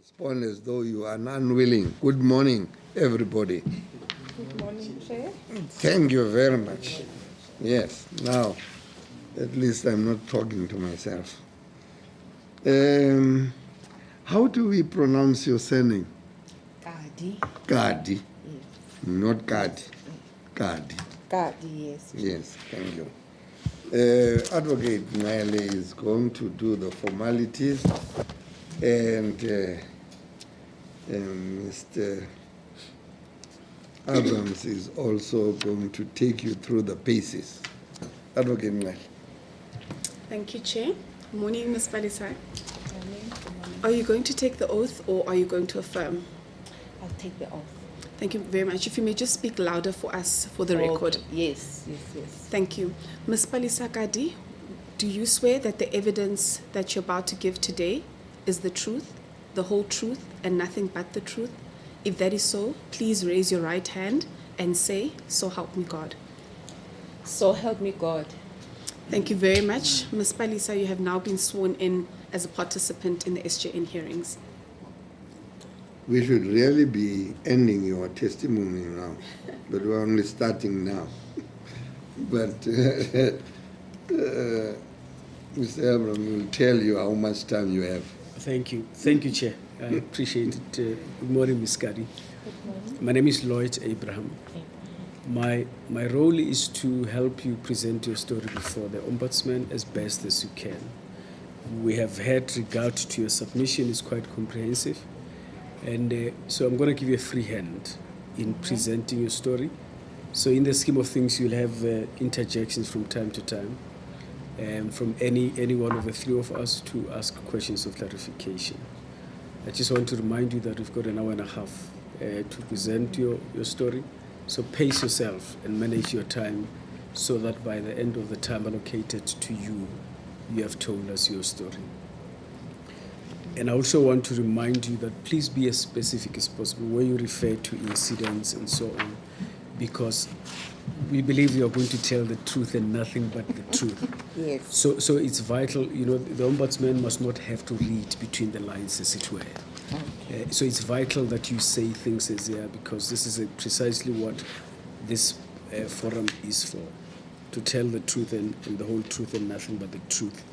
respond as though you are unwilling. Good morning, everybody. Good morning, Chair. Thank you very much. Yes, now, at least I'm not talking to myself. How do we pronounce your surname? Kadi. Kadi. Yes. Not Kadi. Kadi. Kadi, yes. Yes, thank you. Advocate Nile is going to do the formalities, and Mr. Abrams is also going to take you through the paces. Advocate Nile. Thank you, Chair. Morning, Ms. Palesa. Are you going to take the oath or are you going to affirm? I'll take the oath. Thank you very much. If you may just speak louder for us, for the record. Yes. Thank you. Ms. Palesa Kadi, do you swear that the evidence that you're about to give today is the truth, the whole truth, and nothing but the truth? If that is so, please raise your right hand and say, "So help me God." So help me God. Thank you very much. Ms. Palesa, you have now been sworn in as a participant in the SJN hearings. We should really be ending your testimony now, but we're only starting now. But Mr. Abrams will tell you how much time you have. Thank you, Chair. I appreciate it. Good morning, Ms. Kadi. Good morning. My name is Lloyd Abraham. My role is to help you present your story before the Ombudsman as best as you can. We have had regard to your submission. It's quite comprehensive. And so I'm going to give you a free hand in presenting your story. So in the scheme of things, you'll have interjections from time to time from any one of the three of us to ask questions of clarification. I just want to remind you that we've got an hour and a half to present your story. So pace yourself and manage your time so that by the end of the time allocated to you, you have told us your story. And I also want to remind you that please be as specific as possible when you refer to incidents and so on, because we believe you are going to tell the truth and nothing but the truth. Yes. So it's vital, the Ombudsman must not have to read between the lines, as it were. Okay. So it's vital that you say things as they are, because this is precisely what this forum is for, to tell the truth and the whole truth and nothing but the truth.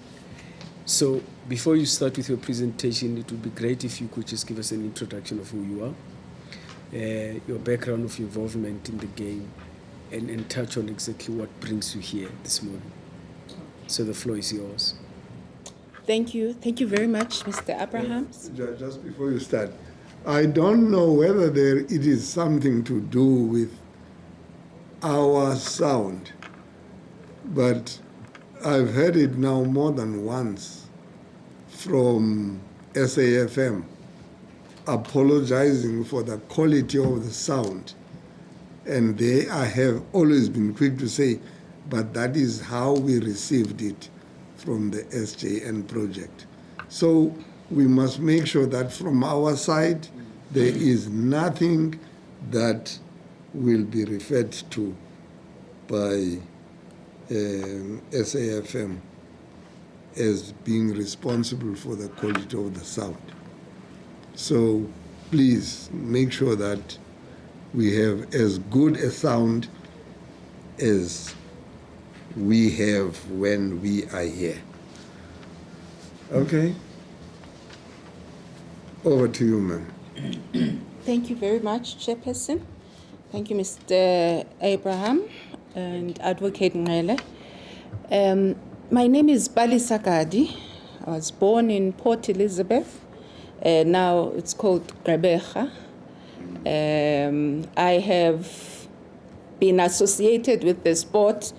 So before you start with your presentation, it would be great if you could just give us an introduction of who you are, your background of your involvement in the game, and touch on exactly what brings you here this morning. So the floor is yours. Thank you. Thank you very much, Mr. Abrahams. Just before you start, I don't know whether it is something to do with our sound, but I've heard it now more than once from SAFM apologizing for the quality of the sound. And I have always been quick to say, but that is how we received it from the SJN project. So we must make sure that from our side, there is nothing that will be referred to by SAFM as being responsible for the quality of the sound. So please make sure that we have as good a sound as we have when we are here. Okay? Over to you, ma'am. Thank you very much, Chairperson. Thank you, Mr. Abraham and Advocate Ngele. My name is Palesa Kadi. I was born in Port Elizabeth. Now it's called Gqeberha. I have been associated with the sport,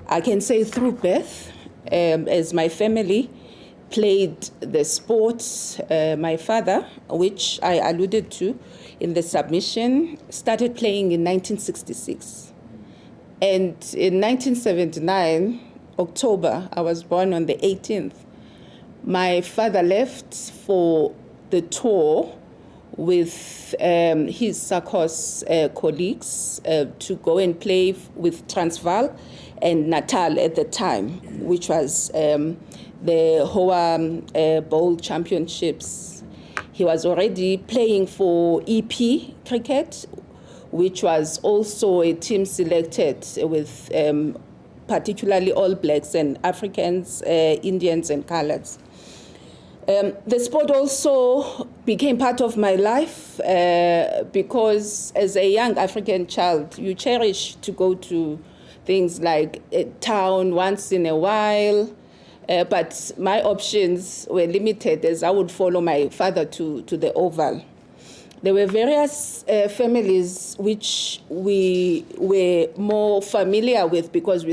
I can say, through birth, as my family played the sports. My father, which I alluded to in the submission, started playing in 1966. And in 1979, October, I was born on the 18th, my father left for the tour with his SACOS colleagues to go and play with Transvaal and Natal at the time, which was the Hoa Bowl Championships. He was already playing for EP Cricket, which was also a team selected with particularly All Blacks and Africans, Indians and Coloureds. The sport also became part of my life because as a young African child, you cherish to go to things like a town once in a while, but my options were limited as I would follow my father to the Oval. There were various families which we were more familiar with because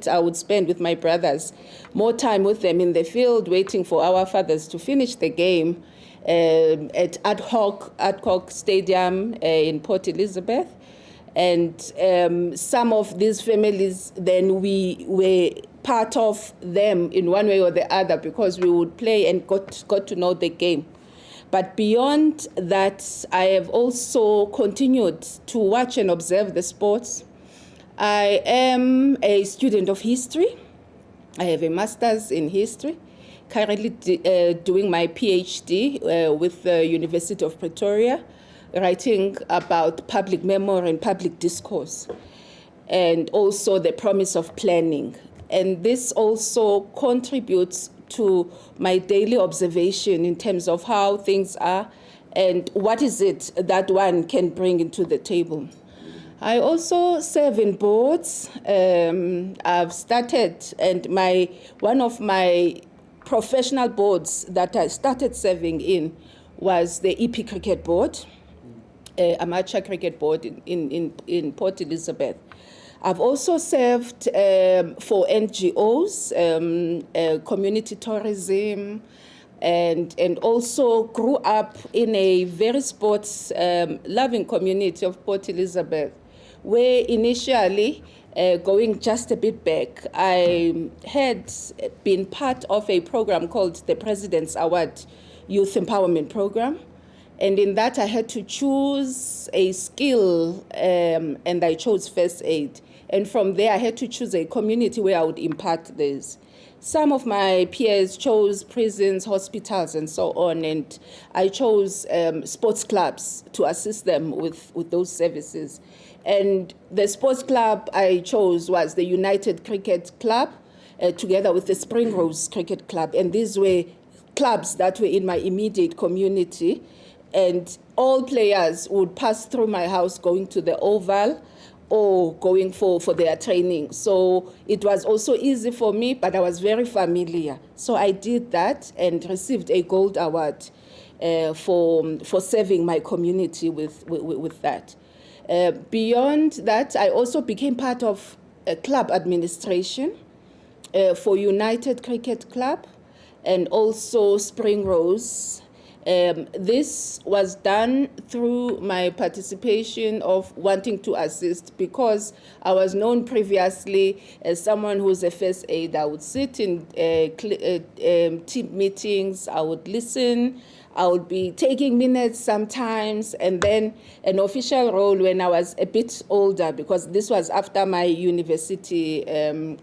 I would spend with my brothers more time with them in the field waiting for our fathers to finish the game at Ad Hoc Stadium in Port Elizabeth. And some of these families, then we were part of them in one way or the other because we would play and got to know the game. But beyond that, I have also continued to watch and observe the sports. I am a student of history. I have a master's in history, currently doing my PhD with the University of Pretoria, writing about public memory and public discourse, and also the promise of planning. And this also contributes to my daily observation in terms of how things are and what is it that one can bring into the table. I also serve in boards. I've started, and one of my professional boards that I started serving in was the EP Cricket Board, amateur cricket board in Port Elizabeth. I've also served for NGOs, community tourism, and also grew up in a very sports-loving community of Port Elizabeth, where initially, going just a bit back, I had been part of a program called the President's Award Youth Empowerment Program. And in that, I had to choose a skill, and I chose first aid. And from there, I had to choose a community where I would impart this. Some of my peers chose prisons, hospitals, and so on, and I chose sports clubs to assist them with those services. And the sports club I chose was the United Cricket Club, together with the Spring Rose Cricket Club. And these were clubs that were in my immediate community. And all players would pass through my house going to the Oval or going for their training. So it was also easy for me, but I was very familiar. So I did that and received a gold award for serving my community with that. Beyond that, I also became part of a club administration for United Cricket Club and also Spring Rose. This was done through my participation of wanting to assist because I was known previously as someone who's a first aid. I would sit in team meetings, I would listen, I would be taking minutes sometimes, and then an official role when I was a bit older, because this was after my university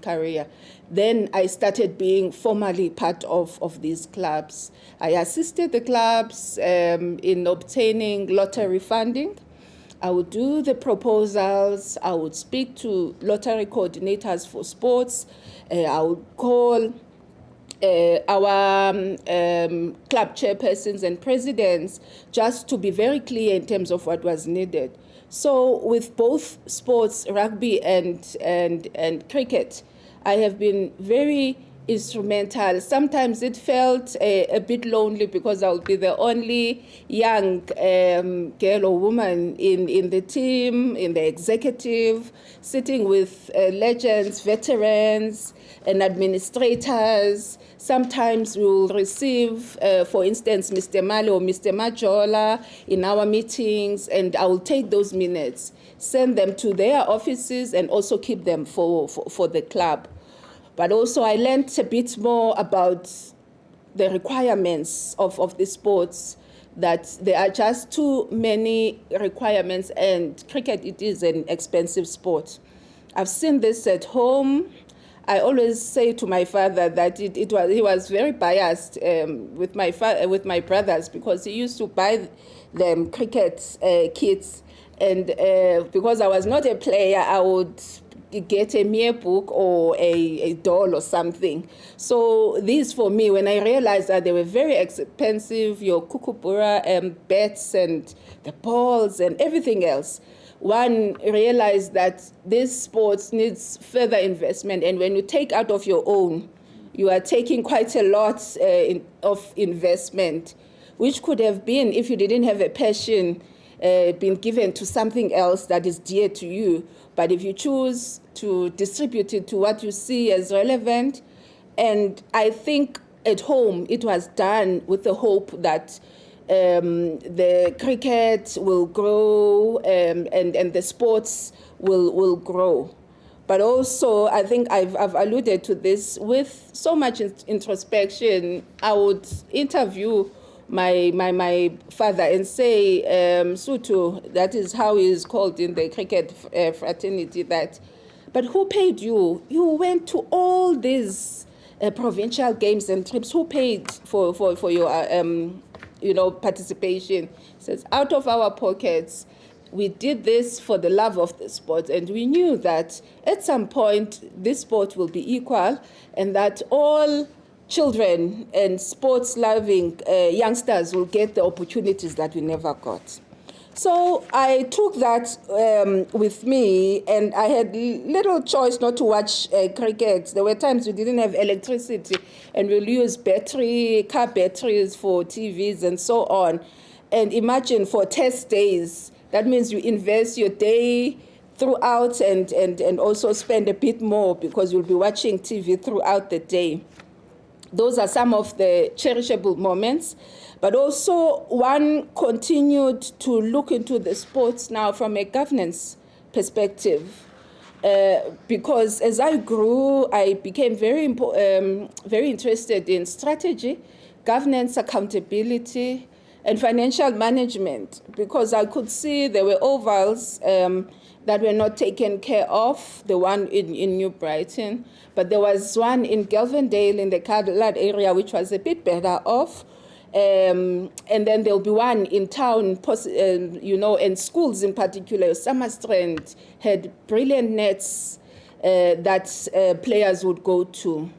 career. Then I started being formally part of these clubs. I assisted the clubs in obtaining lottery funding. I would do the proposals. I would speak to lottery coordinators for sports. I would call our club chairpersons and presidents just to be very clear in terms of what was needed. So with both sports, rugby and cricket, I have been very instrumental. Sometimes it felt a bit lonely because I would be the only young girl or woman in the team, in the executive, sitting with legends, veterans, and administrators. Sometimes we will receive, for instance, Mr. Mali or Mr. Majola in our meetings, and I will take those minutes, send them to their offices, and also keep them for the club. But also I learned a bit more about the requirements of the sports, that there are just too many requirements, and cricket, it is an expensive sport. I've seen this at home. I always say to my father that he was very biased with my brothers, because he used to buy them cricket kits, and because I was not a player, I would get a mere book or a doll or something. So these, for me, when I realized that they were very expensive, your kukubura bets and the balls and everything else, one realized that this sport needs further investment. And when you take out of your own, you are taking quite a lot of investment, which could have been, if you didn't have a passion, been given to something else that is dear to you. But if you choose to distribute it to what you see as relevant, and I think at home it was done with the hope that the cricket will grow and the sports will grow. But also, I think I've alluded to this, with so much introspection, I would interview my father and say, Sutu, that is how he is called in the cricket fraternity, that, but who paid you? You went to all these provincial games and trips. Who paid for your participation? He says, out of our pockets. We did this for the love of the sport, and we knew that at some point this sport will be equal, and that all children and sports-loving youngsters will get the opportunities that we never got. So I took that with me, and I had little choice not to watch cricket. There were times we didn't have electricity, and we'll use car batteries for TVs and so on. And imagine, for test days, that means you invest your day throughout and also spend a bit more, because you'll be watching TV throughout the day. Those are some of the cherishable moments. But also, one continued to look into the sports now from a governance perspective. Because as I grew, I became very interested in strategy, governance, accountability, and financial management, because I could see there were ovals that were not taken care of, the one in New Brighton, but there was one in Galvandale in the Kadi area, which was a bit better off. And then there'll be one in town, and schools in particular. Summerstrand had brilliant nets that players would go to.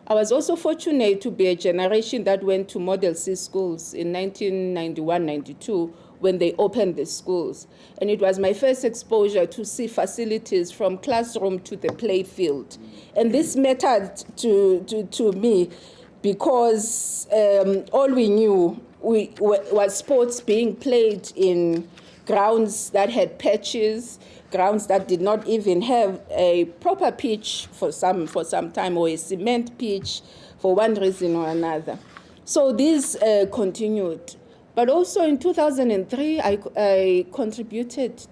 I was also fortunate to be a generation that went to Model C schools in 1991-92 when they opened the schools. And it was my first exposure to see facilities from classroom to the play field. And this mattered to me, because all we knew was sports being played in grounds that had patches, grounds that did not even have a proper pitch for some time, or a cement pitch for one reason or another. So this continued. But also in 2003, I contributed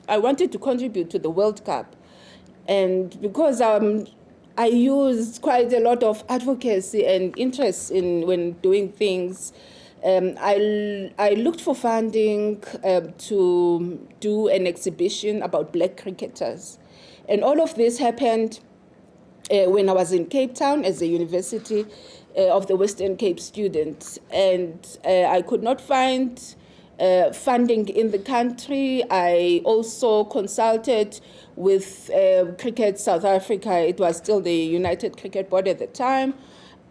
I wanted to contribute to the World Cup. And because I used quite a lot of advocacy and interest when doing things, I looked for funding to do an exhibition about black cricketers. And all of this happened when I was in Cape Town as a University of the Western Cape student. And I could not find funding in the country. I also consulted with Cricket South Africa. It was still the United Cricket Board at the time.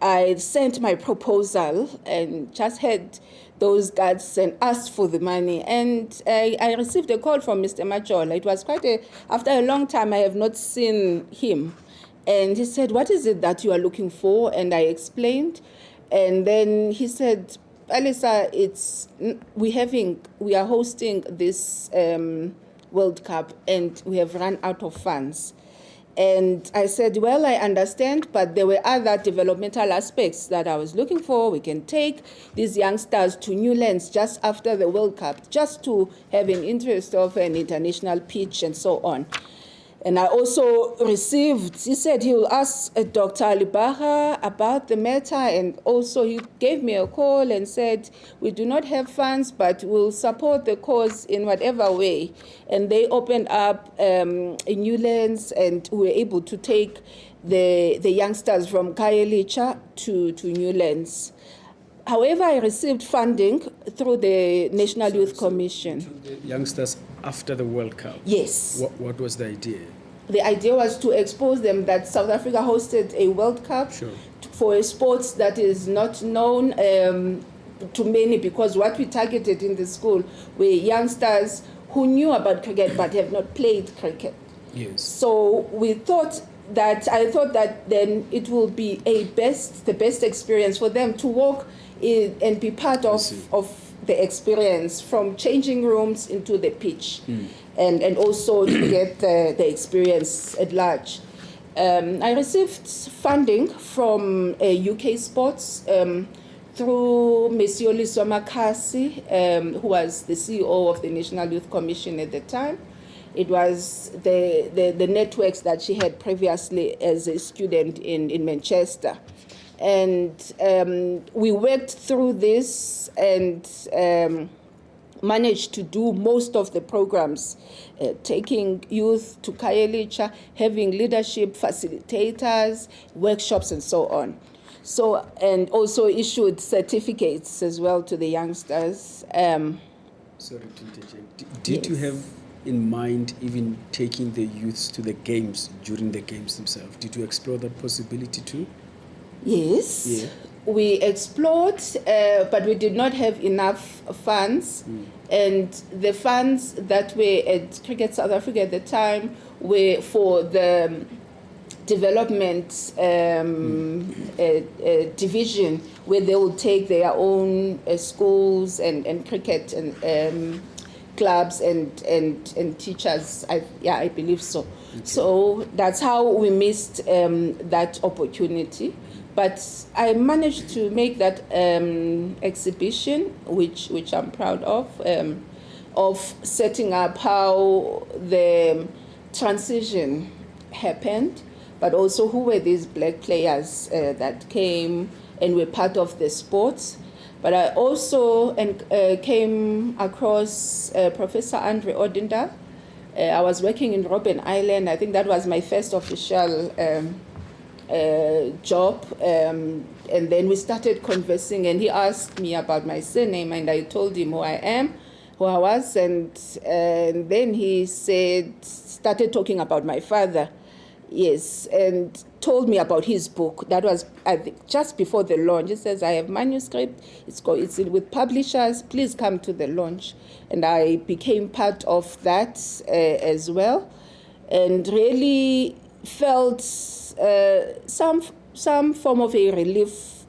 I sent my proposal and just had those guts and asked for the money. And I received a call from Mr. Majola. It was after a long time, I have not seen him. And he said, "What is it that you are looking for?" And I explained. And then he said, "Palesa, we are hosting this World Cup, and we have run out of funds." And I said, "Well, I understand, but there were other developmental aspects that I was looking for. We can take these youngsters to new lands just after the World Cup, just to have an interest of an international pitch and so on." And I also received, he said he will ask Dr. Alibaha about the matter, and also he gave me a call and said, we do not have funds, but we'll support the cause in whatever way. And they opened up Newlands, and we were able to take the youngsters from Khayelitsha to Newlands. However, I received funding through the National Youth Commission. To the youngsters after the World Cup? Yes. What was the idea? The idea was to expose them that South Africa hosted a World Cup for a sport that is not known to many, because what we targeted in the school were youngsters who knew about cricket but have not played cricket. Yes. So I thought that then it will be the best experience for them to walk in and be part of the experience, from changing rooms into the pitch, and also to get the experience at large. I received funding from UK Sports through Monsieur Liswa Makasi, who was the CEO of the National Youth Commission at the time. It was the networks that she had previously as a student in Manchester. And we worked through this and managed to do most of the programs, taking youth to Khayelitsha, having leadership facilitators, workshops, and so on. So, and also issued certificates as well to the youngsters. Sorry to interject. Did you have in mind even taking the youths to the games during the games themselves? Did you explore that possibility too? Yes. Yeah. We explored, but we did not have enough funds. And the funds that were at Cricket South Africa at the time were for the development division, where they will take their own schools and cricket and clubs and teachers. I believe so. Okay. So that's how we missed that opportunity. But I managed to make that exhibition, which I'm proud of setting up how the transition happened, but also who were these black players that came and were part of the sports. But I also came across Professor Andre Odinda. I was working in Robben Island. I think that was my first official job, and then we started conversing, and he asked me about my surname, and I told him who I am, who I was, and then he started talking about my father, yes, and told me about his book. That was, I think, just before the launch. He says, I have manuscript, it's with publishers, please come to the launch. And I became part of that as well, and really felt some form of a relief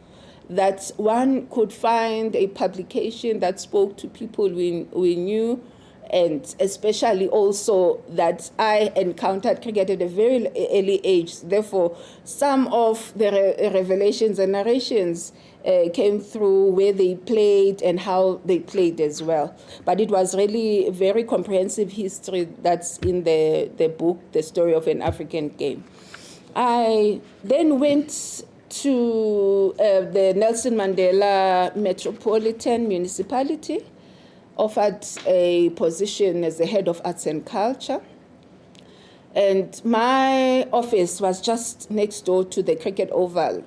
that one could find a publication that spoke to people we knew, and especially also that I encountered cricket at a very early age. Therefore, some of the revelations and narrations came through where they played and how they played as well. But it was really a very comprehensive history that's in the book, The Story of an African Game. I then went to the Nelson Mandela Metropolitan Municipality, offered a position as the head of arts and culture. And my office was just next door to the cricket oval,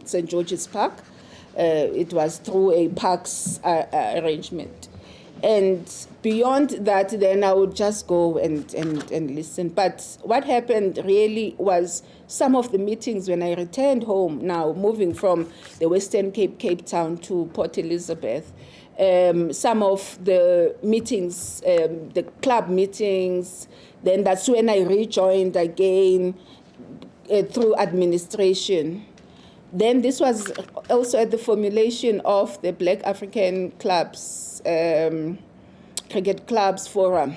St. George's Park. It was through a parks arrangement. And beyond that, then I would just go and listen. But what happened really was some of the meetings when I returned home, now moving from the Western Cape, Cape Town to Port Elizabeth, some of the meetings, the club meetings, then that's when I rejoined again through administration. Then this was also at the formulation of the Black African Clubs, Cricket Clubs Forum.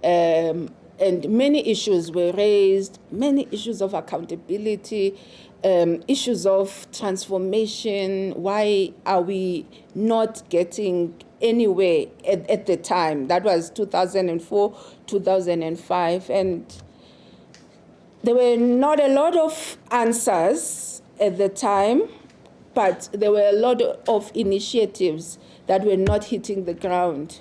And many issues were raised, many issues of accountability, issues of transformation. Why are we not getting anywhere at the time. That was 2004, 2005, and there were not a lot of answers at the time, but there were a lot of initiatives that were not hitting the ground.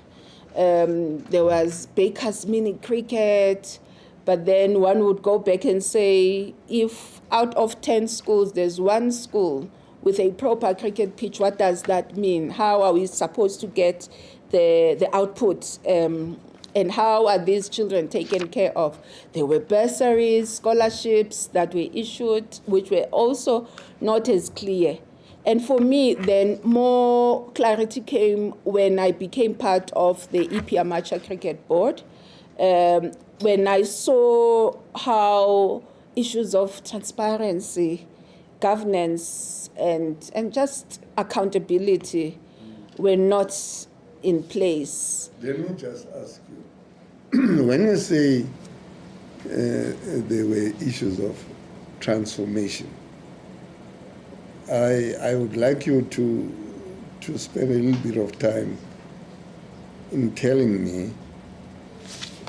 There was Baker's mini cricket, but then one would go back and say, if out of 10 schools, there's one school with a proper cricket pitch, what does that mean? How are we supposed to get the output? And how are these children taken care of? There were bursaries, scholarships that were issued, which were also not as clear. And for me, then more clarity came when I became part of the EP Amateur Cricket Board, when I saw how issues of transparency, governance, and just accountability were not in place. Let me just ask you, when you say there were issues of transformation, I would like you to spend a little bit of time in telling me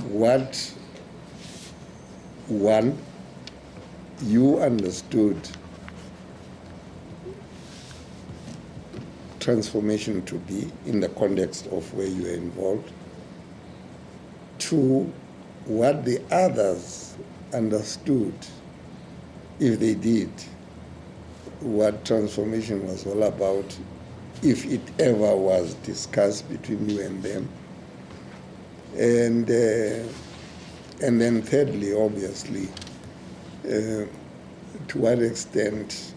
what, one, you understood transformation to be in the context of where you are involved. Two, what the others understood, if they did, what transformation was all about, if it ever was discussed between you and them. And then thirdly, obviously, to what extent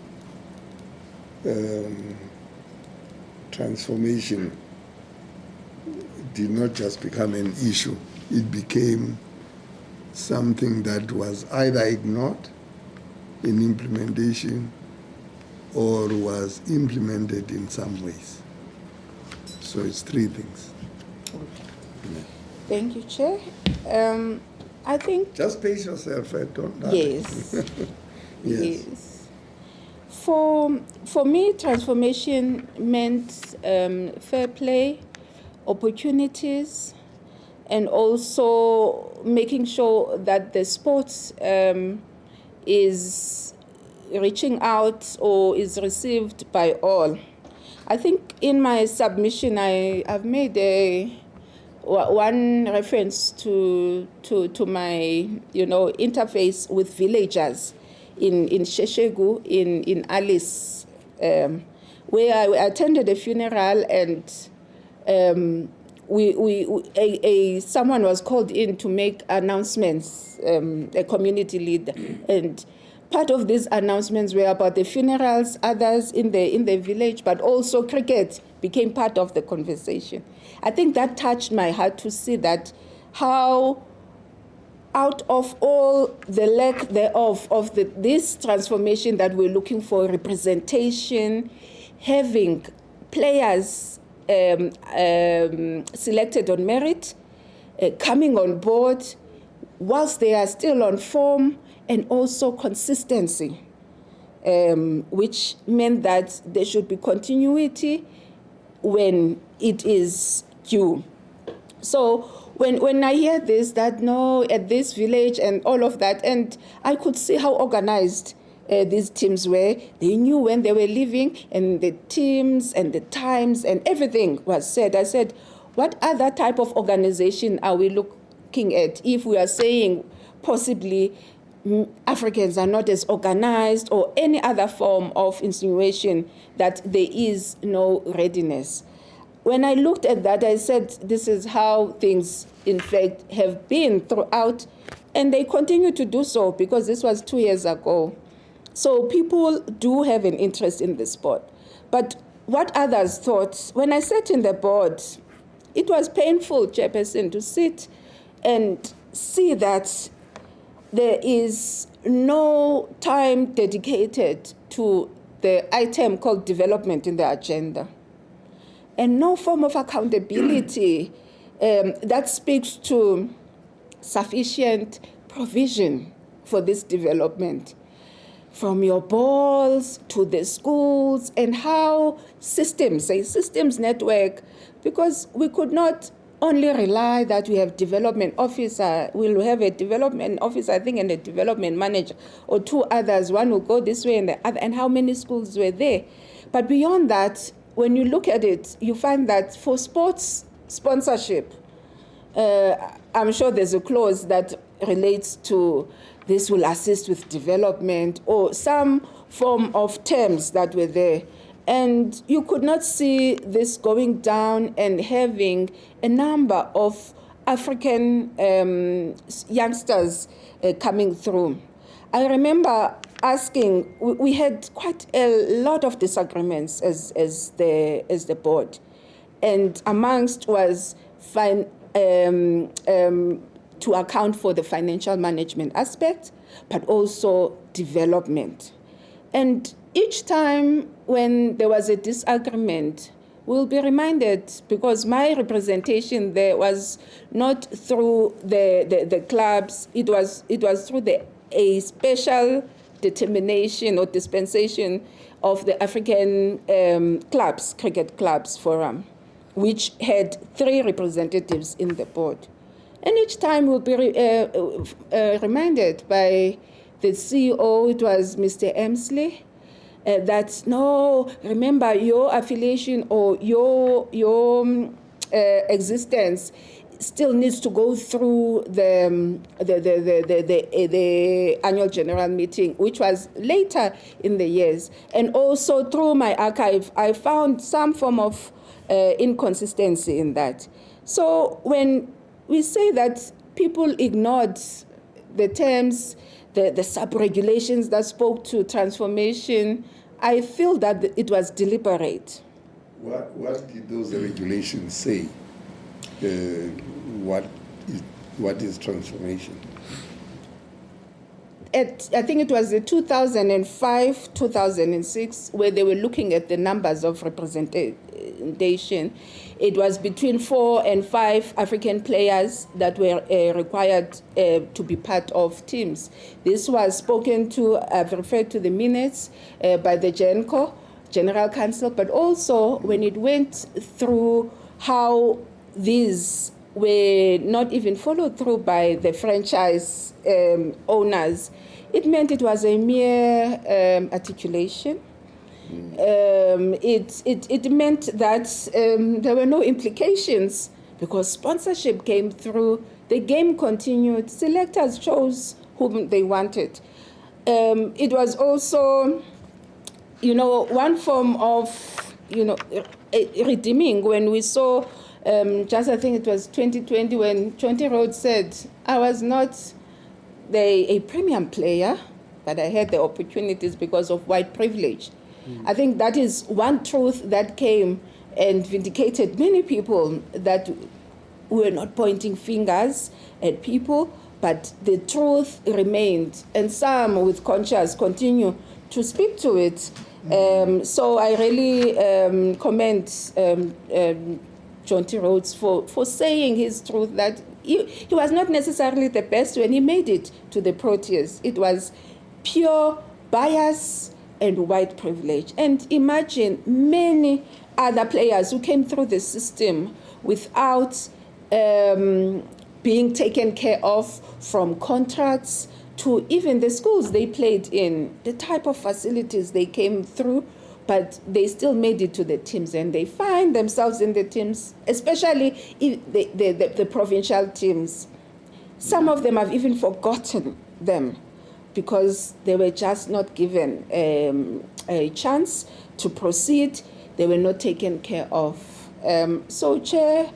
transformation did not just become an issue, it became something that was either ignored in implementation or was implemented in some ways. So it's three things. Yeah. Thank you, Chair. I think... Just pace yourself, don't lie. Yes. Yes. Yes. For me, transformation meant fair play, opportunities, and also making sure that the sports is reaching out or is received by all. I think in my submission, I've made one reference to my interface with villagers in Sheshegu in Alice, where I attended a funeral and someone was called in to make announcements, a community leader, and part of these announcements were about the funerals, others in the village, but also cricket became part of the conversation. I think that touched my heart to see that how out of all the lack thereof of this transformation that we're looking for, representation, having players selected on merit, coming on board whilst they are still on form, and also consistency, which meant that there should be continuity when it is due. So when I hear this, that no, at this village and all of that, and I could see how organized these teams were. They knew when they were leaving, and the teams and the times and everything was said. I said, what other type of organization are we looking at if we are saying possibly Africans are not as organized, or any other form of insinuation that there is no readiness? When I looked at that, I said, this is how things, in fact, have been throughout, and they continue to do so, because this was 2 years ago. So people do have an interest in the sport. But what others thought, when I sat in the board, it was painful, Chairperson, to sit and see that there is no time dedicated to the item called development in the agenda, and no form of accountability that speaks to sufficient provision for this development. from your balls to the schools, and how systems, a systems network, because we could not only rely that we have development officer, we'll have a development officer, I think, and a development manager, or two others, one will go this way and the other, and how many schools were there. But beyond that, when you look at it, you find that for sports sponsorship, I'm sure there's a clause that relates to this will assist with development, or some form of terms that were there. And you could not see this going down and having a number of African youngsters coming through. I remember asking, we had quite a lot of disagreements as the board, and amongst was to account for the financial management aspect, but also development. And each time when there was a disagreement, we'll be reminded, because my representation there was not through the clubs, it was through a special determination or dispensation of the African clubs, cricket clubs forum, which had 3 representatives in the board. And each time we'll be reminded by the CEO, it was Mr. Emsley, that no, remember your affiliation or your existence still needs to go through the annual general meeting, which was later in the years. And also through my archive, I found some form of inconsistency in that. So when we say that people ignored the terms, the sub-regulations that spoke to transformation, I feel that it was deliberate. What did those regulations say? What is transformation? I think it was the 2005, 2006, where they were looking at the numbers of representation. It was between 4 and 5 African players that were required to be part of teams. This was spoken to, I've referred to the minutes by the GENCO, General Council, but also when it went through how these were not even followed through by the franchise owners, it meant it was a mere articulation. It meant that there were no implications because sponsorship came through, the game continued, selectors chose whom they wanted. It was also, one form of, redeeming when we saw, I think it was 2020 when Chonti Rhodes said, I was not a premium player, but I had the opportunities because of white privilege. I think that is one truth that came and vindicated many people, that we were not pointing fingers at people, but the truth remained. And some with conscience continue to speak to it. So I really commend John T. Rhodes for saying his truth, that he was not necessarily the best when he made it to the Proteas. It was pure bias and white privilege. And imagine many other players who came through the system without being taken care of, from contracts to even the schools they played in, the type of facilities they came through, but they still made it to the teams, and they find themselves in the teams, especially in the provincial teams. Some of them have even forgotten them, because they were just not given a chance to proceed. They were not taken care of. So, Chair,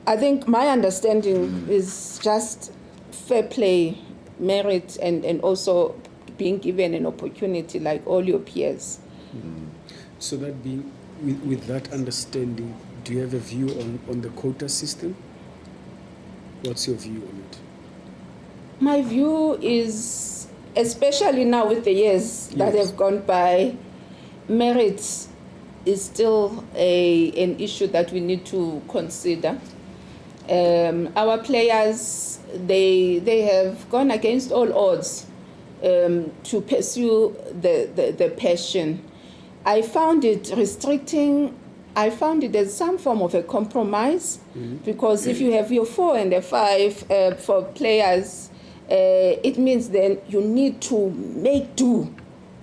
I think my understanding is just fair play, merit, and also being given an opportunity like all your peers. So that being, with that understanding, do you have a view on the quota system? What's your view on it? My view is, especially now with the years that have gone by, merit is still an issue that we need to consider. Our players, they have gone against all odds to pursue the passion. I found it restricting. I found it as some form of a compromise, because if you have your 4 and a 5 for players, it means then you need to make do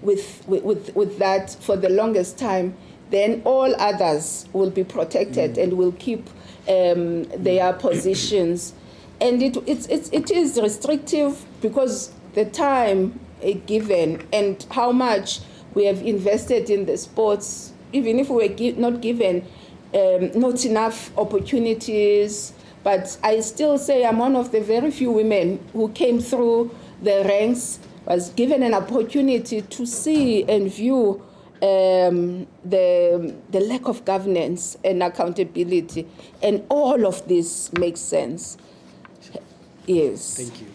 with that for the longest time. Then all others will be protected and will keep their positions. And it is restrictive because the time given and how much we have invested in the sports, even if we were not given not enough opportunities. But I still say I'm one of the very few women who came through the ranks, was given an opportunity to see and view the lack of governance and accountability. And all of this makes sense. Yes. Thank you.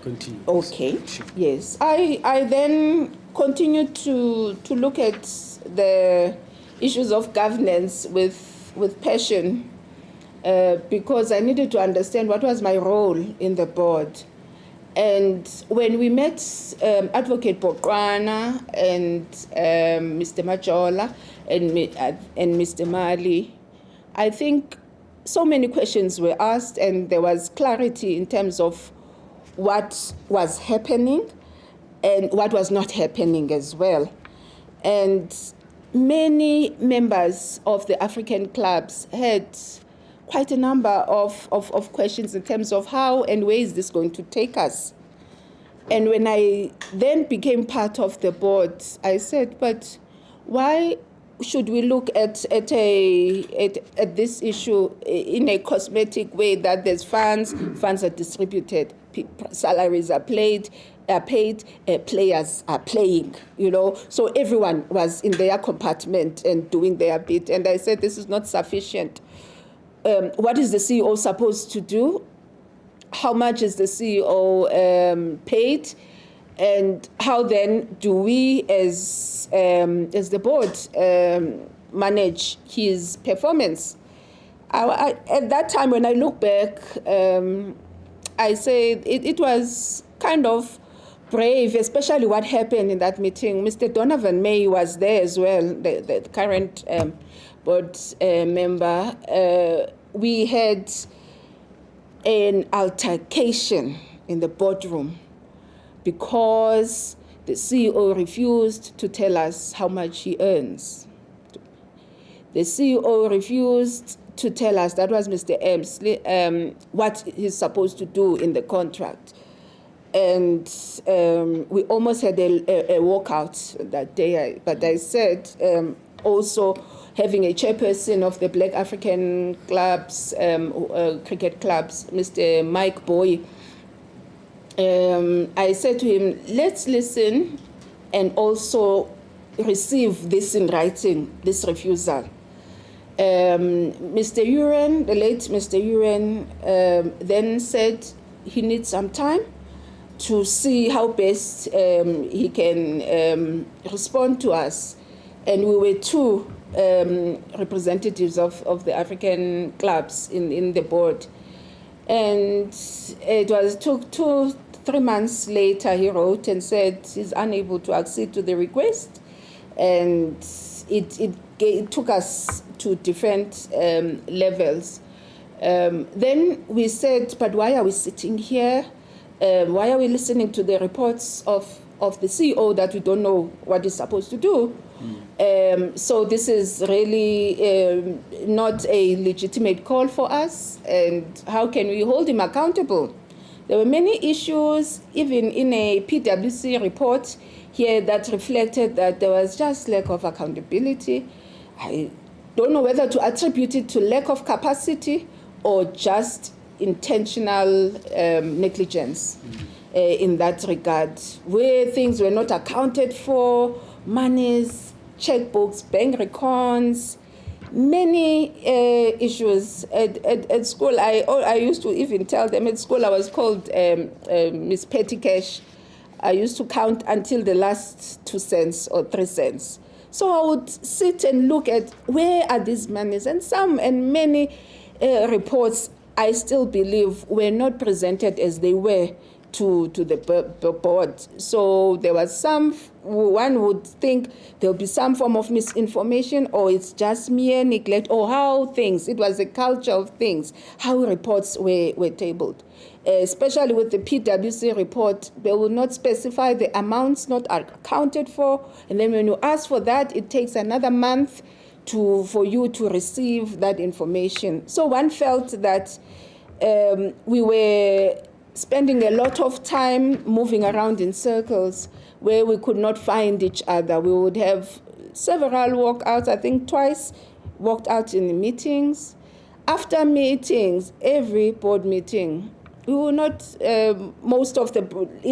Continue. Okay. Yes. I then continued to look at the issues of governance with passion, because I needed to understand what was my role in the board. And when we met Advocate Poggenpoel and Mr. Majola and Mr. Mali, I think so many questions were asked and there was clarity in terms of what was happening and what was not happening as well. And many members of the African clubs had quite a number of questions in terms of how and where is this going to take us. And when I then became part of the board, I said, but why should we look at this issue in a cosmetic way, that there's funds are distributed, salaries are paid, players are playing, So everyone was in their compartment and doing their bit. And I said, this is not sufficient. What is the CEO supposed to do? How much is the CEO paid? And how then do we, as the board, manage his performance? At that time, when I look back, I say it was kind of brave, especially what happened in that meeting. Mr. Donovan May was there as well, the current board member. We had an altercation in the boardroom because the CEO refused to tell us how much he earns. The CEO refused to tell us, that was Mr. Emsley, what he's supposed to do in the contract. And we almost had a walkout that day. But I said, also having a chairperson of the Black African clubs, cricket clubs, Mr. Mike Boy, I said to him, let's listen and also receive this in writing, this refusal. Mr. Uren, the late Mr. Uren, then said he needs some time to see how best he can respond to us. And we were 2 representatives of the African clubs in the board. And it took 3 months later, he wrote and said he's unable to accede to the request. And it took us to different levels. Then we said, but why are we sitting here? Why are we listening to the reports of the CEO that we don't know what he's supposed to do? So this is really not a legitimate call for us. And how can we hold him accountable? There were many issues, even in a PwC report here, that reflected that there was just lack of accountability. I don't know whether to attribute it to lack of capacity or just intentional negligence in that regard, where things were not accounted for, monies, checkbooks, bank records, many issues. At school, I used to even tell them at school I was called Miss Petty Cash. I used to count until the last 2 cents or 3 cents. So I would sit and look at where are these monies, and many reports I still believe were not presented as they were to the board. So there was one would think there'll be some form of misinformation, or it's just mere neglect, or how it was a culture of things, how reports were tabled. Especially with the PwC report, they will not specify the amounts not accounted for, and then when you ask for that, it takes another month for you to receive that information. So one felt that we were spending a lot of time moving around in circles where we could not find each other. We would have several walkouts, I think twice, walked out in the meetings. After meetings, every board meeting, we were not, in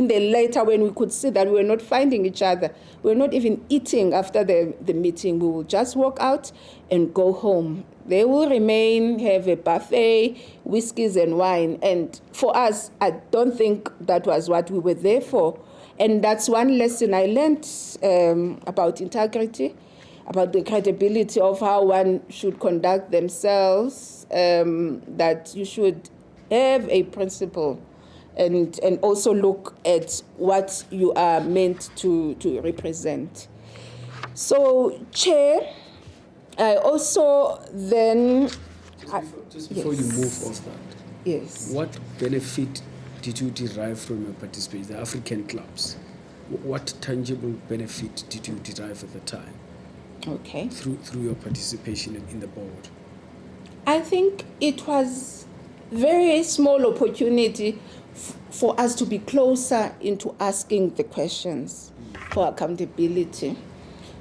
the later when we could see that we were not finding each other, we were not even eating after the meeting. We would just walk out and go home. They will remain, have a buffet, whiskeys and wine. And for us, I don't think that was what we were there for. And that's one lesson I learned about integrity, about the credibility of how one should conduct themselves, that you should have a principle and also look at what you are meant to represent. So, Chair, I also then... Just before you move off that, yes. What benefit did you derive from your participation, the African clubs? What tangible benefit did you derive at the time? Okay. Through your participation in the board? I think it was very small opportunity for us to be closer into asking the questions for accountability.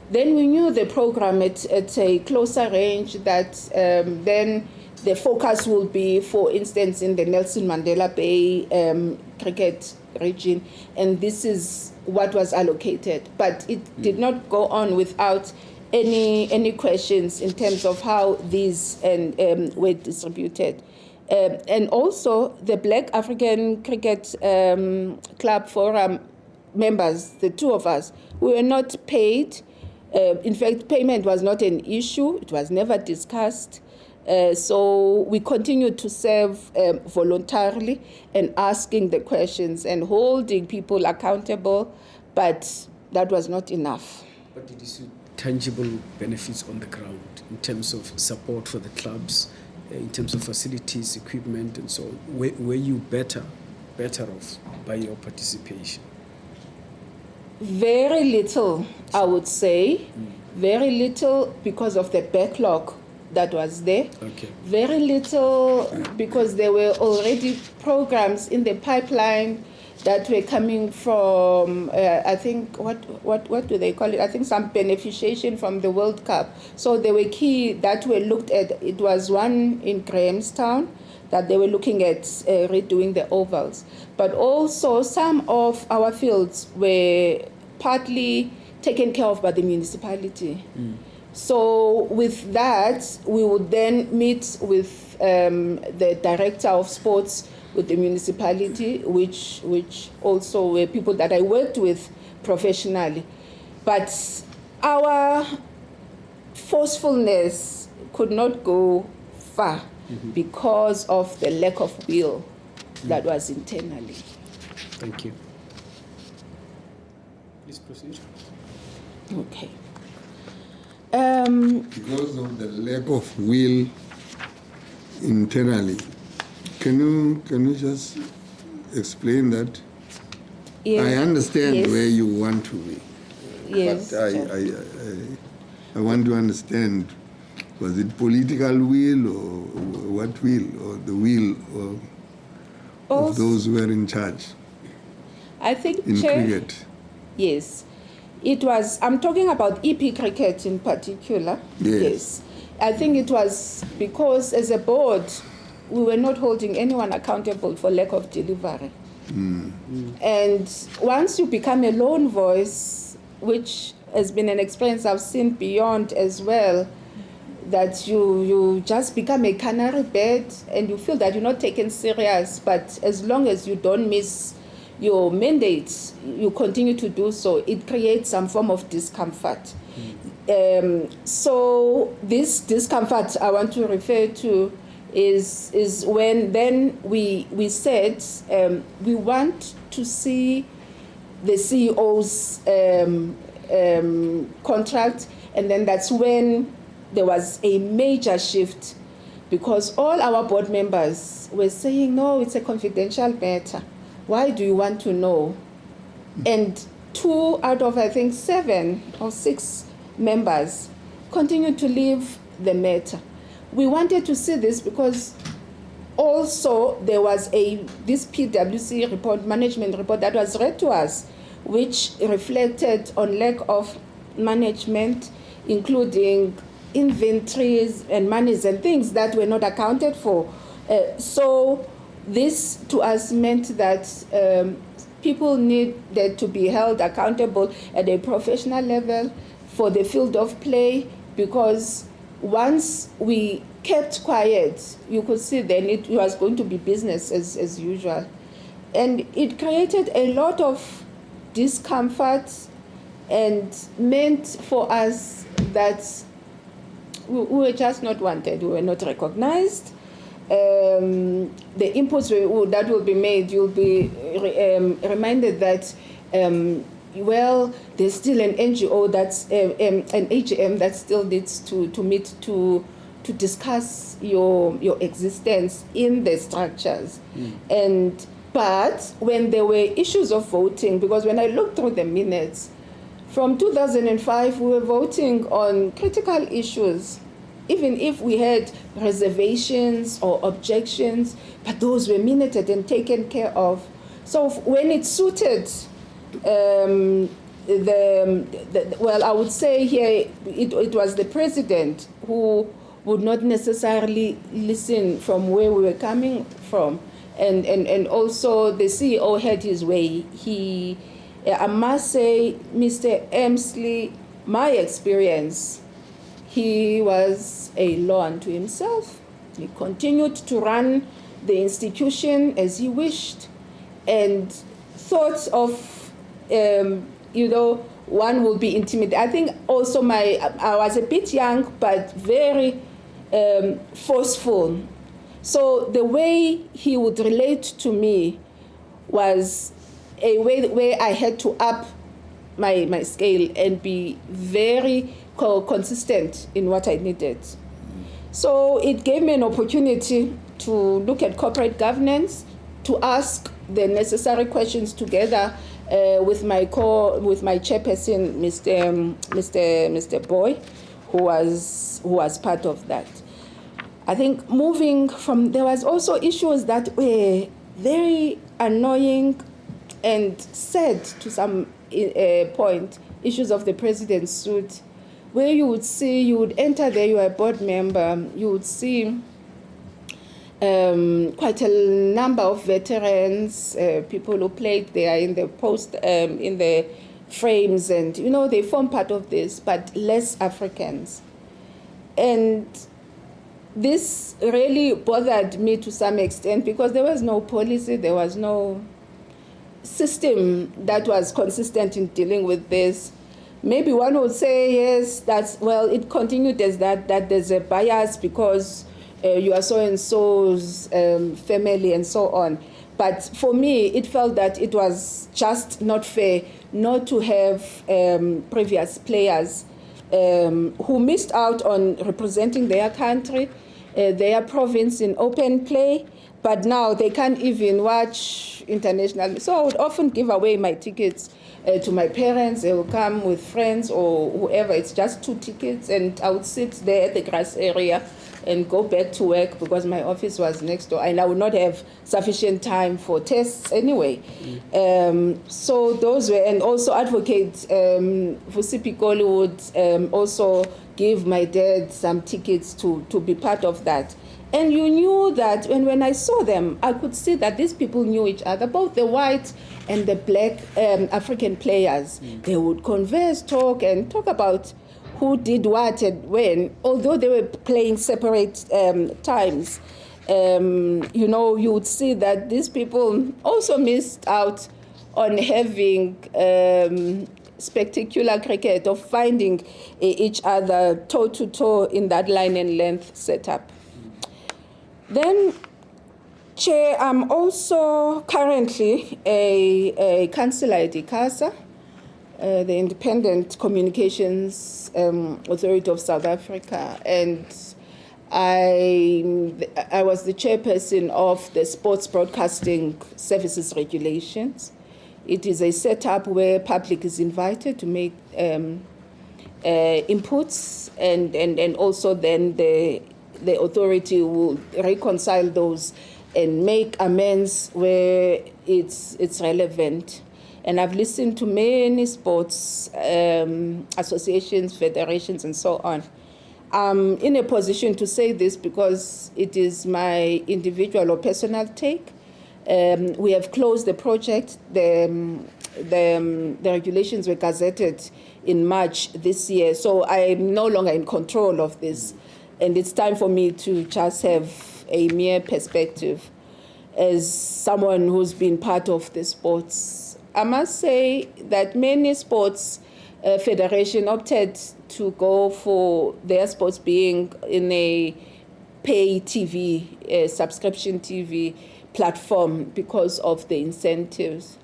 Then we knew the program at a closer range that then the focus will be, for instance, in the Nelson Mandela Bay cricket region, and this is what was allocated. But it did not go on without any questions in terms of how these were distributed. And also the Black African Cricket Club Forum members, the two of us, we were not paid. In fact, payment was not an issue. It was never discussed. So we continued to serve voluntarily and asking the questions and holding people accountable, but that was not enough. But did you see tangible benefits on the ground in terms of support for the clubs, in terms of facilities, equipment, and so on? Were you better off by your participation? Very little, I would say. Very little because of the backlog that was there. Okay. Very little because there were already programs in the pipeline that were coming from, I think, what do they call it? I think some beneficiation from the World Cup. So they were key that were looked at. It was one in Grahamstown that they were looking at redoing the ovals. But also some of our fields were partly taken care of by the municipality. So with that, we would then meet with the director of sports with the municipality, which also were people that I worked with professionally. But our forcefulness could not go far because of the lack of will that was internally. Thank you. Please proceed. Okay. Because of the lack of will internally, can you just explain that? Yes. I understand Yes. where you want to be, Yes. but I want to understand, was it political will or what will, or the will of those who were in charge I think, in Chair, cricket? yes. It was, I'm talking about EP cricket in particular. Yes. I think it was because as a board, we were not holding anyone accountable for lack of delivery. And once you become a lone voice, which has been an experience I've seen beyond as well, that you just become a canary bird and you feel that you're not taken serious, but as long as you don't miss your mandates, you continue to do so, it creates some form of discomfort. So this discomfort I want to refer to is when then we said we want to see the CEO's contract, and then that's when there was a major shift, because all our board members were saying, no, it's a confidential matter. Why do you want to know? And 2 out of, I think, 7 or 6 members continued to leave the matter. We wanted to see this because also there was this PwC report, management report, that was read to us, which reflected on lack of management, including inventories and monies and things that were not accounted for. So this to us meant that people needed to be held accountable at a professional level for the field of play, because once we kept quiet, you could see then it was going to be business as usual. And it created a lot of discomfort and meant for us that we were just not wanted, we were not recognized. The inputs that will be made, you'll be reminded that well, there's still an NGO that's an AGM that still needs to meet to discuss your existence in the structures. But when there were issues of voting, because when I looked through the minutes, from 2005 we were voting on critical issues, even if we had reservations or objections, but those were minuted and taken care of. So when it suited well, I would say here it was the president who would not necessarily listen from where we were coming from, and also the CEO had his way. I must say, Mr. Emsley, my experience, he was a law unto himself. He continued to run the institution as he wished, and thoughts of one will be intimidated. I think also I was a bit young, but very forceful. So the way he would relate to me was a way where I had to up my scale and be very consistent in what I needed. So it gave me an opportunity to look at corporate governance, to ask the necessary questions together with my chairperson, Mr. Boy, who was part of that. I think moving from, there was also issues that were very annoying and sad to some point, issues of the president's suit, where you would enter there, you are a board member, you would see quite a number of veterans, people who played there in the in the frames, and they form part of this, but less Africans. And this really bothered me to some extent, because there was no policy, there was no system that was consistent in dealing with this. Maybe one would say, yes, it continued as that there's a bias because you are so-and-so's family and so on. But for me, it felt that it was just not fair not to have previous players who missed out on representing their country, their province in open play, but now they can't even watch international. So I would often give away my tickets to my parents. They will come with friends or whoever. It's just 2 tickets, and I would sit there at the grass area and go back to work because my office was next door, and I would not have sufficient time for tests anyway. So those were, and also Advocate Vusipikoli would also give my dad some tickets to be part of that. And you knew that, and when I saw them, I could see that these people knew each other, both the white and the black African players. They would converse, talk about who did what and when, although they were playing separate times. You would see that these people also missed out on having spectacular cricket, of finding each other toe-to-toe in that line and length setup. Then, Chair, I'm also currently a councillor at ICASA, the Independent Communications Authority of South Africa, and I was the chairperson of the Sports Broadcasting Services Regulations. It is a setup where public is invited to make inputs, and also then the authority will reconcile those and make amends where it's relevant. And I've listened to many sports associations, federations, and so on. I'm in a position to say this because it is my individual or personal take. We have closed the project. The regulations were gazetted in March this year, so I'm no longer in control of this. And it's time for me to just have a mere perspective as someone who's been part of the sports. I must say that many sports federation opted to go for their sports being in a pay TV, subscription TV platform because of the incentives.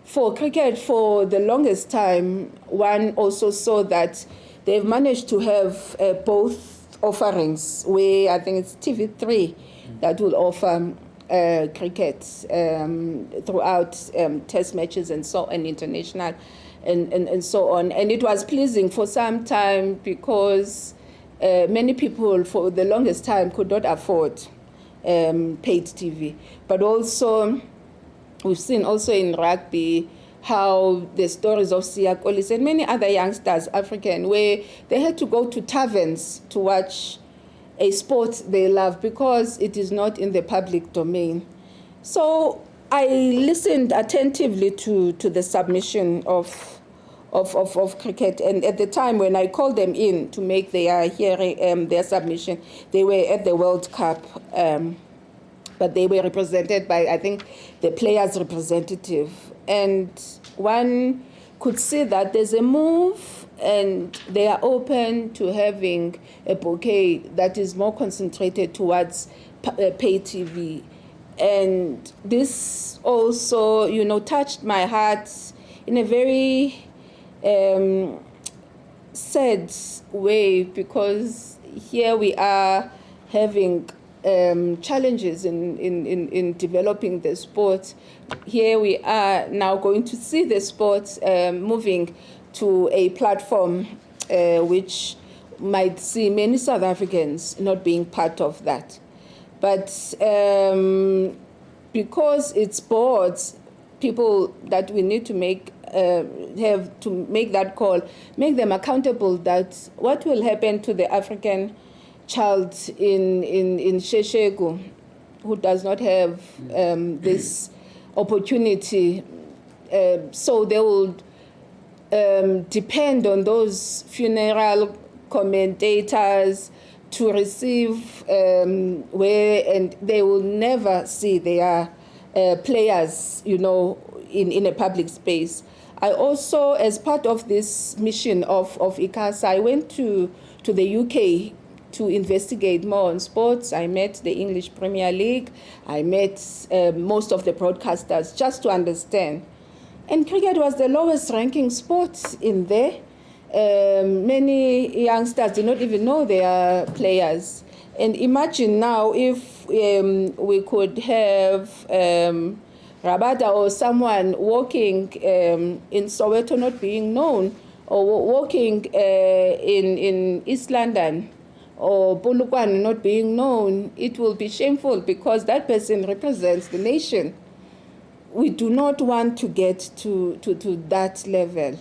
For cricket, for the longest time, one also saw that they've managed to have both offerings, where I think it's TV3 that will offer cricket throughout test matches and so on, international and so on. And it was pleasing for some time because many people for the longest time could not afford paid TV. But also, we've seen also in rugby how the stories of Siya Kolisi and many other youngsters, African, where they had to go to taverns to watch a sport they love because it is not in the public domain. So I listened attentively to the submission of cricket, and at the time when I called them in to make their hearing, their submission, they were at the World Cup, but they were represented by, I think, the players' representative. And one could see that there's a move and they are open to having a bouquet that is more concentrated towards pay TV. And this also, touched my heart in a very sad way, because here we are having challenges in developing the sport. Here we are now going to see the sport moving to a platform which might see many South Africans not being part of that. But because it's boards, people that we need to have to make that call, make them accountable that what will happen to the African child in Sheshego who does not have this opportunity. So they will depend on those funeral commentators to receive and they will never see their players, in a public space. I also, as part of this mission of ICASA, I went to the UK to investigate more on sports. I met the English Premier League. I met most of the broadcasters just to understand. And cricket was the lowest ranking sport in there. Many youngsters did not even know their players. And imagine now if we could have Rabada or someone walking in Soweto not being known, or walking in East London or Polokwane not being known. It will be shameful because that person represents the nation. We do not want to get to that level.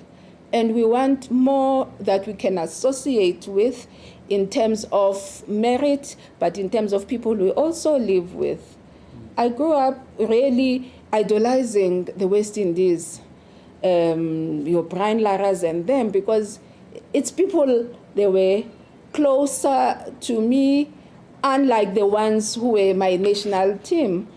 And we want more that we can associate with in terms of merit, but in terms of people we also live with. I grew up really idolizing the West Indies, your Brian Laras and them, because it's people, they were closer to me, unlike the ones who were my national team.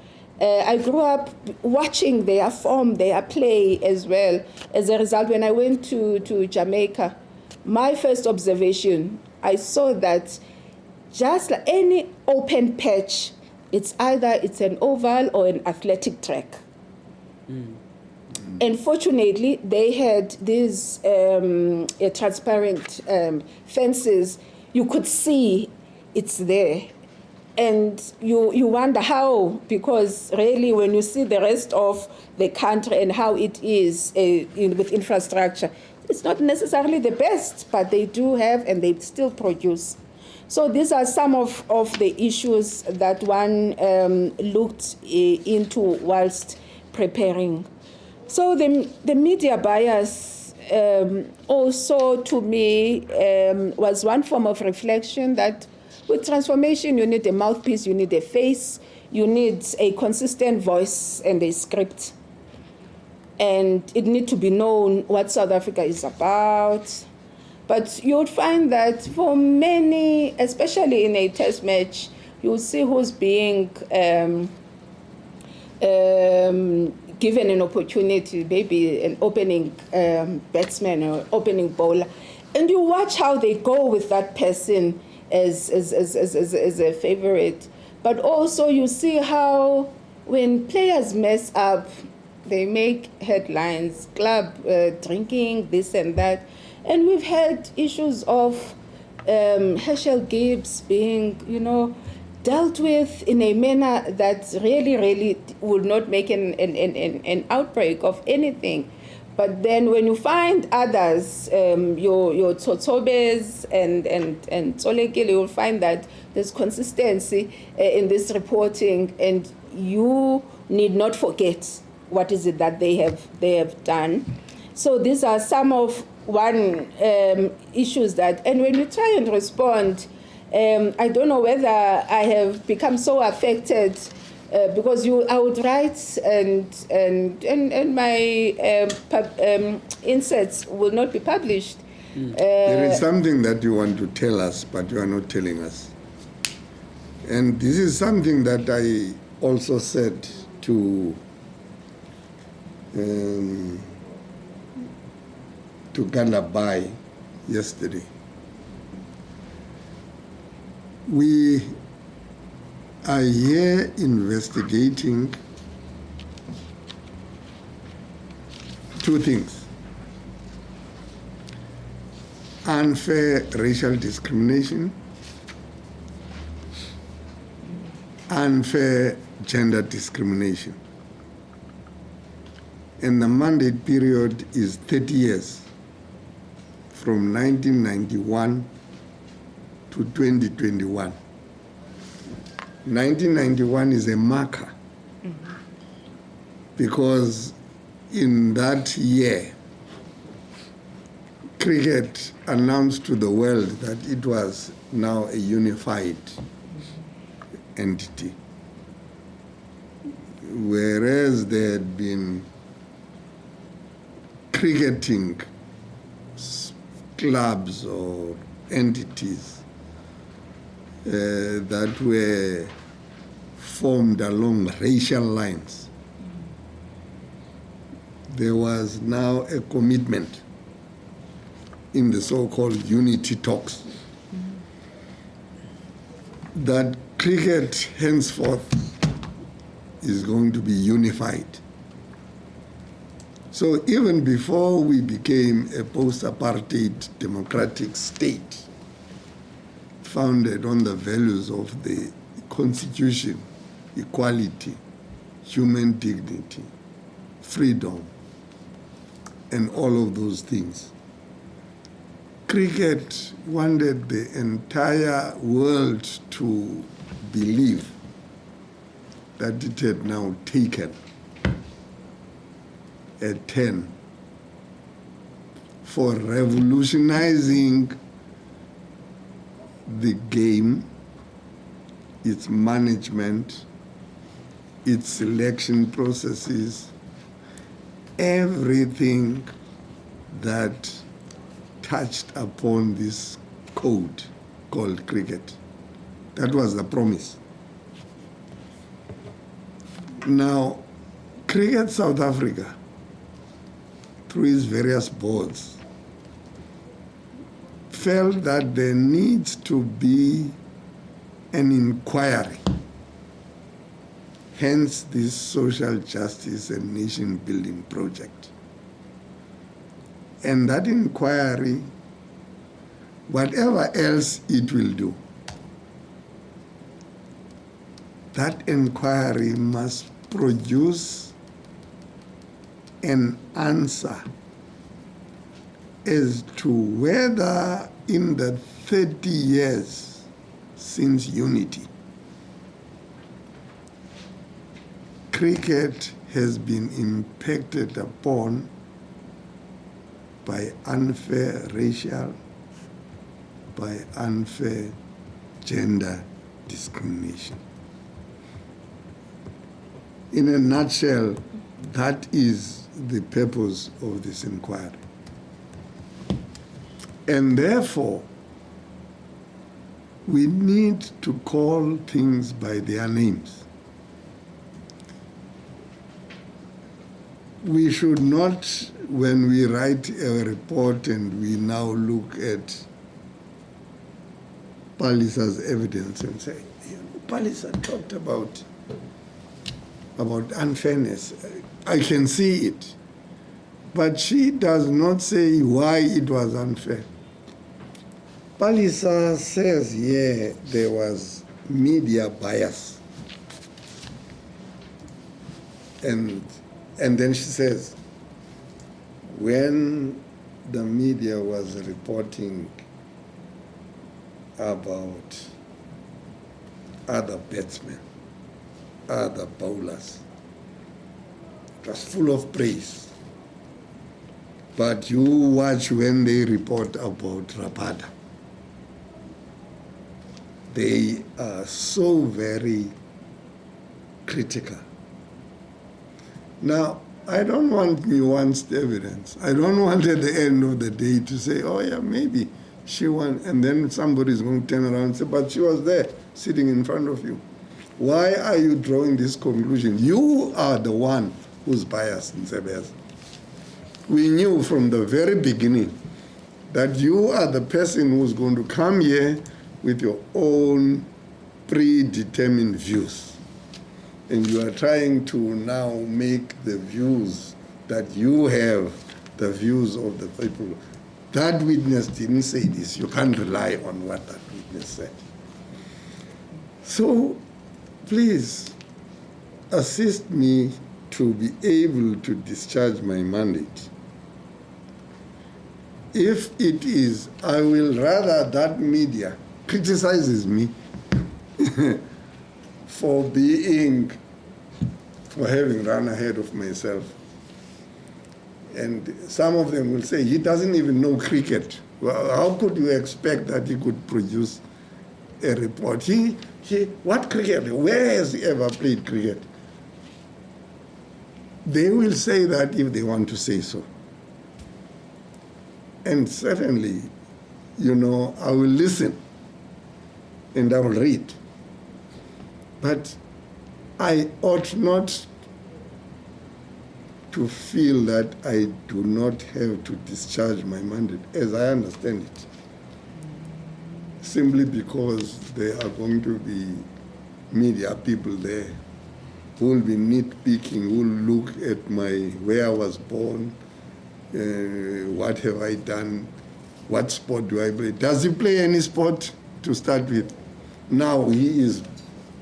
I grew up watching their form, their play as well. As a result, when I went to Jamaica, my first observation, I saw that just like any open patch it's either it's an oval or an athletic track. And fortunately, they had these transparent fences. You could see it's there. And you wonder how, because really when you see the rest of the country and how it is with infrastructure, it's not necessarily the best, but they do have and they still produce. So these are some of the issues that one looked into whilst preparing. So the media bias also to me was one form of reflection that with transformation you need a mouthpiece, you need a face, you need a consistent voice and a script. And it needs to be known what South Africa is about. But you would find that for many, especially in a test match, you'll see who's being given an opportunity, maybe an opening batsman or opening bowler, and you watch how they go with that person as a favorite. But also you see how when players mess up, they make headlines, club drinking, this and that. And we've had issues of Herschel Gibbs being, dealt with in a manner that really would not make an outbreak of anything. But then when you find others, your Tsotsobes and Tsolekile, you'll find that there's consistency in this reporting, and you need not forget what is it that they have done. So these are some of issues that, and when you try and respond, I don't know whether I have become so affected because I would write and my inserts will not be published. There is something that you want to tell us, but you are not telling us. And this is something that I also said to Galabai yesterday. We are here investigating two things: unfair racial discrimination, unfair gender discrimination. And the mandate period is 30 years, from 1991 to 2021. 1991 is a marker because in that year, cricket announced to the world that it was now a unified entity, whereas there had been cricketing clubs or entities that were formed along racial lines. There was now a commitment in the so-called unity talks that cricket henceforth is going to be unified. So even before we became a post-apartheid democratic state, founded on the values of the Constitution, equality, human dignity, freedom, and all of those things, cricket wanted the entire world to believe that it had now taken a turn for revolutionizing the game, its management, its selection processes, everything that touched upon this code called cricket. That was the promise. Now, Cricket South Africa, through its various boards, felt that there needs to be an inquiry hence this social justice and nation building project. And that inquiry, whatever else it will do, that inquiry must produce an answer as to whether in the 30 years since unity, cricket has been impacted upon by unfair racial, by unfair gender discrimination. In a nutshell, that is the purpose of this inquiry. And therefore, we need to call things by their names. We should not, when we write a report and we now look at Palesa's evidence and say, Palesa talked about unfairness. I can see it. But she does not say why it was unfair. Palesa says, yeah, there was media bias. And then she says, when the media was reporting about other batsmen, other bowlers, it was full of praise. But you watch when they report about Rabada. They are so very critical. Now, I don't want nuanced evidence. I don't want at the end of the day to say, oh yeah, maybe she won, and then somebody's going to turn around and say, but she was there, sitting in front of you. Why are you drawing this conclusion? You are the one who's biased, Ntsebeza. We knew from the very beginning that you are the person who's going to come here with your own predetermined views. And you are trying to now make the views that you have, the views of the people. That witness didn't say this. You can't rely on what that witness said. So please assist me to be able to discharge my mandate. If it is, I will rather that media criticizes me for having run ahead of myself. And some of them will say, he doesn't even know cricket. Well, how could you expect that he could produce a report? What cricket? Where has he ever played cricket? They will say that if they want to say so. And certainly, I will listen and I will read. But I ought not to feel that I do not have to discharge my mandate, as I understand it, simply because there are going to be media people there who will be nitpicking, who will look at where I was born, what have I done, what sport do I play. Does he play any sport to start with? Now he is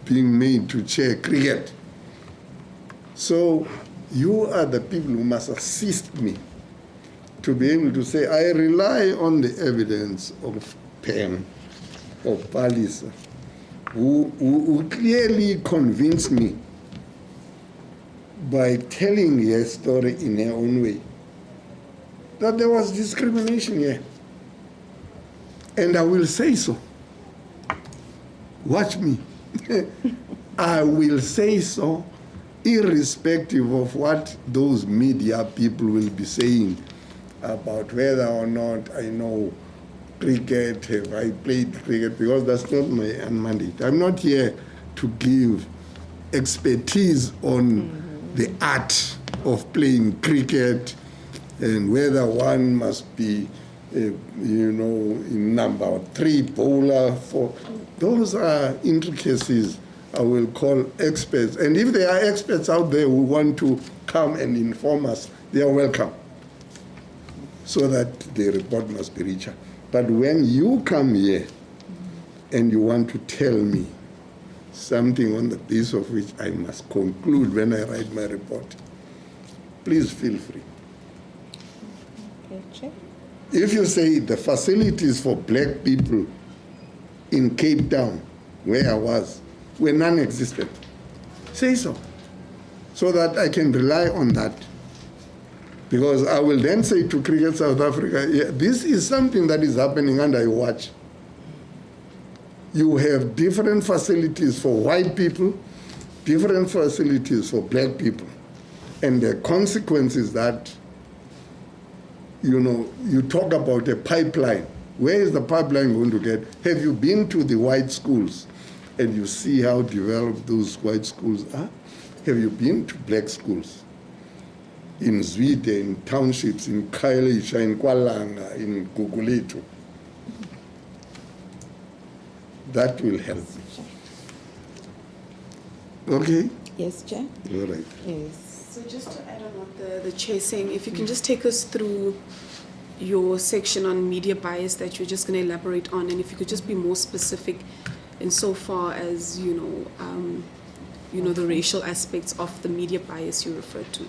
being made to chair cricket. So you are the people who must assist me to be able to say, I rely on the evidence of Pam, of Palesa, who clearly convinced me by telling her story in her own way that there was discrimination here. And I will say so. Watch me. I will say so, irrespective of what those media people will be saying about whether or not I know cricket, have I played cricket, because that's not my mandate. I'm not here to give expertise on the art of playing cricket and whether one must be, in number 3 bowler. Those are intricacies I will call experts. And if there are experts out there who want to come and inform us, they are welcome, so that the report must be richer. But when you come here and you want to tell me something on the basis of which I must conclude when I write my report, please feel free. Okay, Chair. If you say the facilities for black people in Cape Town, where I was, were non-existent, say so that I can rely on that. Because I will then say to Cricket South Africa, yeah, this is something that is happening under your watch. You have different facilities for white people, different facilities for black people. And the consequence is that, you talk about a pipeline. Where is the pipeline going to get? Have you been to the white schools and you see how developed those white schools are? Have you been to black schools? In Zwide, in townships, in Khayelitsha, in Kwalanga, in Gugulethu? That will help. Okay? Yes, Chair. All right. Yes. So just to add on what the chair is saying, if you can just take us through your section on media bias that you're just going to elaborate on, and if you could just be more specific insofar as, the racial aspects of the media bias you referred to.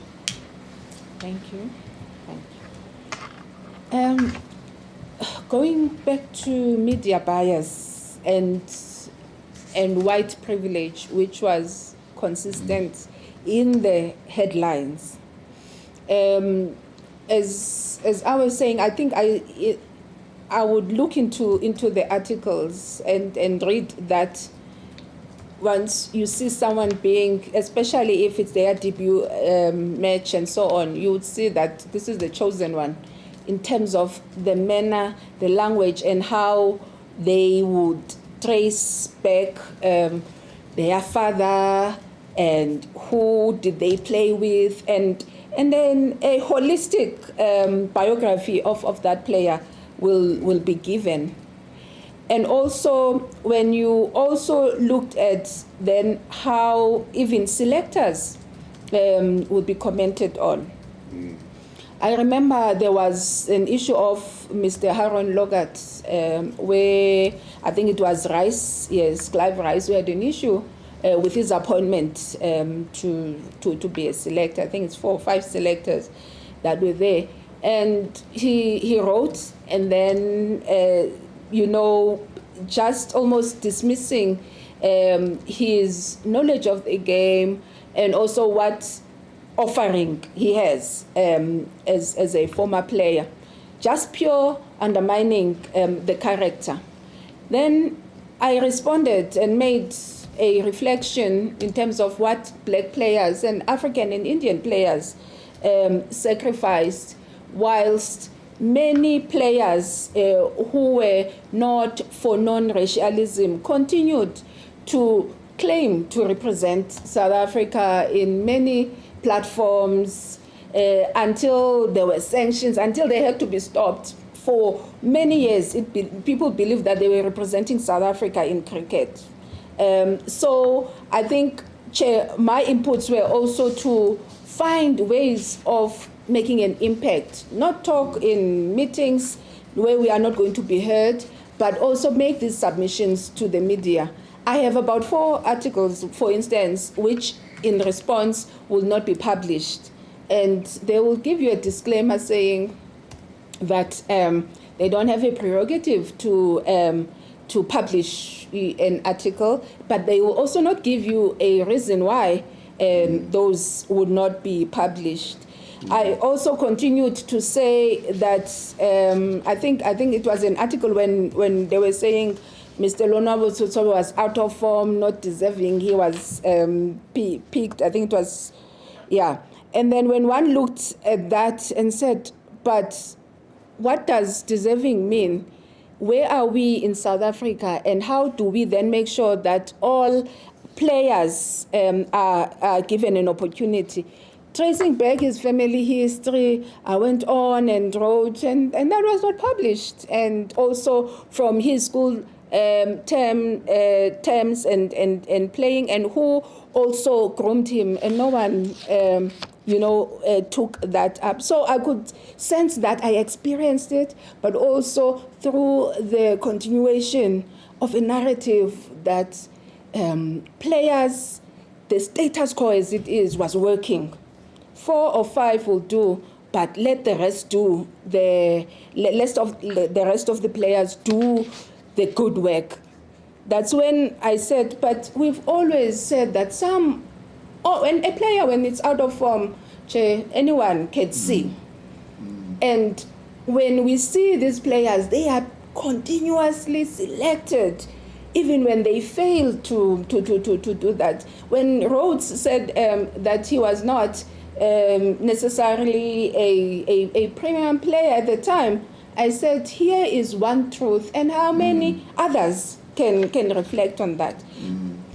Thank you. Thank you. Going back to media bias and white privilege, which was consistent in the headlines. As I was saying, I think I would look into the articles and read that once you see someone being, especially if it's their debut match and so on, you would see that this is the chosen one in terms of the manner, the language, and how they would trace back their father and who did they play with, and then a holistic biography of that player will be given. And also, when you also looked at then how even selectors would be commented on. I remember there was an issue of Mr. Haron Logat, where I think it was Rice, yes, Clive Rice, who had an issue with his appointment to be a selector. I think it's 4 or 5 selectors that were there. And he wrote, and then, just almost dismissing his knowledge of the game and also what offering he has as a former player. Just pure undermining the character. Then I responded and made a reflection in terms of what black players and African and Indian players sacrificed, whilst many players who were not for non-racialism continued to claim to represent South Africa in many platforms until there were sanctions, until they had to be stopped. For many years, people believed that they were representing South Africa in cricket. So I think, Chair, my inputs were also to find ways of making an impact, not talk in meetings where we are not going to be heard, but also make these submissions to the media. I have about 4 articles, for instance, which in response will not be published. And they will give you a disclaimer saying that they don't have a prerogative to publish an article, but they will also not give you a reason why those would not be published. I also continued to say that I think it was an article when they were saying Mr. Lonwabo Tsotsobe was out of form, not deserving. He was peaked. I think it was, yeah. And then when one looked at that and said, but what does deserving mean? Where are we in South Africa, and how do we then make sure that all players are given an opportunity? Tracing back his family history, I went on and wrote, and that was not published. And also from his school terms and playing, and who also groomed him, and no one took that up. So I could sense that I experienced it, but also through the continuation of a narrative that players, the status quo as it is, was working. 4 or 5 will do, but let the rest do the rest of the players do the good work. That's when I said, but we've always said that when a player, when it's out of form, anyone can see. And when we see these players, they are continuously selected, even when they fail to do that. When Rhodes said that he was not necessarily a premium player at the time, I said, here is one truth, and how many others can reflect on that.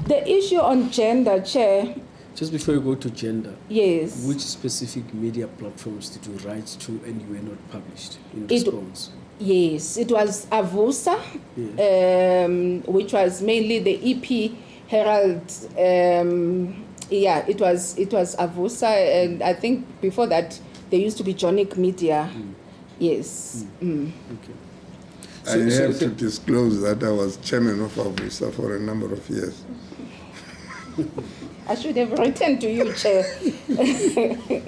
The issue on gender, Chair. Just before you go to gender, yes. Which specific media platforms did you write to and you were not published in response? Yes, it was Avusa, yes. Which was mainly the EP Herald. It was Avusa, and I think before that there used to be Jonic Media. Yes. Okay. I have to disclose that I was chairman of Avusa for a number of years. I should have written to you, Chair.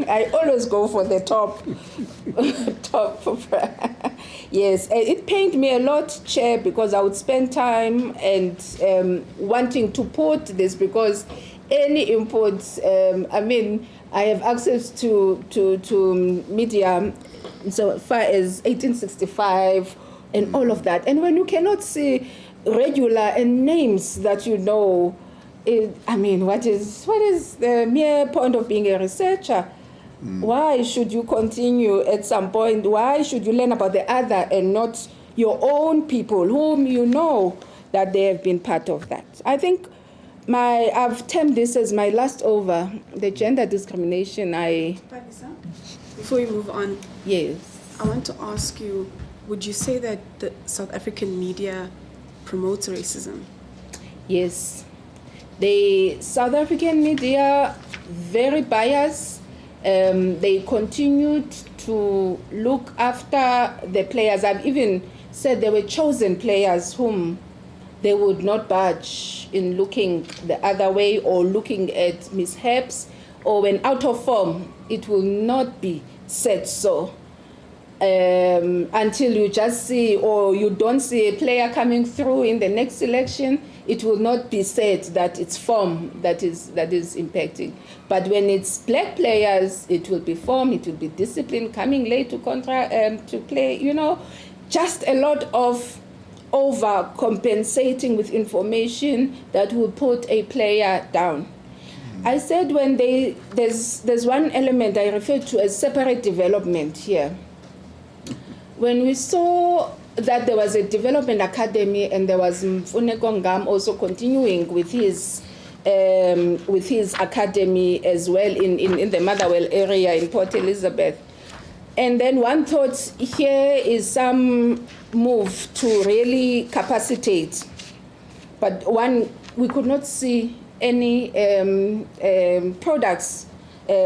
I always go for the top. Yes, it pained me a lot, Chair, because I would spend time and wanting to put this, because any inputs, I have access to media so far as 1865 and all of that. And when you cannot see regular and names that you know, what is the mere point of being a researcher? Why should you continue at some point? Why should you learn about the other and not your own people whom you know that they have been part of that? I think I've termed this as my last over, the gender discrimination. Palesa, before you move on, yes, I want to ask you, would you say that the South African media promotes racism? Yes. The South African media, very biased. They continued to look after the players. I've even said they were chosen players whom they would not budge in looking the other way or looking at mishaps, or when out of form, it will not be said so. Until you just see, or you don't see a player coming through in the next election, it will not be said that it's form that is impacting. But when it's black players, it will be form, it will be discipline, coming late to play, just a lot of overcompensating with information that will put a player down. I said when there's one element I refer to as separate development here. When we saw that there was a development academy and there was Mfuneko Ngam also continuing with his academy as well in the Motherwell area in Port Elizabeth. And then one thought, here is some move to really capacitate. But we could not see any products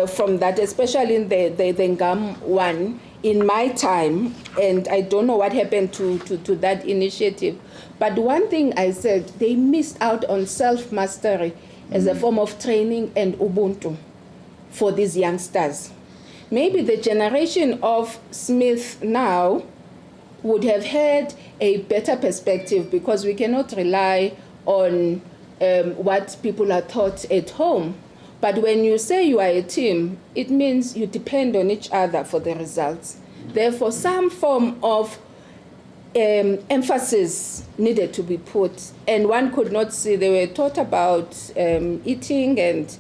from that, especially in the Ngam one in my time. And I don't know what happened to that initiative. But one thing I said, they missed out on self-mastery as a form of training and Ubuntu for these youngsters. Maybe the generation of Smith now would have had a better perspective, because we cannot rely on what people are taught at home. But when you say you are a team, it means you depend on each other for the results. Therefore, some form of emphasis needed to be put, and one could not see. They were taught about eating and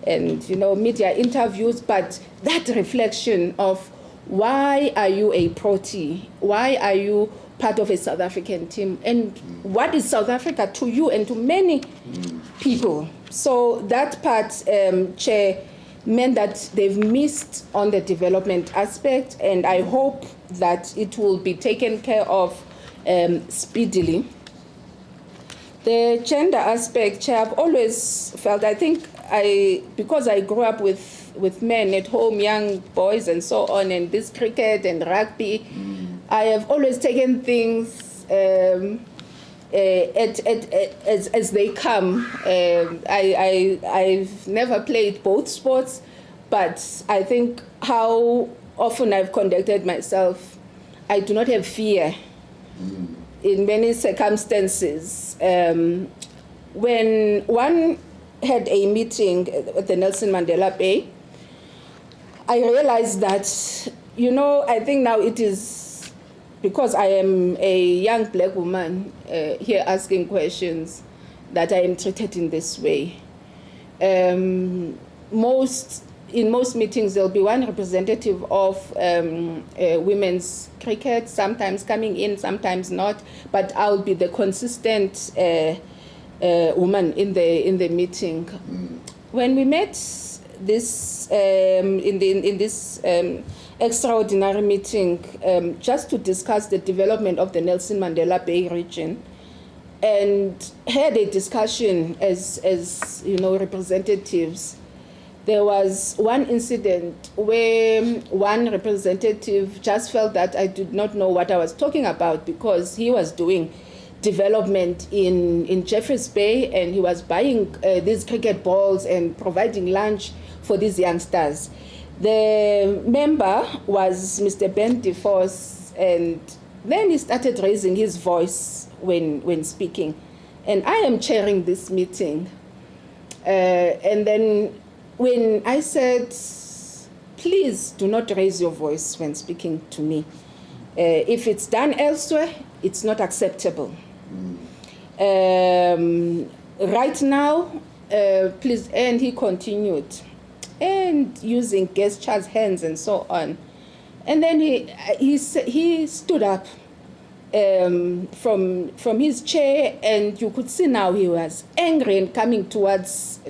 media interviews, but that reflection of why are you a protee? Why are you part of a South African team? And what is South Africa to you and to many people? So that part, Chair, meant that they've missed on the development aspect, and I hope that it will be taken care of speedily. The gender aspect, Chair, I've always felt, because I grew up with men at home, young boys and so on, and this cricket and rugby, I have always taken things as they come. I've never played both sports, but I think how often I've conducted myself, I do not have fear. In many circumstances, when one had a meeting at the Nelson Mandela Bay, I realized that, I think now it is because I am a young black woman here asking questions that I am treated in this way. In most meetings, there'll be one representative of women's cricket, sometimes coming in, sometimes not, but I'll be the consistent woman in the meeting. When we met this in this extraordinary meeting, just to discuss the development of the Nelson Mandela Bay region, and had a discussion as representatives. There was one incident where one representative just felt that I did not know what I was talking about because he was doing development in Jeffreys Bay and he was buying these cricket balls and providing lunch for these youngsters. The member was Mr. Ben DeForce, and then he started raising his voice when speaking. And I am chairing this meeting. And then when I said, please do not raise your voice when speaking to me. If it's done elsewhere, it's not acceptable. Right now, please, and he continued, and using gestures, hands, and so on. And then he stood up from his chair, and you could see now he was angry and coming towards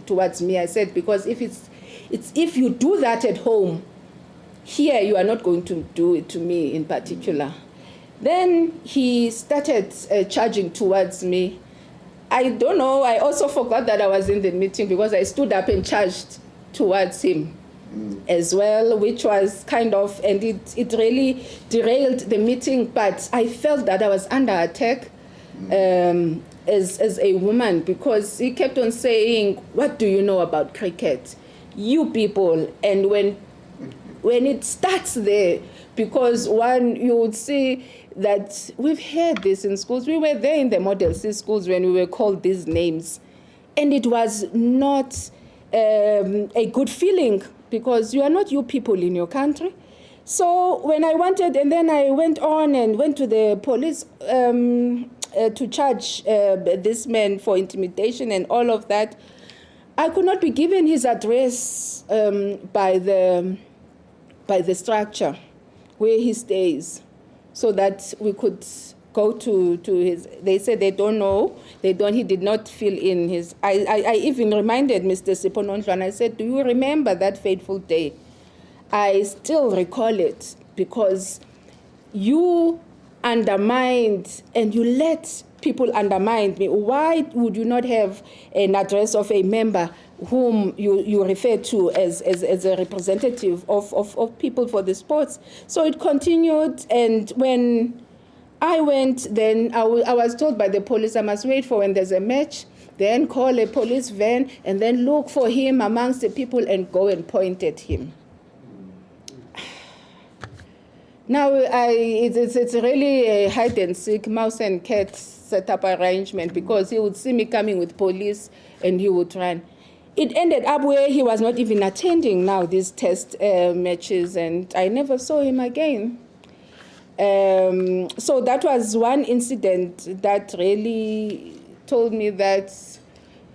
me. I said, because if you do that at home, here you are not going to do it to me in particular. Then he started charging towards me. I don't know, I also forgot that I was in the meeting because I stood up and charged towards him as well, which was kind of, and it really derailed the meeting, but I felt that I was under attack as a woman, because he kept on saying, what do you know about cricket? You people. And when it starts there, because you would see that we've heard this in schools. We were there in the Model C schools when we were called these names, and it was not a good feeling, because you are not you people in your country. So when I wanted, and then I went on and went to the police to charge this man for intimidation and all of that, I could not be given his address by the structure where he stays, so that we could go to his. They said they don't know. He did not fill in his. I even reminded Mr. Siponondlo, and I said, do you remember that fateful day? I still recall it, because you undermined and you let people undermine me. Why would you not have an address of a member whom you refer to as a representative of people for the sports? So it continued, and when I went, then I was told by the police I must wait for when there's a match, then call a police van, and then look for him amongst the people and go and point at him. Now, it's really a hide-and-seek, mouse and cat setup arrangement, because he would see me coming with police and he would run. It ended up where he was not even attending now these test matches, and I never saw him again. So that was one incident that really told me that,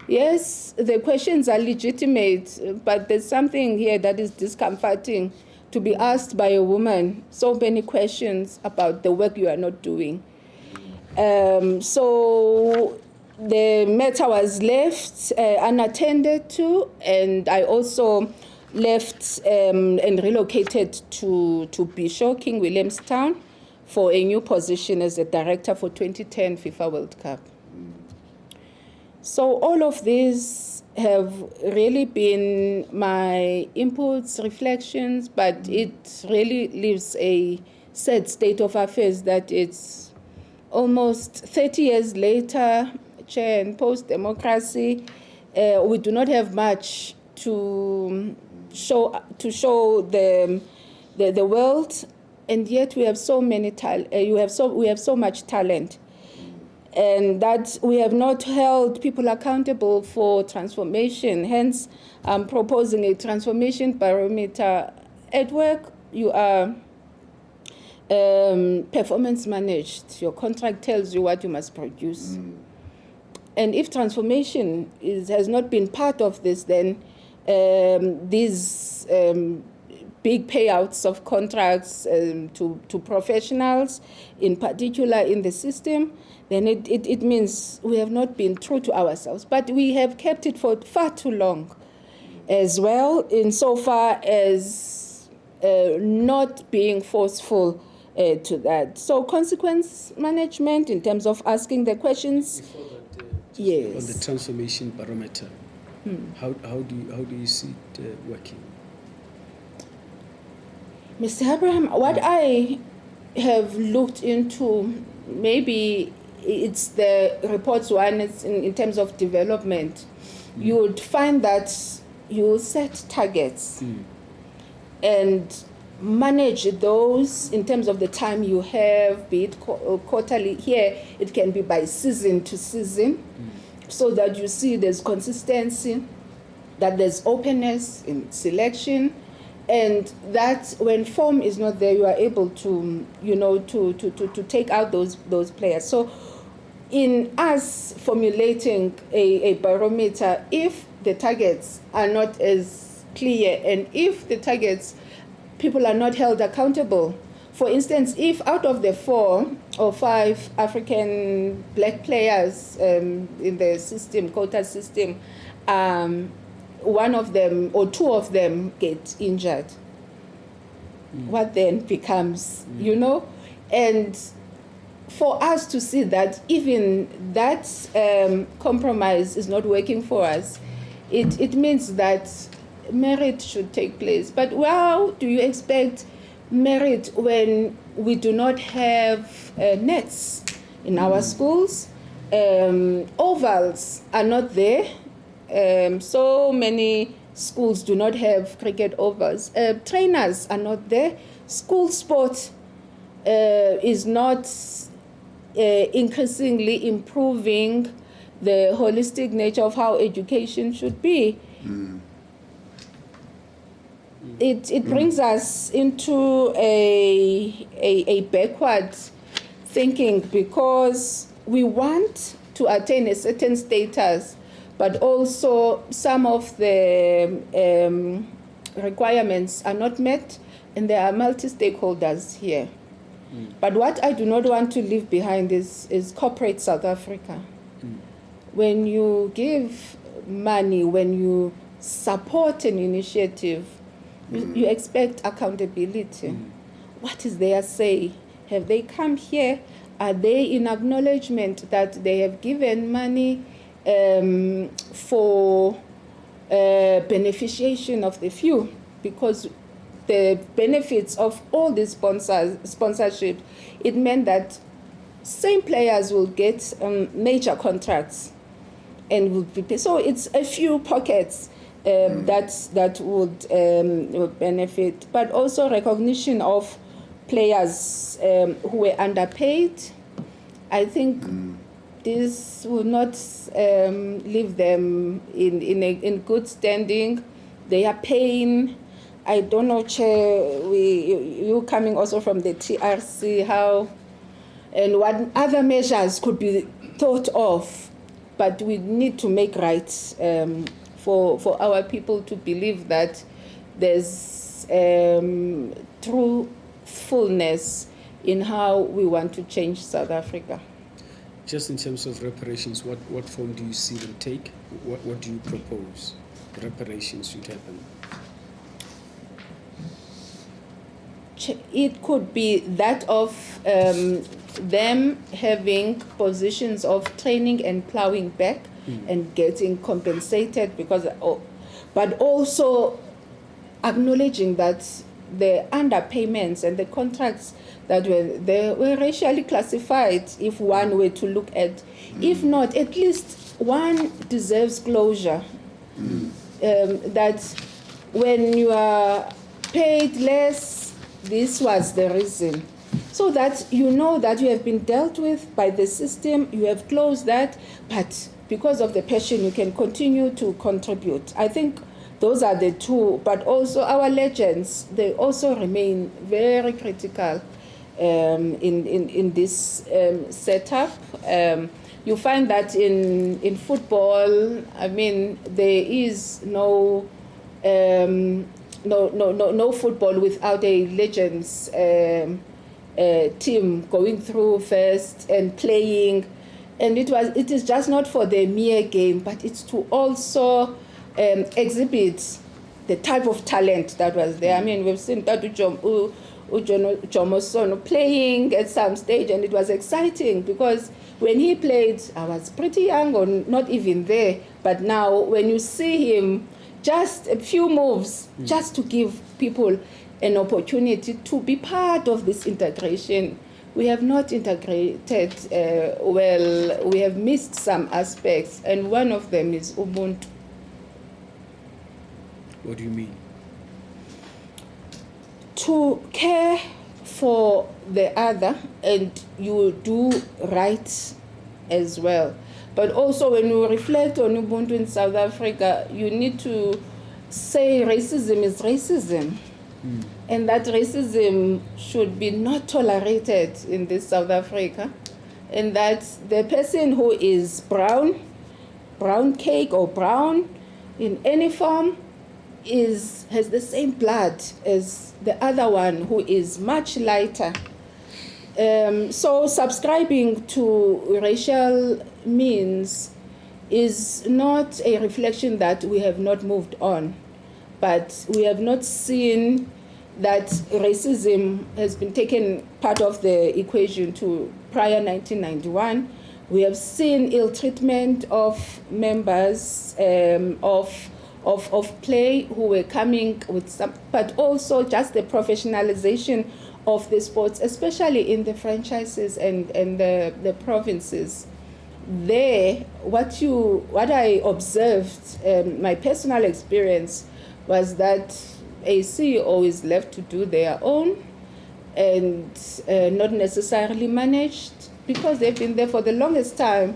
yes, the questions are legitimate, but there's something here that is discomforting, to be asked by a woman so many questions about the work you are not doing. So the matter was left unattended to, and I also left and relocated to Bisho, King Williamstown, for a new position as a director for 2010 FIFA World Cup. So all of these have really been my inputs, reflections, but it really leaves a sad state of affairs that it's almost 30 years later, Chair, and post-democracy, we do not have much to show the world, and yet we have so many we have so much talent, and that we have not held people accountable for transformation. Hence, I'm proposing a transformation barometer. At work, you are performance managed. Your contract tells you what you must produce. And if transformation has not been part of this, then these big payouts of contracts to professionals, in particular in the system, then it means we have not been true to ourselves. But we have kept it for far too long as well, insofar as not being forceful to that. So consequence management in terms of asking the questions. Yes. On the transformation barometer, how do you see it working? Mr. Abraham, what I have looked into, maybe it's the reports one is in terms of development, you would find that you set targets and manage those in terms of the time you have, be it quarterly. Here, it can be by season to season, so that you see there's consistency, that there's openness in selection, and that when form is not there, you are able to, to take out those players. So in us formulating a barometer, if the targets are not as clear, and if the targets, people are not held accountable. For instance, if out of the 4 or 5 African black players in the system, quota system, one of them or 2 of them get injured, what then becomes, And for us to see that even that compromise is not working for us, it means that merit should take place. But how do you expect merit when we do not have nets in our schools? Ovals are not there. So many schools do not have cricket ovals. Trainers are not there. School sport is not increasingly improving the holistic nature of how education should be. It brings us into a backward thinking, because we want to attain a certain status, but also some of the requirements are not met, and there are multi-stakeholders here. But what I do not want to leave behind is corporate South Africa. When you give money, when you support an initiative, you expect accountability. What is their say? Have they come here? Are they in acknowledgement that they have given money for beneficiation of the few? Because the benefits of all these sponsorship, it meant that same players will get major contracts and will be paid. So it's a few pockets that would benefit, but also recognition of players who were underpaid. I think this will not leave them in good standing. They are paying. I don't know, Chair, you coming also from the TRC, how and what other measures could be thought of, but we need to make right for our people to believe that there's truthfulness in how we want to change South Africa. Just in terms of reparations, what form do you see them take? What do you propose reparations should happen? It could be that of them having positions of training and plowing back and getting compensated because, but also acknowledging that the underpayments and the contracts that were racially classified, if one were to look at. If not, at least one deserves closure. That when you are paid less, this was the reason. So that you know that you have been dealt with by the system, you have closed that, but because of the passion, you can continue to contribute. I think those are the two, but also our legends, they also remain very critical in this setup. You find that in football, I mean, there is no football without a legends team going through first and playing, and it is just not for the mere game, but it's to also exhibit the type of talent that was there. I mean, we've seen Tatu Jomosono playing at some stage, and it was exciting because when he played, I was pretty young or not even there. But now when you see him, just a few moves, just to give people an opportunity to be part of this integration. We have not integrated well. We have missed some aspects, and one of them is Ubuntu. What do you mean? To care for the other, and you do right as well. But also when you reflect on Ubuntu in South Africa, you need to say racism is racism. And that racism should be not tolerated in this South Africa. And that the person who is brown cake or brown in any form has the same blood as the other one who is much lighter. So subscribing to racial means is not a reflection that we have not moved on, but we have not seen that racism has been taken part of the equation to prior 1991. We have seen ill treatment of members of play who were coming with some, but also just the professionalization of the sports, especially in the franchises and the provinces. There, what I observed, my personal experience was that a CEO is left to do their own and not necessarily managed because they've been there for the longest time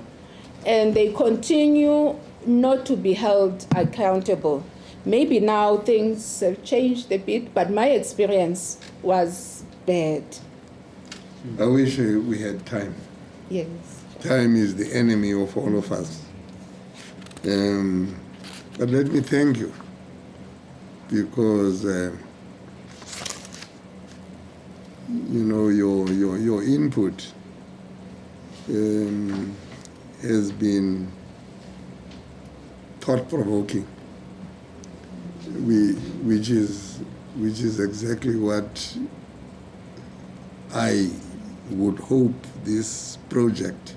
and they continue not to be held accountable. Maybe now things have changed a bit, but my experience was bad. I wish we had time. Yes. Time is the enemy of all of us. But let me thank you, because your input has been thought-provoking, which is exactly what I would hope this project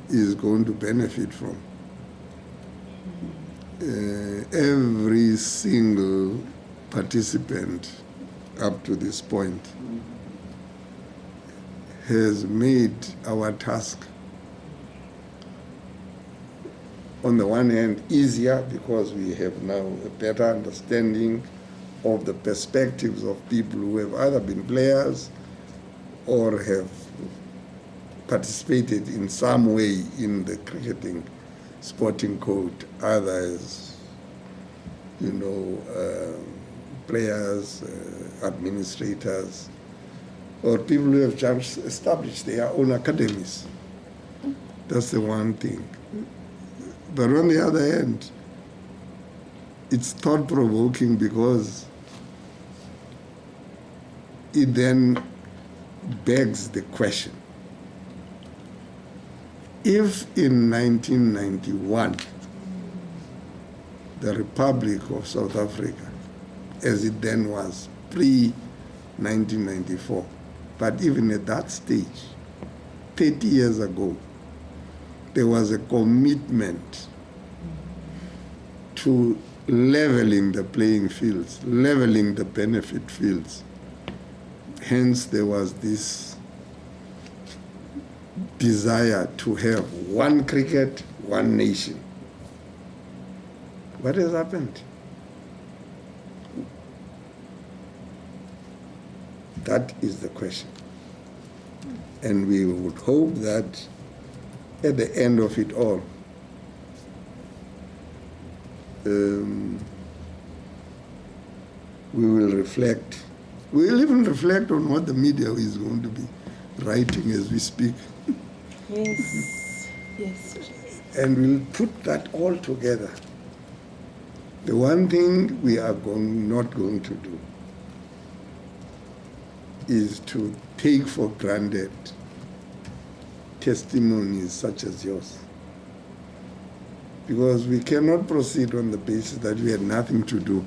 is going to benefit from. Every single participant up to this point has made our task, on the one hand, easier because we have now a better understanding of the perspectives of people who have either been players or have participated in some way in the cricketing sporting code, either as, players, administrators, or people who have just established their own academies. That's the one thing. But on the other hand, it's thought-provoking because it then begs the question. If in 1991, the Republic of South Africa, as it then was, pre-1994, but even at that stage, 30 years ago, there was a commitment to leveling the playing fields, leveling the benefit fields. Hence, there was this desire to have one cricket, one nation. What has happened? That is the question. And we would hope that at the end of it all, we will reflect. We will even reflect on what the media is going to be writing as we speak. Yes, yes. And we'll put that all together. The one thing we are not going to do is to take for granted testimonies such as yours. Because we cannot proceed on the basis that we had nothing to do.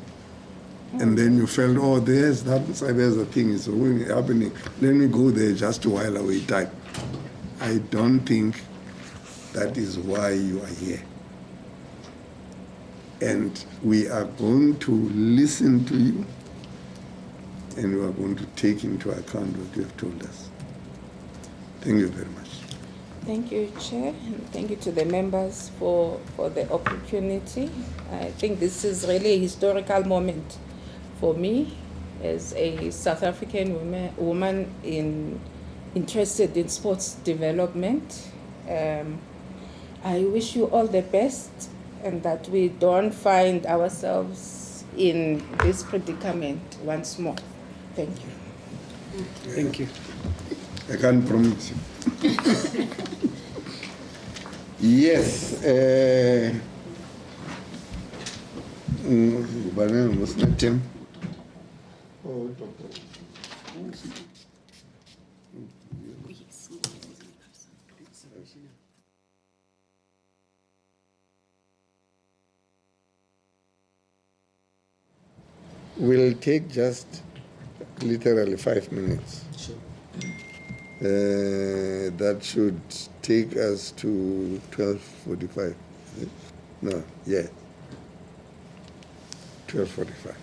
And then you felt, oh, there's a thing is happening. Let me go there just to while away time. I don't think that is why you are here. And we are going to listen to you, and we are going to take into account what you have told us. Thank you very much. Thank you, Chair, and thank you to the members for the opportunity. I think this is really a historical moment for me as a South African woman interested in sports development. I wish you all the best and that we don't find ourselves in this predicament once more. Thank you. Thank you. I can't promise you. Yes. Tim. We'll take just literally 5 minutes. Sure. That should take us to 12:45. No, yeah. 12:45.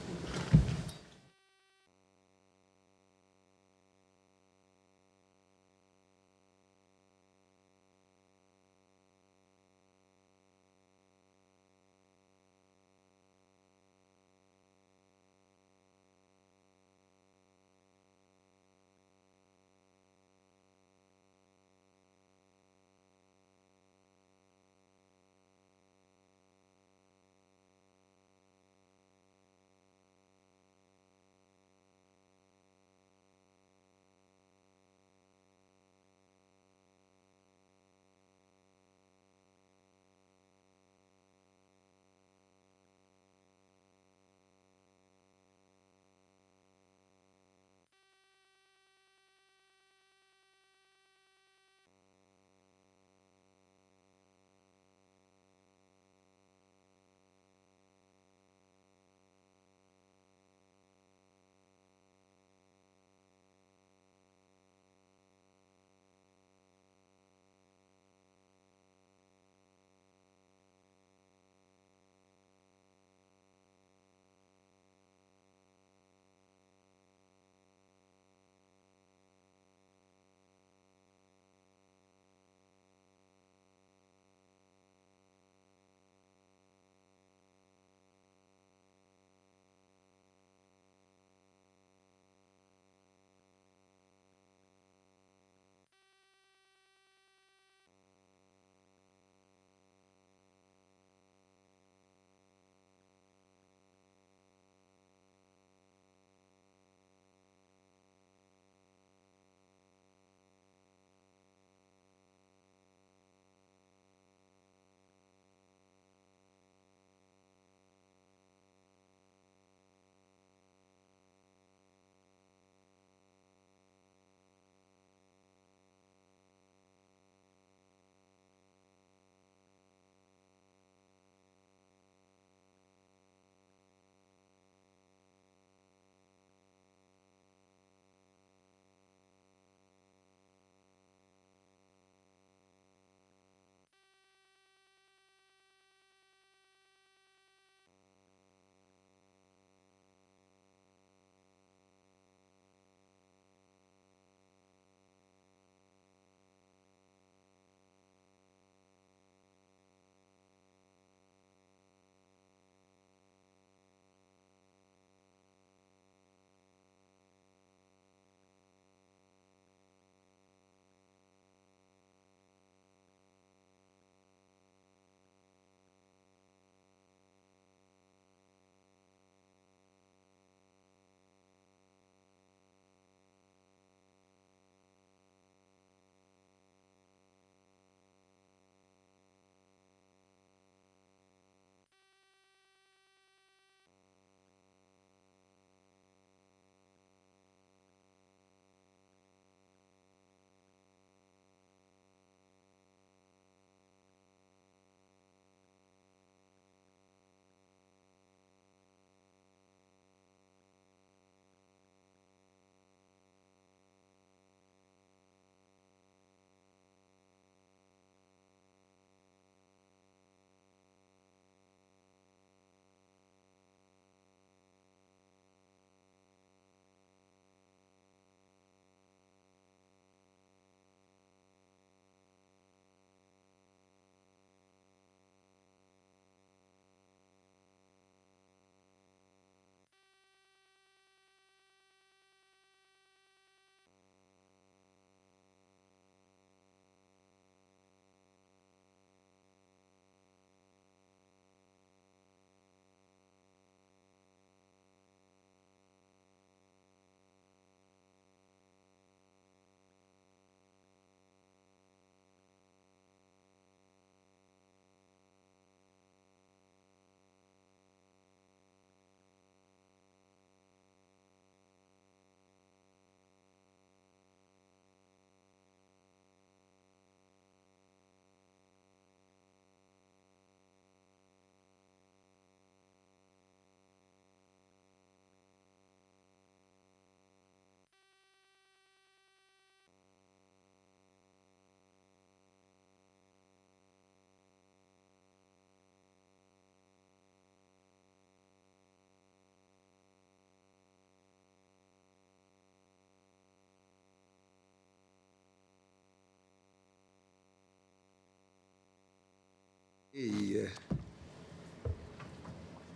Hey,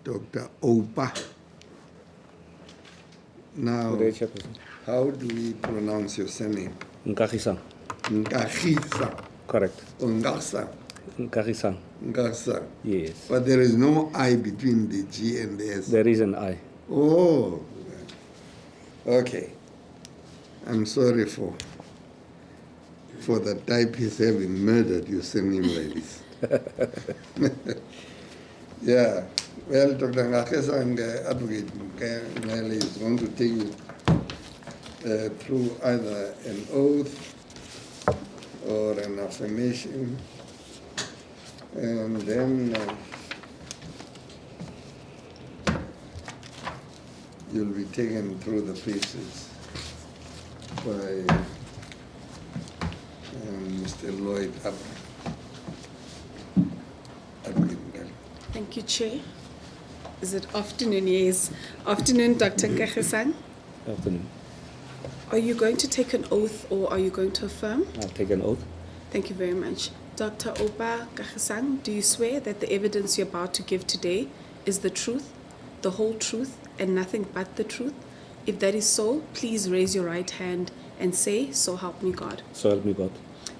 Dr. Opa. Now, Good day, Chairperson. how do we pronounce your surname? Nkagisang. Nkagisa. Correct. Ngasa. Nkagisang. Ngasa. Yes. But there is no I between the G and the S. There is an I. Oh, okay. I'm sorry for the typist having murdered your surname like this. Yeah. Well, Dr. Ngakesang, Advocate Dumisa is going to take you through either an oath or an affirmation, and then you'll be taken through the paces by Mr. Lloyd Advocate. Thank you, Chair. Is it afternoon? Yes. Afternoon, Dr. Nkagisa. Afternoon. Are you going to take an oath or are you going to affirm? I'll take an oath. Thank you very much. Dr. Opa Nkagisa, do you swear that the evidence you're about to give today is the truth, the whole truth, and nothing but the truth? If that is so, please raise your right hand and say, "So help me God." So help me God.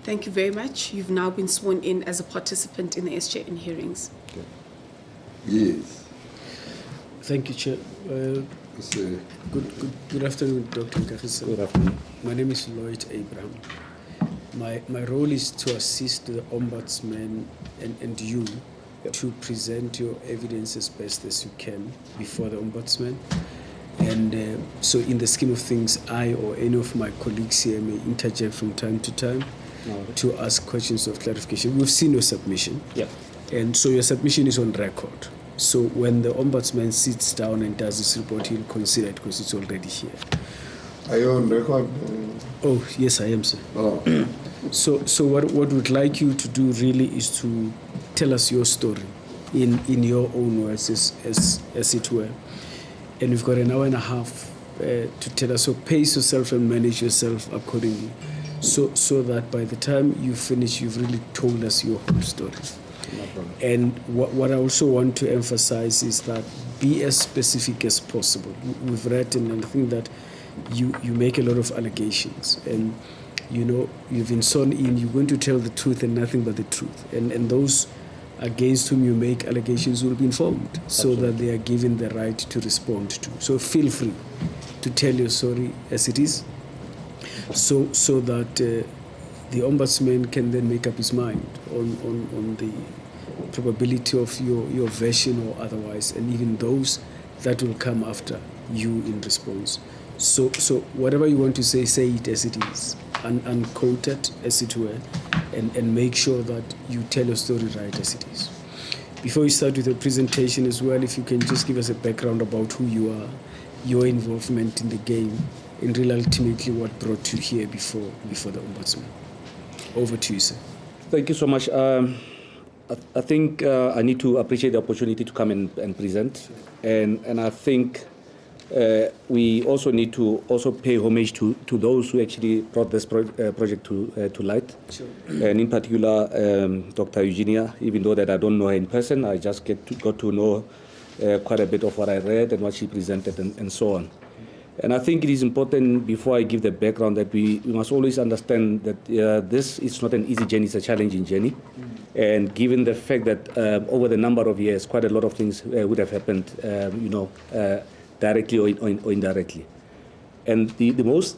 Thank you very much. You've now been sworn in as a participant in the SJN hearings. Okay. Yes. Thank you, Chair. Mr. Good afternoon, Dr. Nkagisa. Good afternoon. My name is Lloyd Abraham. My role is to assist the Ombudsman and you to present your evidence as best as you can before the Ombudsman. And so in the scheme of things, I or any of my colleagues here may interject from time to time to ask questions of clarification. We've seen your submission. Yeah. And so your submission is on record. So when the Ombudsman sits down and does his report, he'll consider it because it's already here. Are you on record? Oh, yes, I am, sir. Oh. So what we'd like you to do really is to tell us your story in your own words, as it were. And we've got an hour and a half to tell us. So pace yourself and manage yourself accordingly, so that by the time you finish, you've really told us your whole story. No problem. And what I also want to emphasize is that be as specific as possible. We've read, and I think that you make a lot of allegations, and you know you've been sworn in. You're going to tell the truth and nothing but the truth, and those against whom you make allegations will be informed, so that they are given the right to respond to. So feel free to tell your story as it is, so that the Ombudsman can then make up his mind on the probability of your version or otherwise, and even those that will come after you in response. So whatever you want to say it as it is, unquoted as it were, and make sure that you tell your story right as it is. Before we start with the presentation as well, if you can just give us a background about who you are, your involvement in the game, and really ultimately what brought you here before the Ombudsman. Over to you, sir. Thank you so much. I think I need to appreciate the opportunity to come and present, and I think we also need to pay homage to those who actually brought this project to light. Sure. And in particular, Dr. Eugenia, even though that I don't know her in person, I just got to know quite a bit of what I read and what she presented and so on. And I think it is important, before I give the background, that we must always understand that this is not an easy journey, it's a challenging journey. And given the fact that over the number of years, quite a lot of things would have happened, directly or indirectly. And the most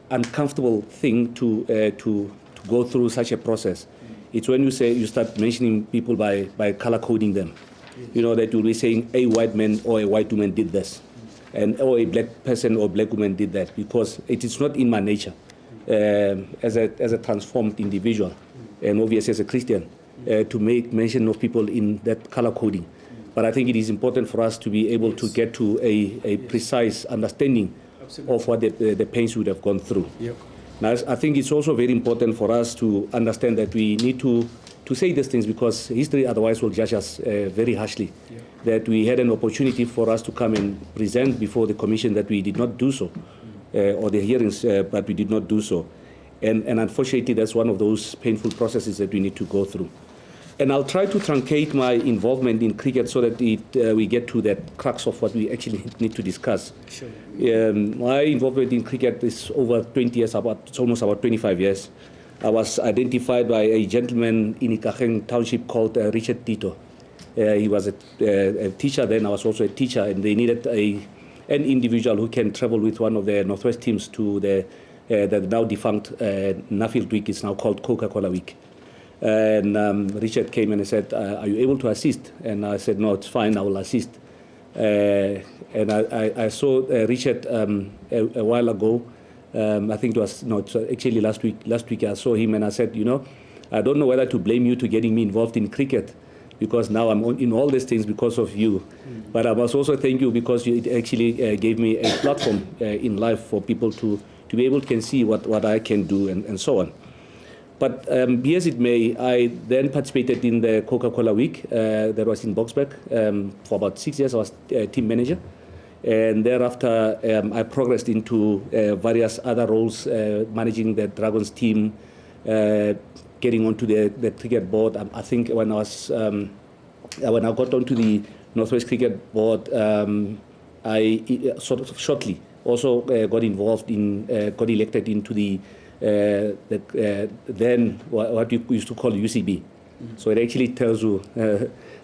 uncomfortable thing to go through such a process, it's when you start mentioning people by color coding them. You know, that you'll be saying a white man or a white woman did this, or a black person or black woman did that, because it is not in my nature as a transformed individual, and obviously as a Christian, to make mention of people in that color coding. But I think it is important for us to be able to get to a precise understanding of what the pains would have gone through. Yep. Now, I think it's also very important for us to understand that we need to say these things, because history otherwise will judge us very harshly. Yeah. That we had an opportunity for us to come and present before the commission, that we did not do so, or the hearings, but we did not do so. And unfortunately, that's one of those painful processes that we need to go through. And I'll try to truncate my involvement in cricket so that we get to that crux of what we actually need to discuss. Sure. My involvement in cricket is over 20 years, it's almost about 25 years. I was identified by a gentleman in Ikageng Township called Richard Tito. He was a teacher then, I was also a teacher, and they needed an individual who can travel with one of the Northwest teams to the now defunct Nuffield Week. It's now called Coca-Cola Week. And Richard came and he said, are you able to assist? And I said, no, it's fine, I will assist. And I saw Richard a while ago. I think it was actually last week I saw him and I said, I don't know whether to blame you to getting me involved in cricket, because now I'm in all these things because of you. But I must also thank you because you actually gave me a platform in life for people to be able to see what I can do and so on. But be as it may, I then participated in the Coca-Cola Week that was in Boksburg. For about 6 years, I was team manager. And thereafter, I progressed into various other roles, managing the Dragons team, getting onto the cricket board. I think when I got onto the Northwest Cricket Board, I sort of shortly also got involved got elected into the then what we used to call UCB. So it actually tells you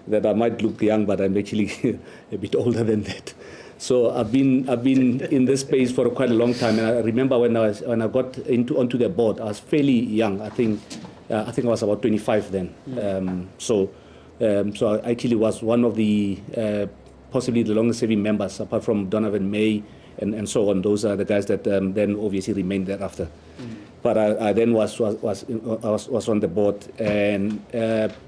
that I might look young, but I'm actually a bit older than that. So I've been in this space for quite a long time. And I remember when I got onto the board, I was fairly young. I think I was about 25 then. So I actually was one of the possibly the longest serving members, apart from Donovan May and so on. Those are the guys that then obviously remained thereafter. But I then was on the board, and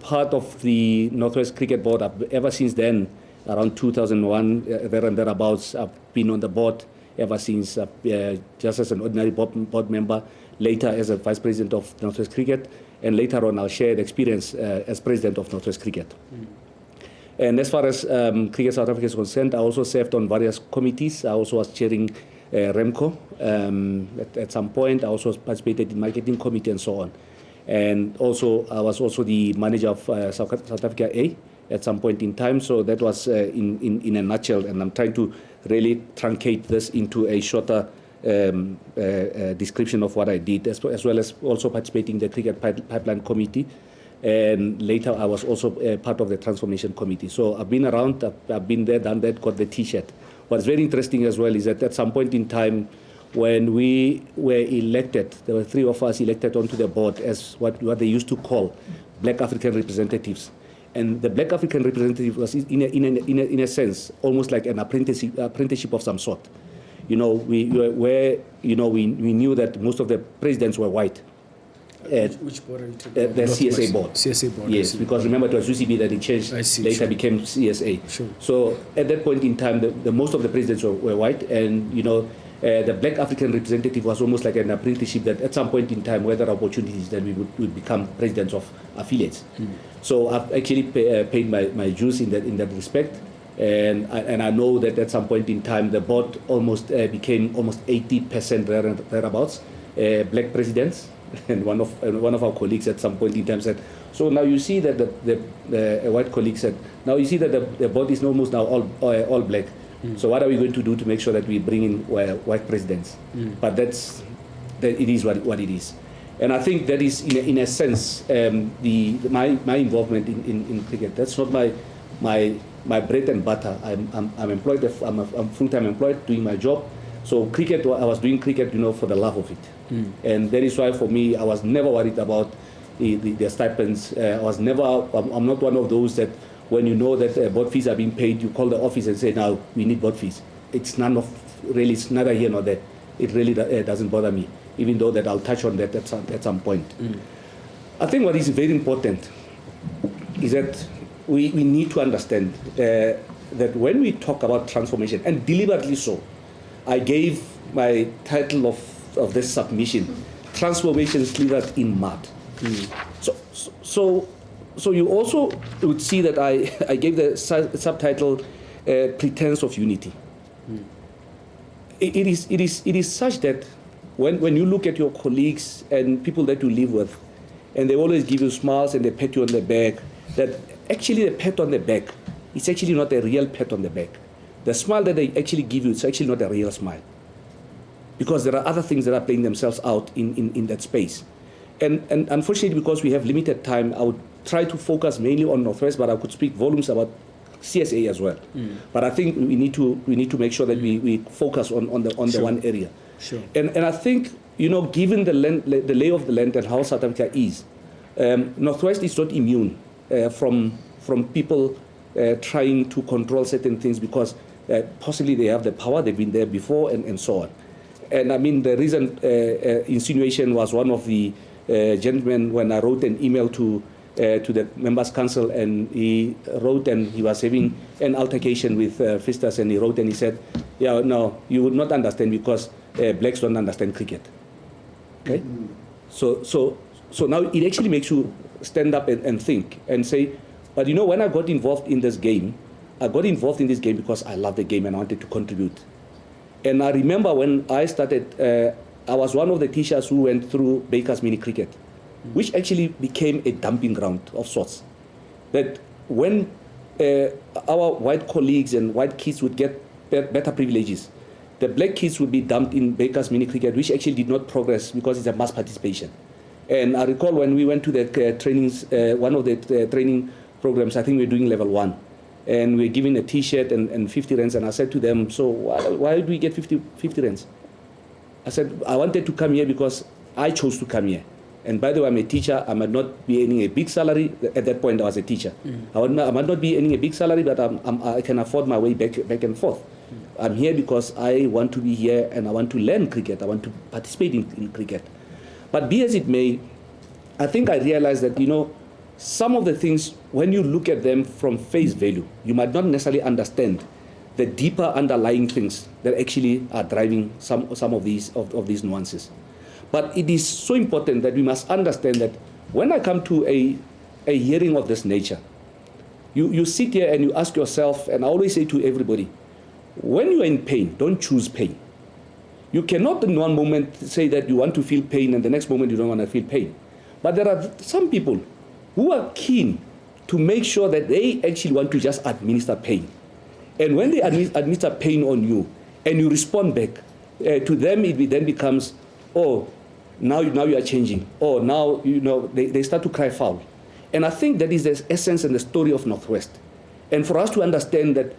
part of the Northwest Cricket Board. Ever since then, around 2001, there and thereabouts, I've been on the board ever since, just as an ordinary board member, later as a vice president of Northwest Cricket, and later on I'll share the experience as president of Northwest Cricket. And as far as Cricket South Africa is concerned, I also served on various committees. I also was chairing REMCO at some point. I also participated in marketing committee and so on. And also, I was also the manager of South Africa A at some point in time. So that was in a nutshell, and I'm trying to really truncate this into a shorter description of what I did, as well as also participating in the Cricket Pipeline Committee. And later I was also part of the Transformation Committee. So I've been around, I've been there, done that, got the T-shirt. What's very interesting as well is that at some point in time when we were elected, there were 3 of us elected onto the board as what they used to call Black African representatives. And the Black African representative was in a sense almost like an apprenticeship of some sort. We knew that most of the presidents were white. Which board are you talking about? The CSA board. CSA board. Yes, because remember it was UCB that it changed, later became CSA. Sure. So at that point in time, the most of the presidents were white, and the Black African representative was almost like an apprenticeship that at some point in time, where there are opportunities, then we would become presidents of affiliates. So I've actually paid my dues in that respect. And I know that at some point in time, the board almost became almost 80% thereabouts black presidents. And one of our colleagues at some point in time said, so now you see that a white colleague said, now you see that the board is almost now all black. So what are we going to do to make sure that we bring in white presidents? But that it is what it is. And I think that is in a sense my involvement in cricket. That's not my bread and butter. I'm employed. I'm full-time employed doing my job. So cricket, I was doing cricket, for the love of it. And that is why for me, I was never worried about the stipends. I'm not one of those that when you know that board fees are being paid, you call the office and say, now we need board fees. It's neither here nor there. It really doesn't bother me, even though that I'll touch on that at some point. I think what is very important is that we need to understand that when we talk about transformation, and deliberately so, I gave my title of this submission, Transformation Slithered in Mud. So you also would see that I gave the subtitle Pretense of Unity. It is such that when you look at your colleagues and people that you live with, and they always give you smiles and they pat you on the back, that actually the pat on the back, it's actually not a real pat on the back. The smile that they actually give you, it's actually not a real smile. Because there are other things that are playing themselves out in that space. And unfortunately, because we have limited time, I would try to focus mainly on Northwest, but I could speak volumes about CSA as well. But I think we need to make sure that we focus on the one area. Sure. And I think, given the lay of the land and how South Africa is, Northwest is not immune from people trying to control certain things because possibly they have the power, they've been there before, and so on. And I mean, the recent insinuation was one of the gentlemen when I wrote an email to the members' council, and he wrote, and he was having an altercation with Fistas, and he wrote and he said, "Yeah, no, you would not understand because blacks don't understand cricket." Okay, so now it actually makes you stand up and think and say, but when I got involved in this game, I got involved in this game because I love the game and I wanted to contribute. And I remember when I started, I was one of the teachers who went through Baker's mini cricket, which actually became a dumping ground of sorts. That when our white colleagues and white kids would get better privileges, the black kids would be dumped in Baker's mini cricket, which actually did not progress because it's a mass participation. And I recall when we went to the trainings, one of the training programs, I think we were doing level 1. And we were given a T-shirt and 50 rands, and I said to them, so why do we get 50 rands? I said, I wanted to come here because I chose to come here. And by the way, I'm a teacher. I might not be earning a big salary. At that point, I was a teacher. I might not be earning a big salary, but I can afford my way back and forth. I'm here because I want to be here and I want to learn cricket. I want to participate in cricket. But be as it may, I think I realized that, some of the things, when you look at them from face value, you might not necessarily understand the deeper underlying things that actually are driving some of these nuances. But it is so important that we must understand that when I come to a hearing of this nature, you sit here and you ask yourself, and I always say to everybody, when you are in pain, don't choose pain. You cannot in one moment say that you want to feel pain and the next moment you don't want to feel pain. But there are some people who are keen to make sure that they actually want to just administer pain. And when they administer pain on you and you respond back, to them it then becomes, oh, now you are changing. Oh, now, they start to cry foul. And I think that is the essence and the story of Northwest. And for us to understand that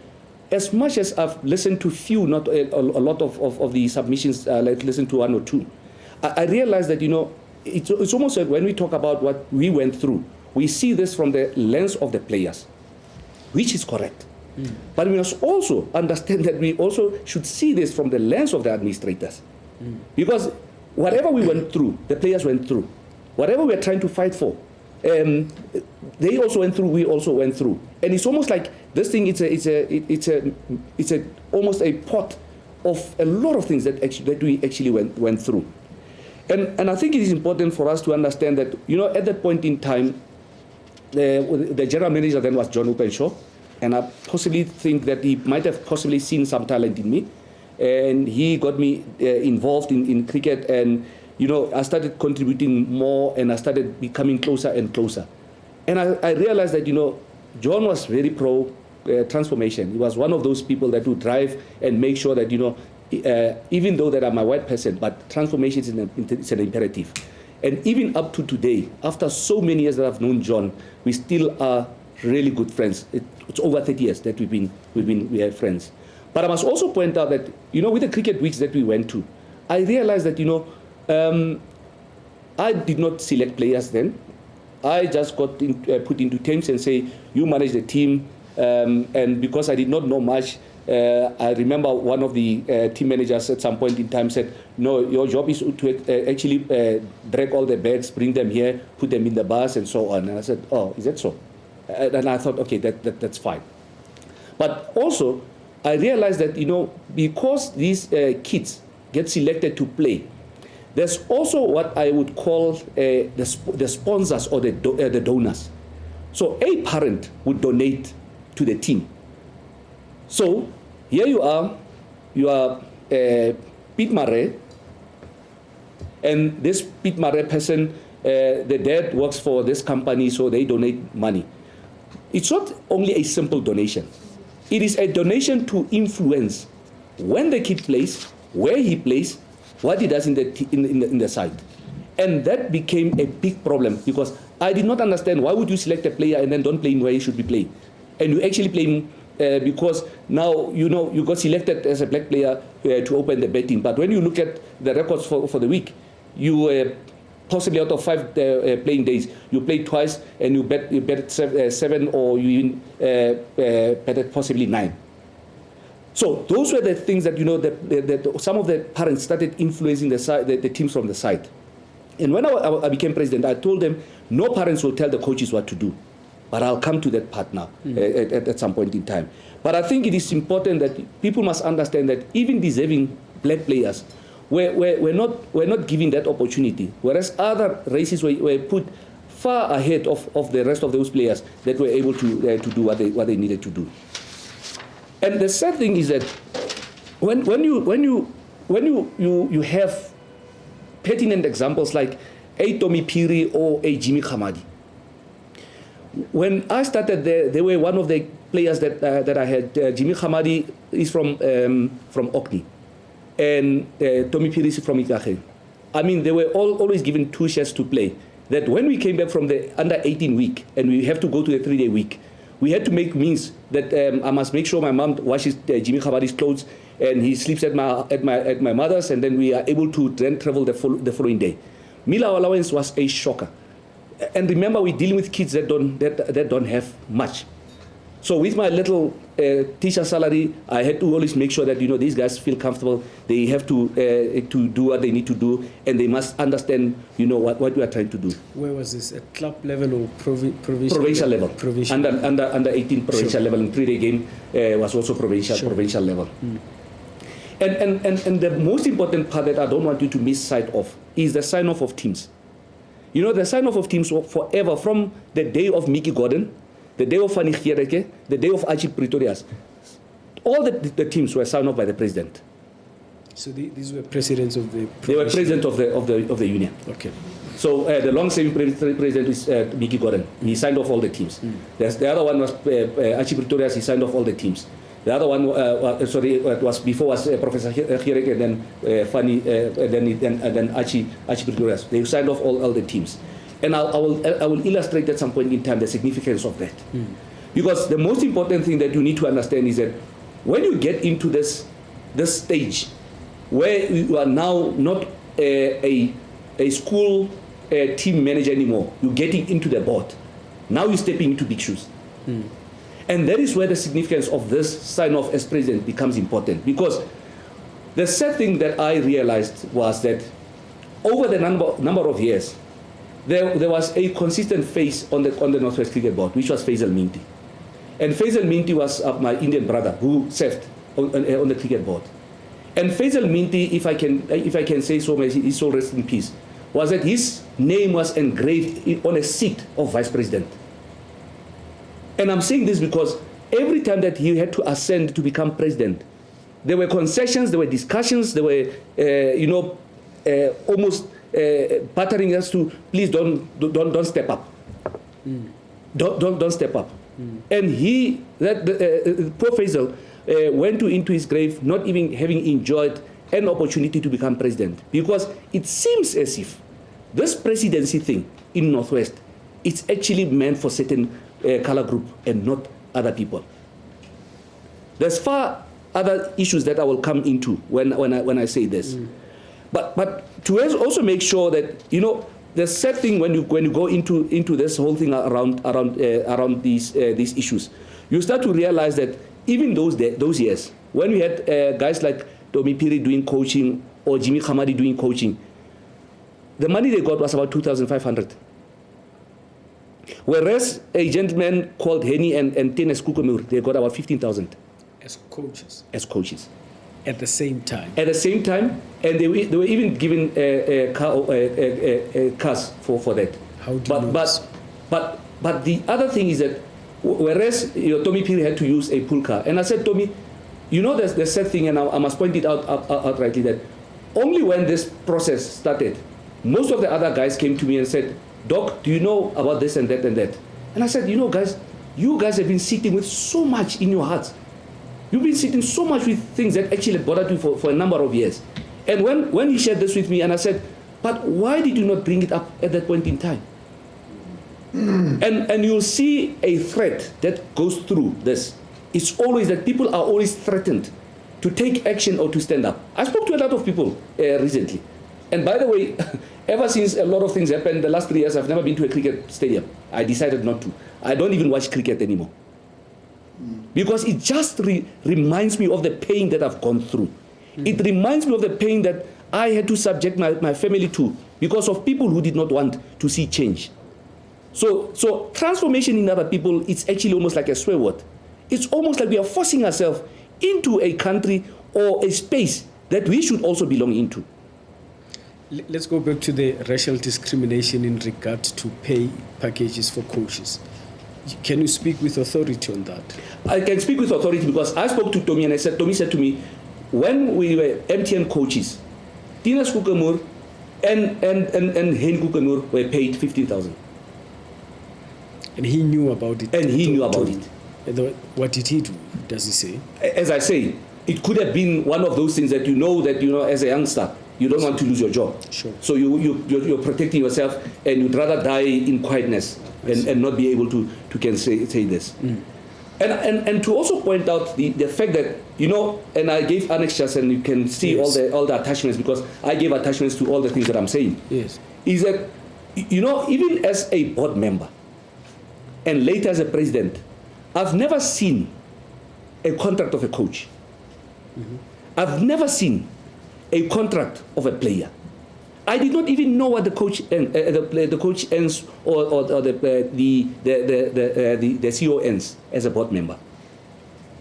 as much as I've listened to few, not a lot of the submissions, like listen to one or two, I realize that, it's almost like when we talk about what we went through, we see this from the lens of the players, which is correct. But we must also understand that we also should see this from the lens of the administrators. Because whatever we went through, the players went through. Whatever we're trying to fight for, they also went through, we also went through. And it's almost like this thing, it's almost a pot of a lot of things that we actually went through. And I think it is important for us to understand that, at that point in time, the general manager then was John Openshaw, and I possibly think that he might have possibly seen some talent in me, and he got me involved in cricket, and I started contributing more, and I started becoming closer and closer. And I realized that John was very pro transformation. He was one of those people that would drive and make sure that even though that I'm a white person, but transformation is an imperative. And even up to today, after so many years that I've known John, we still are really good friends. It's over 30 years that we are friends. But I must also point out that, with the cricket weeks that we went to, I realized that, I did not select players then. I just got put into teams and say, you manage the team. And because I did not know much, I remember one of the team managers at some point in time said, no, your job is to actually drag all the bags, bring them here, put them in the bus and so on. And I said, oh, is that so? And I thought, okay, that's fine. But also, I realized that, because these kids get selected to play, there's also what I would call the sponsors or the donors. So a parent would donate to the team. So here you are Pete Murray, And this Piet Mare person, the dad works for this company, so they donate money. It's not only a simple donation. It is a donation to influence when the kid plays, where he plays, what he does in the side. And that became a big problem because I did not understand why would you select a player and then don't play him where he should be playing. And you actually play him because now you got selected as a black player to open the betting. But when you look at the records for the week, you possibly out of 5 playing days, you played twice and you bet 7 or you even betted possibly 9. So those were the things that that some of the parents started influencing the teams from the side. And when I became president, I told them no parents will tell the coaches what to do. But I'll come to that part now at some point in time. But I think it is important that people must understand that even deserving black players, we're not given that opportunity. Whereas other races were put far ahead of the rest of those players that were able to do what they needed to do. And the sad thing is that when you have pertinent examples like a Tommy Piri or a Jimmy Khamadi. When I started there, they were one of the players that I had. Jimmy Khamadi is from Orkney, and Tommy Piri is from Ikahe. I mean, they were always given 2 shares to play. That when we came back from the under 18 week and we have to go to the 3-day week, we had to make means that I must make sure my mom washes Jimmy Khamadi's clothes and he sleeps at my mother's, and then we are able to then travel the following day. Meal allowance was a shocker. And remember, we're dealing with kids that don't have much. So with my little teacher salary, I had to always make sure that these guys feel comfortable. They have to do what they need to do, and they must understand what we are trying to do. Where was this? At club level or provincial level? Provincial. Under 18 provincial level, and 3-day game was also provincial level. And the most important part that I don't want you to miss sight of is the sign-off of teams. The sign-off of teams forever, from the day of Mickey Gordon, the day of Fanny Giereke, the day of Archie Pretorius. All the teams were signed off by the president. So these were presidents of the... They were president of the union. Okay. So the long-serving president is Mickey Gordon. He signed off all the teams. The other one was Archie Pretorius. He signed off all the teams. The other one, was Professor Giereke, and then Fanny, and then Archie Pretorius. They signed off all the teams. And I will illustrate at some point in time the significance of that. Because the most important thing that you need to understand is that when you get into this stage where you are now not a school team manager anymore, you're getting into the board. Now you're stepping into big shoes. And that is where the significance of this sign-off as president becomes important. Because the sad thing that I realized was that over the number of years, there was a consistent face on the Northwest Cricket Board, which was Faisal Minty. And Faisal Minty was my Indian brother who served on the cricket board. And Faisal Minty, if I can say so, his soul rest in peace, was that his name was engraved on a seat of vice president. And I'm saying this because every time that he had to ascend to become president, there were concessions, there were discussions, there were, almost battering us to please don't step up, don't step up. And poor Faisal went into his grave not even having enjoyed an opportunity to become president, because it seems as if this presidency thing in Northwest, it's actually meant for certain color group and not other people. There's far other issues that I will come into when I say this. But to also make sure that the sad thing when you go into this whole thing around these issues, you start to realize that even those years when we had guys like Tommy Piri doing coaching or Jimmy Khamadi doing coaching, the money they got was about 2,500. Whereas a gentleman called Henny and Tenes Kukumur, they got about 15,000 as coaches. At the same time, and they were even given cars for that. How do you know but the other thing is that whereas Tommy Piri had to use a pool car, and I said, Tommy, there's the sad thing, and I must point it out outrightly, that only when this process started, most of the other guys came to me and said, Doc, do you know about this and that and that? And I said, you know, guys, you guys have been sitting with so much in your hearts. You've been sitting so much with things that actually bothered you for a number of years. And when he shared this with me, and I said, but why did you not bring it up at that point in time? And you'll see a thread that goes through this. It's always that people are always threatened to take action or to stand up. I spoke to a lot of people recently. And by the way, ever since a lot of things happened the last 3 years, I've never been to a cricket stadium. I decided not to. I don't even watch cricket anymore. Because it just reminds me of the pain that I've gone through. It reminds me of the pain that I had to subject my family to because of people who did not want to see change. So transformation in other people, it's actually almost like a swear word. It's almost like we are forcing ourselves into a country or a space that we should also belong into. Let's go back to the racial discrimination in regard to pay packages for coaches. Can you speak with authority on that? I can speak with authority because I spoke to Tommy and I said, Tommy said to me, when we were MTN coaches, Tinas Kukamur and Hen Kukamur were paid 15,000. And he knew about it. And he knew about it. What did he do, does he say? As I say, it could have been one of those things that as a youngster, you don't want to lose your job. Sure. So you're protecting yourself and you'd rather die in quietness and not be able to say this. And to also point out the fact that, and I gave annexures and you can see all the attachments because I gave attachments to all the things that I'm saying. Yes. Is that, even as a board member and later as a president, I've never seen a contract of a coach. I've never seen a contract of a player. I did not even know what the coach the coach earns or the CEO earns as a board member.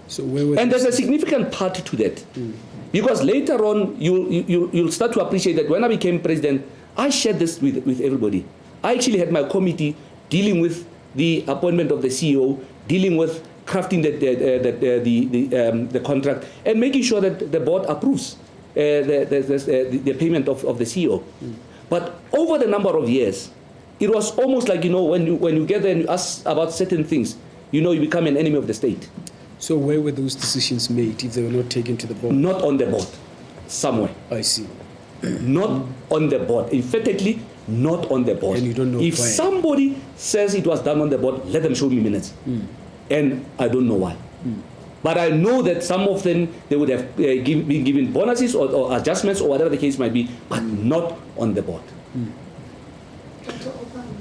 So there's a significant part to that, because later on you'll start to appreciate that when I became president, I shared this with everybody. I actually had my committee dealing with the appointment of the CEO, dealing with crafting the contract, and making sure that the board approves the payment of the CEO. But over the number of years, it was almost like, when you get there and you ask about certain things, you become an enemy of the state. So where were those decisions made if they were not taken to the board? Not on the board, somewhere. I see. Not on the board. Emphatically, not on the board. And you don't know if why. somebody says it was done on the board, let them show me minutes. And I don't know why. But I know that some of them, they would have been given bonuses or adjustments or whatever the case might be, but not on the board.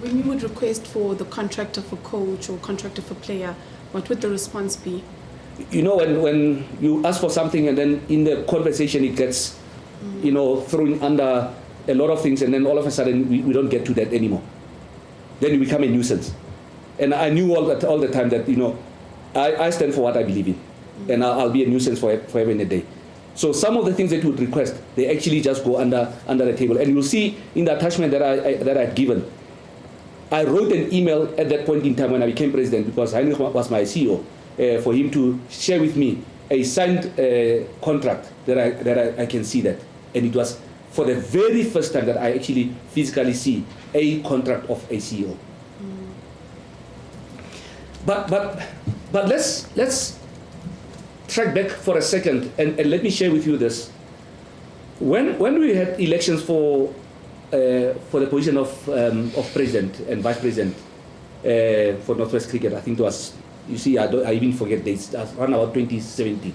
When you would request for the contract of a coach or contract of a player, what would the response be? When you ask for something and then in the conversation it gets, thrown under a lot of things, and then all of a sudden we don't get to that anymore. Then you become a nuisance. And I knew all the time that, I stand for what I believe in. And I'll be a nuisance forever and a day. So some of the things that you would request, they actually just go under the table. And you'll see in the attachment that I've given, I wrote an email at that point in time when I became president, because Heinrich was my CEO, for him to share with me a signed contract that I can see that. And it was for the very first time that I actually physically see a contract of a CEO. But let's track back for a second and let me share with you this. When we had elections for the position of president and vice president for Northwest Cricket, I think it was, I even forget dates, around about 2017.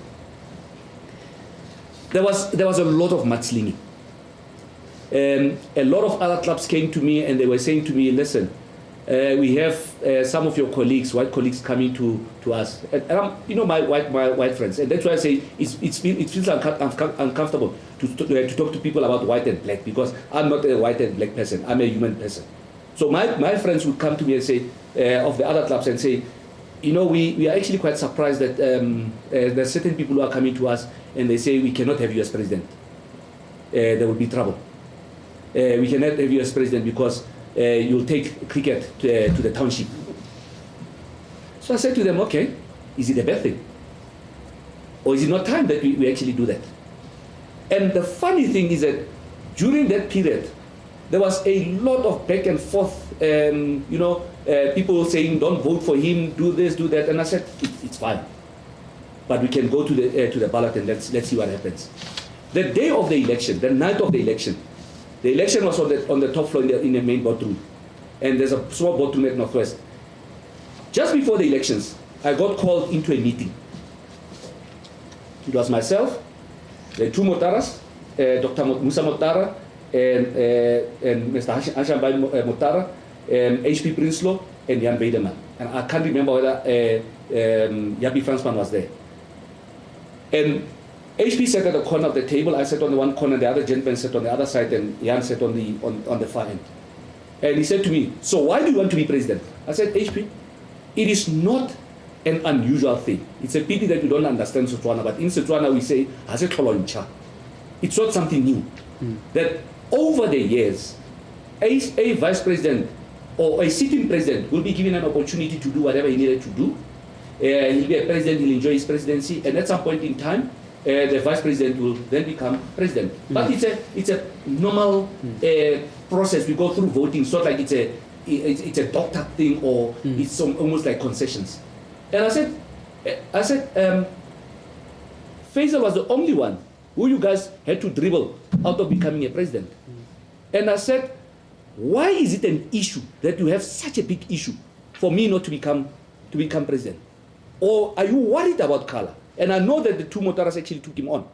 There was a lot of mudslinging. A lot of other clubs came to me and they were saying to me, listen, we have some of your colleagues, white colleagues, coming to us, and my white friends, and that's why I say it feels uncomfortable to talk to people about white and black, because I'm not a white and black person. I'm a human person. So my friends would come to me and say, of the other clubs, and say, we are actually quite surprised that there's certain people who are coming to us and they say we cannot have you as president. There will be trouble. We cannot have you as president because you'll take cricket to the township. So I said to them, okay, is it a bad thing? Or is it not time that we actually do that? And the funny thing is that during that period, there was a lot of back and forth, people saying, don't vote for him, do this, do that. And I said, it's fine. But we can go to the ballot and let's see what happens. The day of the election, the night of the election was on the top floor in the main boardroom. And there's a small boardroom at Northwest. Just before the elections, I got called into a meeting. It was myself, the two Motaras, Dr. Musa Motara, and Mr. Hashambai Motara, and HP Prinsloo, and Jan Weideman. And I can't remember whether Yabi Fransman was there. And HP sat at the corner of the table, I sat on the one corner, the other gentleman sat on the other side, and Jan sat on the far end. And he said to me, so why do you want to be president? I said, HP, it is not an unusual thing. It's a pity that you don't understand Setswana, but in Setswana we say, it's not something new. That over the years, a vice president or a sitting president will be given an opportunity to do whatever he needed to do. He'll be a president, he'll enjoy his presidency, and at some point in time, the vice president will then become president. But it's a normal process. We go through voting. It's not like it's a doctor thing or it's almost like concessions. And I said, Faisal was the only one who you guys had to dribble out of becoming a president. And I said, why is it an issue that you have such a big issue for me not to become president? Or are you worried about color? And I know that the two Motaras actually took him on.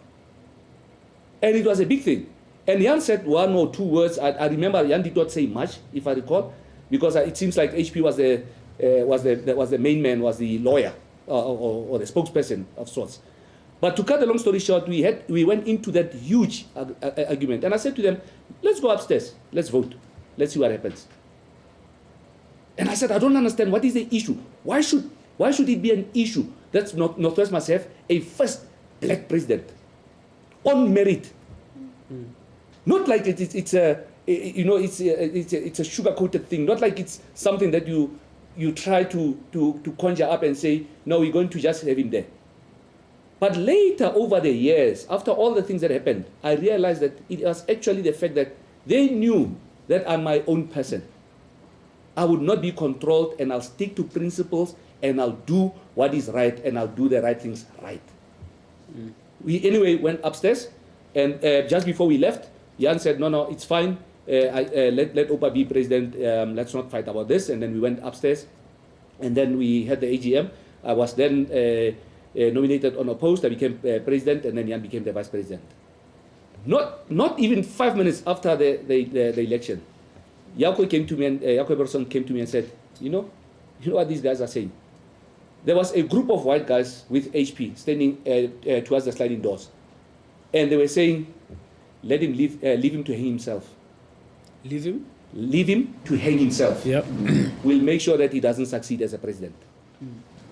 And it was a big thing. And Jan said one or two words. I remember Jan did not say much, if I recall, because it seems like HP was the main man, was the lawyer or the spokesperson of sorts. But to cut the long story short, we went into that huge argument. And I said to them, let's go upstairs, let's vote, let's see what happens. And I said, I don't understand, what is the issue? Why should it be an issue that Northwest must have a first black president on merit? Not like it's a sugar-coated thing. Not like it's something that you try to conjure up and say, no, we're going to just have him there. But later, over the years, after all the things that happened, I realized that it was actually the fact that they knew that I'm my own person. I would not be controlled, and I'll stick to principles, and I'll do what is right, and I'll do the right things right. We anyway went upstairs, and just before we left, Jan said, no, it's fine. Let Opa be president. Let's not fight about this. And then we went upstairs, and then we had the AGM. I was then nominated unopposed. I became president, and then Jan became the vice president. Not even 5 minutes after the election, Yako came to me, and Yako Eberson came to me and said, you know what these guys are saying? There was a group of white guys with HP standing towards the sliding doors, and they were saying, let him leave him to hang himself. Leave him? Leave him to hang himself. Yep. We'll make sure that he doesn't succeed as a president.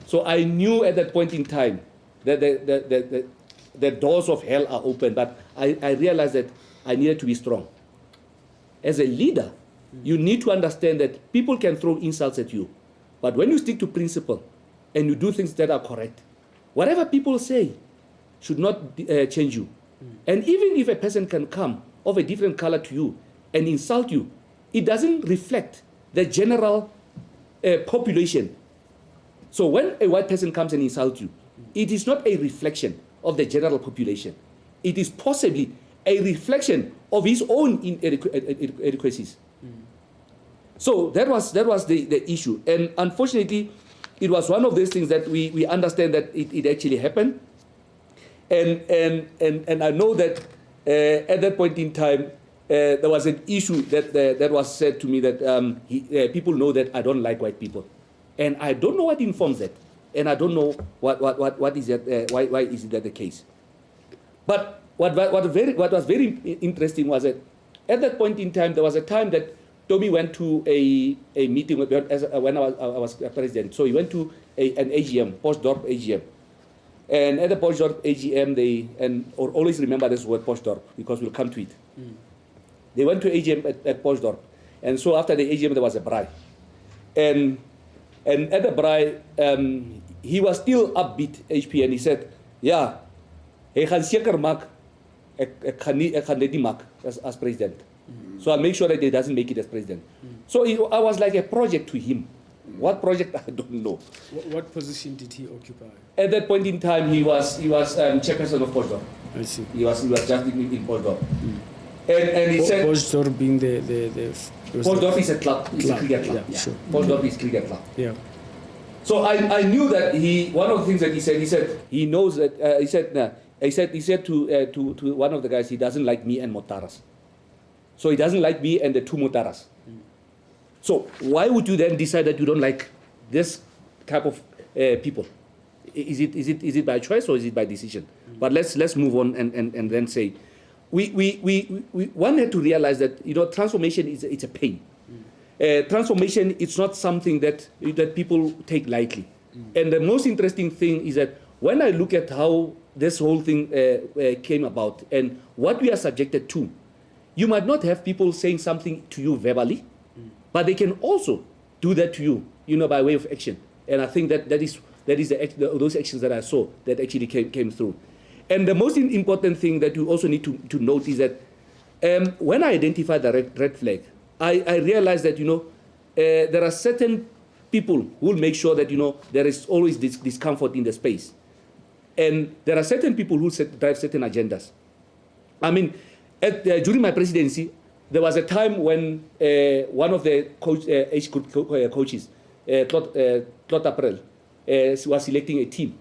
So I knew at that point in time that the doors of hell are open, but I realized that I needed to be strong. As a leader, you need to understand that people can throw insults at you, but when you stick to principle and you do things that are correct, whatever people say should not change you. And even if a person can come of a different color to you and insult you, it doesn't reflect the general population. So when a white person comes and insults you, it is not a reflection of the general population. It is possibly a reflection of his own inadequacies. So that was the issue. And unfortunately, it was one of those things that we understand that it actually happened. And I know that at that point in time, there was an issue that was said to me that people know that I don't like white people. And I don't know what informs that. And I don't know what is that, why is that the case. But what was very interesting was that at that point in time, there was a time that Tommy went to a meeting when I was president. So he went to an AGM, Postdorp AGM. And at the Postdorp AGM, always remember this word Postdorp, because we'll come to it. They went to AGM at Postdorp. And so after the AGM, there was a braai. And at the braai, he was still upbeat, HP, and he said, yeah, hy gaan seker maak a candidate mark as president. So I'll make sure that he doesn't make it as president. So I was like a project to him. What project, I don't know. What position did he occupy? At that point in time, he was chairperson of Poggenpoel. I see. He was just in Poggenpoel. And he said, Poggenpoel being the Poggenpoel is a club, it's a cricket club. Yeah, sure. Poggenpoel is cricket club. Yeah. So I knew that one of the things that he said he knows that he said to one of the guys, he doesn't like me and Motaras. So he doesn't like me and the two Motaras. So why would you then decide that you don't like this type of people? Is it by choice or is it by decision? But let's move on and then say, we wanted to realize that transformation it's a pain. Transformation it's not something that people take lightly. And the most interesting thing is that when I look at how this whole thing came about and what we are subjected to, you might not have people saying something to you verbally, but they can also do that to you, by way of action. And I think that is those actions that I saw that actually came through. And the most important thing that you also need to note is that when I identify the red flag, I realize that there are certain people who will make sure that there is always this discomfort in the space, and there are certain people who drive certain agendas. I mean, during my presidency, there was a time when one of the age group coaches, Claude April, was selecting a team.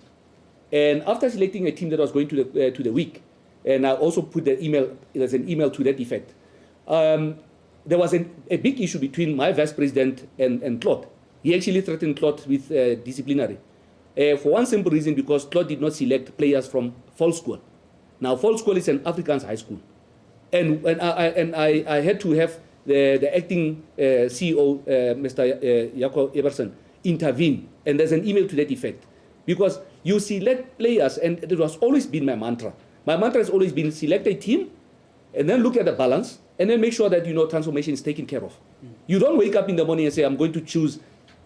And after selecting a team that was going to the week, and I also put there's an email to that effect, there was a big issue between my vice president and Claude. He actually threatened Claude with disciplinary. For one simple reason, because Claude did not select players from Falls School. Now, Falls School is an Afrikaans high school. And I had to have the acting CEO, Mr. Jaco Eberson, intervene. And there's an email to that effect. Because you select players, and it has always been my mantra. My mantra has always been select a team, and then look at the balance, and then make sure that transformation is taken care of. You don't wake up in the morning and say, I'm going to choose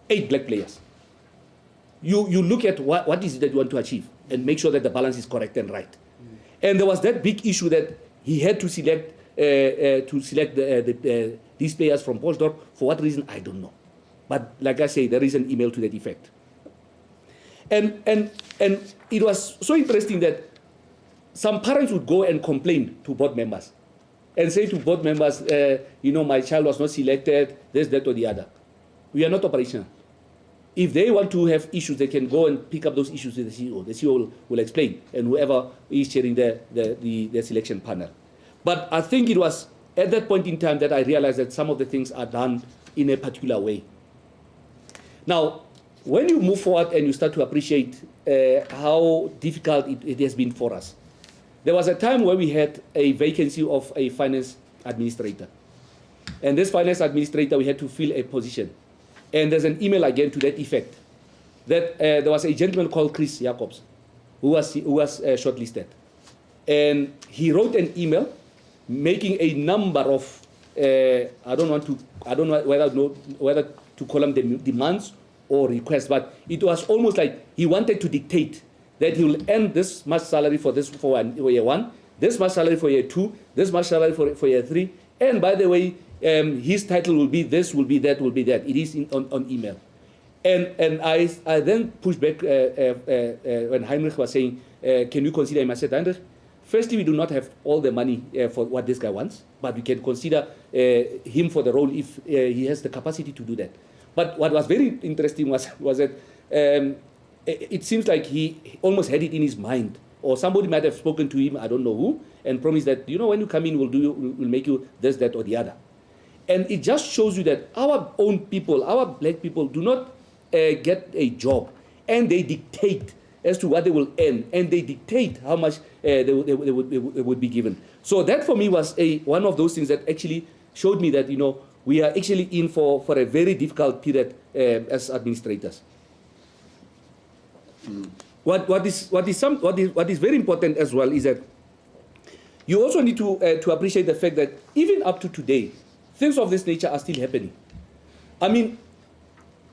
8 black players. You look at what is it that you want to achieve, and make sure that the balance is correct and right. And there was that big issue that he had to select these players from Postdorp. For what reason, I don't know. But like I say, there is an email to that effect. And it was so interesting that some parents would go and complain to board members and say to board members, my child was not selected, this, that, or the other. We are not operational. If they want to have issues, they can go and pick up those issues with the CEO. The CEO will explain, and whoever is chairing the selection panel. But I think it was at that point in time that I realized that some of the things are done in a particular way. Now, when you move forward and you start to appreciate how difficult it has been for us, there was a time where we had a vacancy of a finance administrator. And this finance administrator, we had to fill a position. And there's an email again to that effect, that there was a gentleman called Chris Jacobs who was shortlisted. And he wrote an email making a number of, I don't know whether to call them demands or requests, but it was almost like he wanted to dictate that he will earn this much salary for year 1, this much salary for year 2, this much salary for year 3, and by the way, his title will be this, will be that, will be that. It is on email. And I then pushed back when Heinrich was saying, can you consider him? I said, Heinrich, firstly, we do not have all the money for what this guy wants, but we can consider him for the role if he has the capacity to do that. But what was very interesting was that it seems like he almost had it in his mind, or somebody might have spoken to him, I don't know who, and promised that, when you come in, we'll make you this, that, or the other. And it just shows you that our own people, our black people, do not get a job, and they dictate as to what they will earn, and they dictate how much they would be given. So that for me was one of those things that actually showed me that we are actually in for a very difficult period as administrators. What is very important as well is that you also need to appreciate the fact that even up to today, things of this nature are still happening. I mean,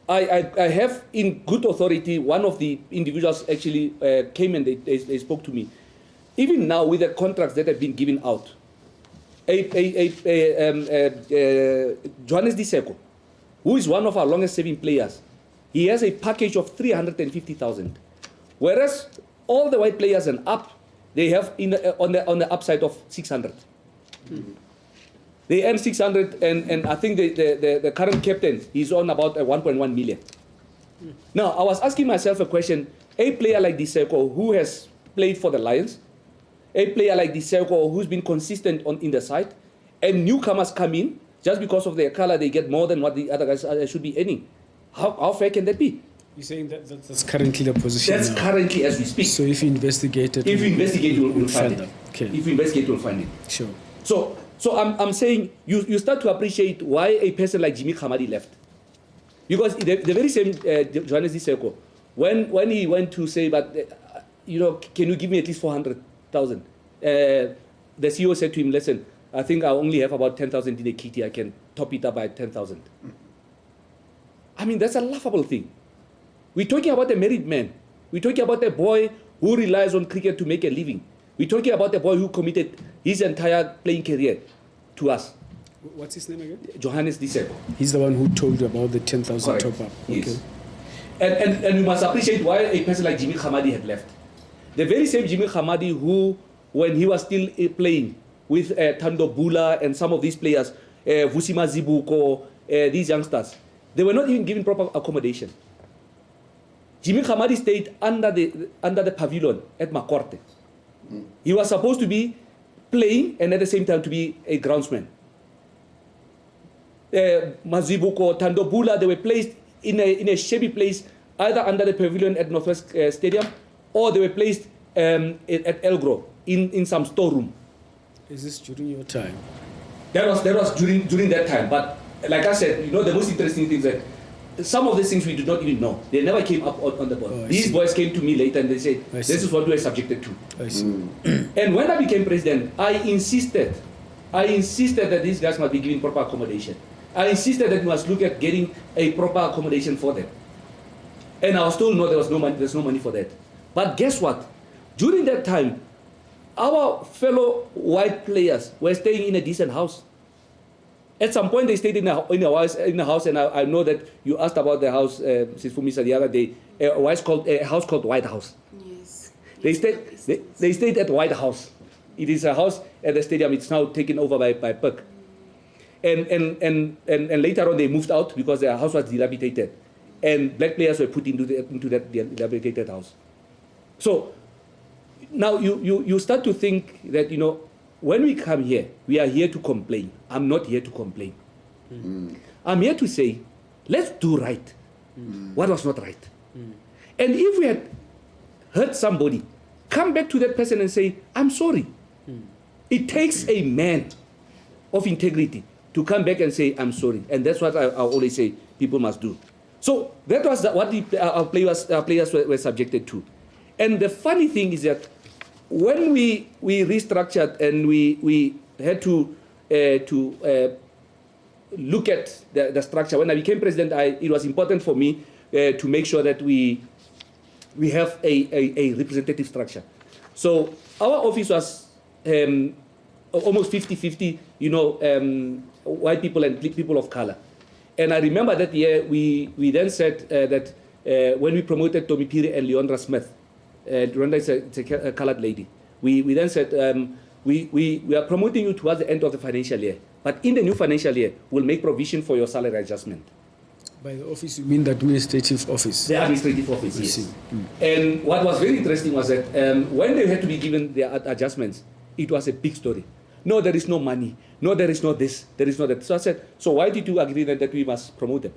I have in good authority, one of the individuals actually came and they spoke to me. even now with the contracts that have been given out, Johannes Diseko, who is one of our longest serving players, he has a package of 350,000. Whereas all the white players and up, they have on the upside of 600. They earn 600, and I think the current captain is on about 1.1 million. Now, I was asking myself a question. A player like Diseko, who has played for the Lions, a player like Diseko, who's been consistent in the side, and newcomers come in, just because of their color, they get more than what the other guys should be earning. How fair can that be? You're saying that's currently the position. That's now. currently as we speak. So if you investigate it, you'll find it. Okay. If you investigate, you'll find it. Sure. So I'm saying you start to appreciate why a person like Jimmy Khamadi left. Because the very same Johannes Diseko, when he went to say, but can you give me at least 400,000? The CEO said to him, listen, I think I only have about 10,000 in the kitty. I can top it up by 10,000. I mean, that's a laughable thing. We're talking about a married man. We're talking about a boy who relies on cricket to make a living. We're talking about a boy who committed his entire playing career to us. What's his name again? Johannes Diseko. He's the one who told you about the 10,000 top up. Yes. And we must appreciate why a person like Jimmy Khamadi had left. The very same Jimmy Khamadi who, when he was still playing with Thando Bula and some of these players, Vusima Zibuko, these youngsters, they were not even given proper accommodation. Jimmy Khamadi stayed under the pavilion at Makorte. He was supposed to be playing and at the same time to be a groundsman. Mazibuko, Thando Bula, they were placed in a shabby place, either under the pavilion at Northwest Stadium, or they were placed at Elgro in some storeroom. Is this during your time? That was during that time. But like I said, the most interesting thing is that some of these things we did not even know. They never came up on the board. These boys came to me later and they said, this is what we are subjected to. I see. And when I became president, I insisted that these guys must be given proper accommodation. I insisted that we must look at getting a proper accommodation for them. And I was told, no, there's no money for that. But guess what? During that time, our fellow white players were staying in a decent house. At some point, they stayed in a house, and I know that you asked about the house, Sifumisa, the other day, a house called White House. Yes. They stayed at White House. It is a house at the stadium. It's now taken over by Perk. And later on, they moved out because their house was dilapidated. And black players were put into that dilapidated house. So now you start to think that, when we come here, we are here to complain. I'm not here to complain. I'm here to say, let's do right. What was not right? And if we had hurt somebody, come back to that person and say, I'm sorry. It takes a man of integrity to come back and say, I'm sorry. And that's what I always say people must do. So that was what our players were subjected to. And the funny thing is that when we restructured and we had to look at the structure, when I became president, it was important for me to make sure that we have a representative structure. So our office was almost 50-50, white people and people of color. And I remember that year we then said that when we promoted Tommy Piri and Leondra Smith, Leondra is a colored lady, we then said we are promoting you towards the end of the financial year, but in the new financial year we'll make provision for your salary adjustment. By the office, you mean the administrative office? The administrative office, yes. And what was very interesting was that when they had to be given their adjustments, it was a big story. No, there is no money. No, there is no this. There is no that. So I said, so why did you agree that we must promote them?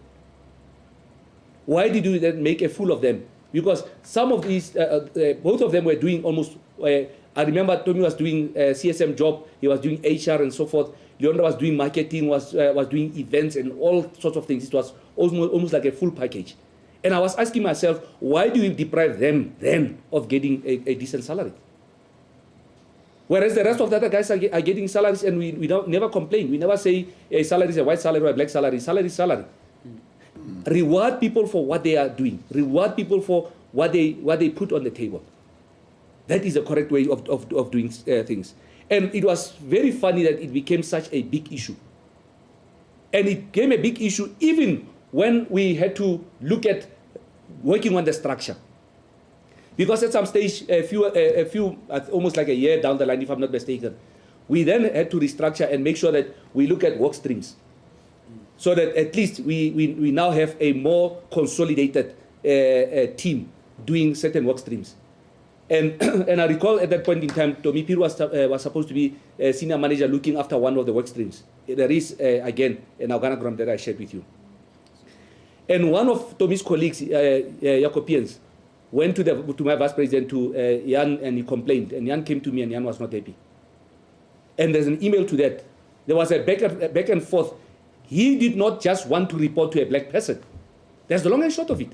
Why did you then make a fool of them? Because some of these, both of them were doing almost, I remember Tommy was doing a CSM job, he was doing HR and so forth. Leondra was doing marketing, was doing events and all sorts of things. It was almost like a full package. And I was asking myself, why do we deprive them then of getting a decent salary? Whereas the rest of the other guys are getting salaries and we never complain. We never say a salary is a white salary or a black salary. Salary is salary. Reward people for what they are doing. Reward people for what they put on the table. that is the correct way of doing things. And it was very funny that it became such a big issue. And it became a big issue even when we had to look at working on the structure. Because at some stage, almost like a year down the line, if I'm not mistaken, we then had to restructure and make sure that we look at work streams. So that at least we now have a more consolidated team doing certain work streams. And I recall at that point in time, Tommy Pir was supposed to be a senior manager looking after one of the work streams. There is, again, an organogram that I shared with you. And one of Tommy's colleagues, Jacobians, went to my vice president, to Jan, and he complained. And Jan came to me, and Jan was not happy. And there's an email to that. There was a back and forth. He did not just want to report to a black person. That's the long and short of it.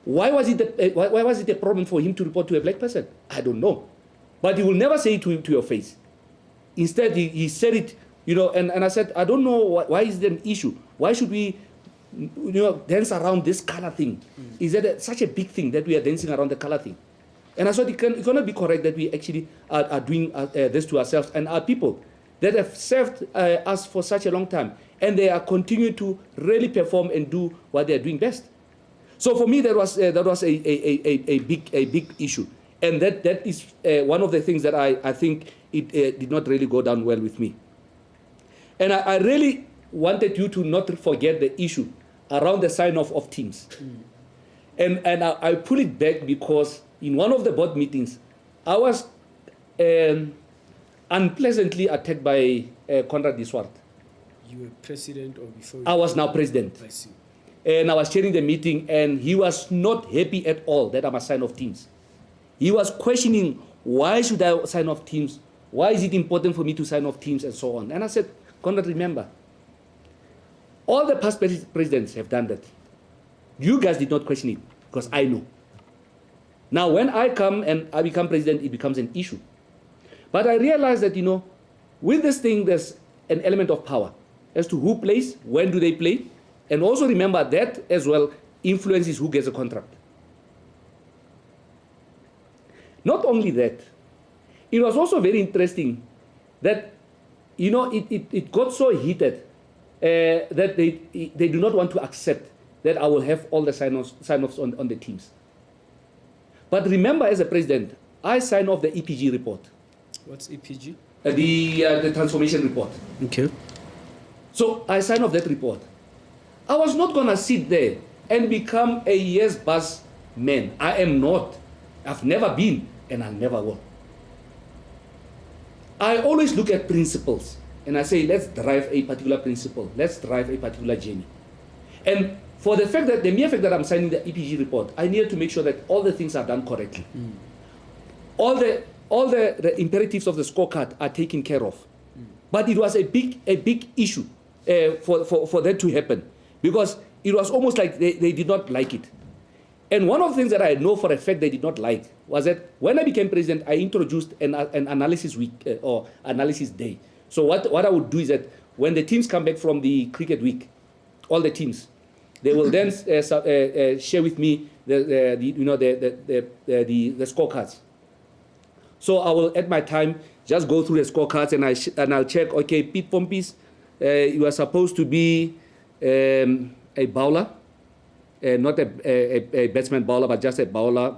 Why was it a problem for him to report to a black person? I don't know. But he will never say it to your face. Instead, he said it, and I said, I don't know why is it an issue. Why should we dance around this color thing? Is that such a big thing that we are dancing around the color thing? And I thought it cannot be correct that we actually are doing this to ourselves and our people that have served us for such a long time, and they are continuing to really perform and do what they are doing best. So for me, that was a big issue, and that is one of the things that I think it did not really go down well with me. And I really wanted you to not forget the issue around the sign-off of teams. And I pull it back because in one of the board meetings, I was unpleasantly attacked by Conrad Diswart. You were president or before? I was now president. I see. And I was chairing the meeting, and he was not happy at all that I'm a sign off teams. He was questioning, why should I sign off teams? Why is it important for me to sign off teams and so on? And I said, Conrad, remember, all the past presidents have done that. You guys did not question it, because I know. Now, when I come and I become president, it becomes an issue. But I realized that, with this thing, there's an element of power as to who plays, when do they play, and also remember that as well influences who gets a contract. Not only that, it was also very interesting that, it got so heated that they do not want to accept that I will have all the sign-offs on the teams. But remember, as a president, I sign off the EPG report. What's EPG? The transformation report. Okay. So I sign off that report. I was not going to sit there and become a yes bus man. I am not. I've never been, and I never will. I always look at principles, and I say, let's drive a particular principle. Let's drive a particular journey. And for the mere fact that I'm signing the EPG report, I needed to make sure that all the things are done correctly. All the imperatives of the scorecard are taken care of. But it was a big issue for that to happen, because it was almost like they did not like it. And one of the things that I know for a fact they did not like was that when I became president, I introduced an analysis week or analysis day. So what I would do is that when the teams come back from the cricket week, all the teams, they will then share with me the scorecards. So I will, at my time, just go through the scorecards and I'll check. Okay, Pete Pompis, you are supposed to be a bowler, not a batsman bowler, but just a bowler.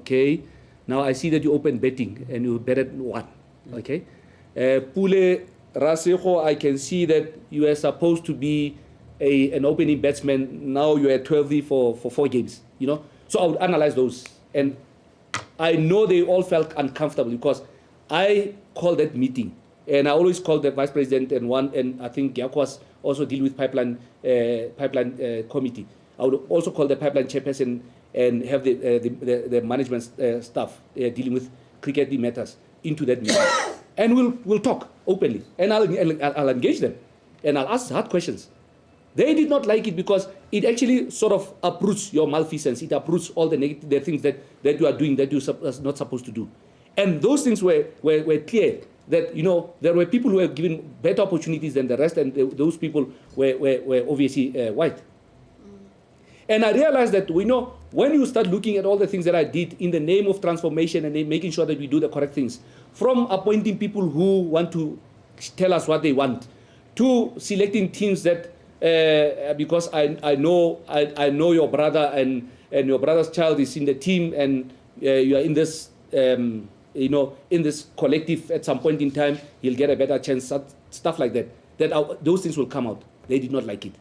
Okay. Now I see that you open betting and you betted 1. Okay. Pule Rasejo, I can see that you are supposed to be an opening batsman. Now you are 12 for 4 games. So I would analyze those, and I know they all felt uncomfortable because I called that meeting, and I always called the vice president and I think Gyakwas also deal with pipeline committee. I would also call the pipeline chairperson and have the management staff dealing with cricket matters into that meeting, and we'll talk openly, and I'll engage them, and I'll ask hard questions. They did not like it because it actually sort of uproots your malfeasance. It uproots all the things that you are doing that you're not supposed to do. And those things were clear that, there were people who were given better opportunities than the rest, and those people were obviously white. And I realized that, when you start looking at all the things that I did in the name of transformation and making sure that we do the correct things, from appointing people who want to tell us what they want, to selecting teams that, because I know your brother and your brother's child is in the team, and you are in this, in this collective at some point in time, he'll get a better chance, stuff like that. Those things will come out. They did not like it.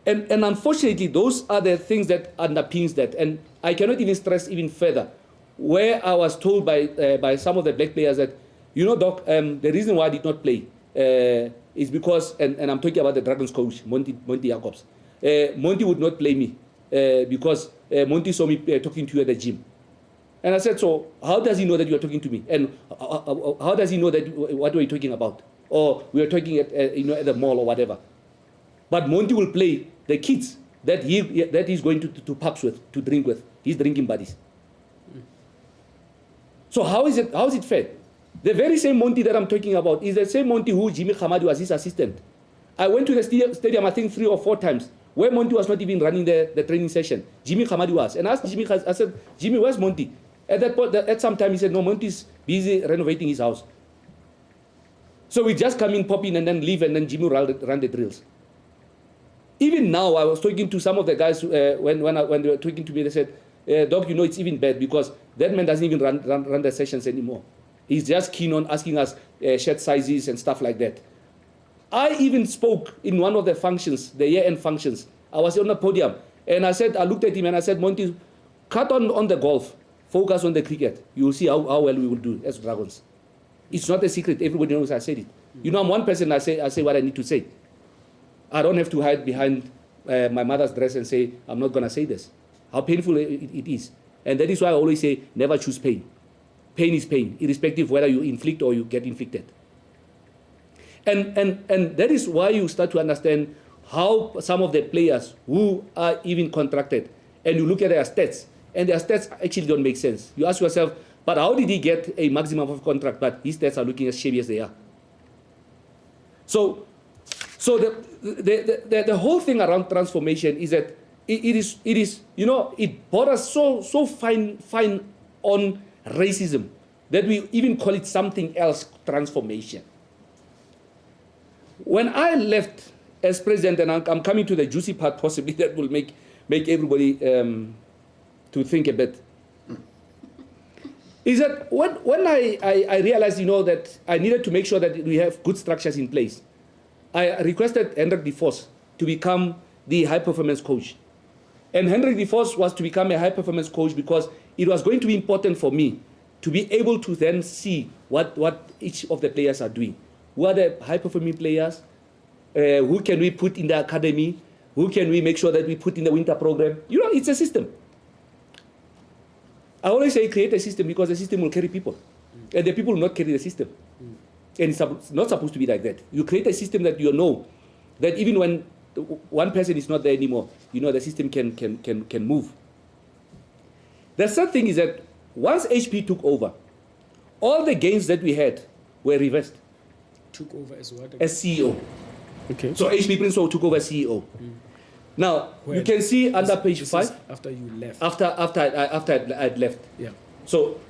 And unfortunately, those are the things that underpins that. And I cannot even stress even further, where I was told by some of the black players that, Doc, the reason why I did not play is because, and I'm talking about the Dragons coach, Monty Jacobs. Monty would not play me because Monty saw me talking to you at the gym. And I said, so how does he know that you are talking to me? And how does he know that what we're talking about? Or we are talking at the mall or whatever. But Monty will play the kids that he's going to pubs with, to drink with, his drinking buddies. So how is it fair? The very same Monty that I'm talking about is the same Monty who Jimmy Khamadi was his assistant. I went to the stadium, I think 3 or 4 times, where Monty was not even running the training session. Jimmy Khamadi was. And I asked Jimmy, I said, Jimmy, where's Monty? At that point, at some time, he said, no, Monty's busy renovating his house. So we just come in, pop in, and then leave, and then Jimmy run the drills. Even now, I was talking to some of the guys when they were talking to me. They said, Doc, it's even bad because that man doesn't even run the sessions anymore. He's just keen on asking us shirt sizes and stuff like that. I even spoke in one of the functions, the year-end functions. I was on the podium, and I looked at him and I said, Monty, cut on the golf, focus on the cricket. You will see how well we will do as Dragons. It's not a secret. Everybody knows I said it. I'm one person. I say what I need to say. I don't have to hide behind my mother's dress and say, I'm not going to say this. How painful it is. And that is why I always say, never choose pain. Pain is pain, irrespective whether you inflict or you get inflicted. And that is why you start to understand how some of the players who are even contracted, and you look at their stats, and their stats actually don't make sense. You ask yourself, but how did he get a maximum of contract, but his stats are looking as shabby as they are? So the whole thing around transformation is that it is it borders so fine on racism that we even call it something else, transformation. When I left as president, and I'm coming to the juicy part possibly that will make everybody to think a bit, is that when I realized that I needed to make sure that we have good structures in place, I requested Hendrik de Vos to become the high-performance coach. And Hendrik de Vos was to become a high-performance coach because it was going to be important for me to be able to then see what each of the players are doing. Who are the high-performing players? Who can we put in the academy? Who can we make sure that we put in the winter program? It's a system. I always say create a system because the system will carry people. And the people will not carry the system. And it's not supposed to be like that. You create a system that you know that even when one person is not there anymore, the system can move. The third thing is that once HP took over, all the gains that we had were reversed. Took over as what? As CEO. Okay. So HP Prince took over as CEO. Now, you can see under page 5. After you left. After I'd left. Yeah. So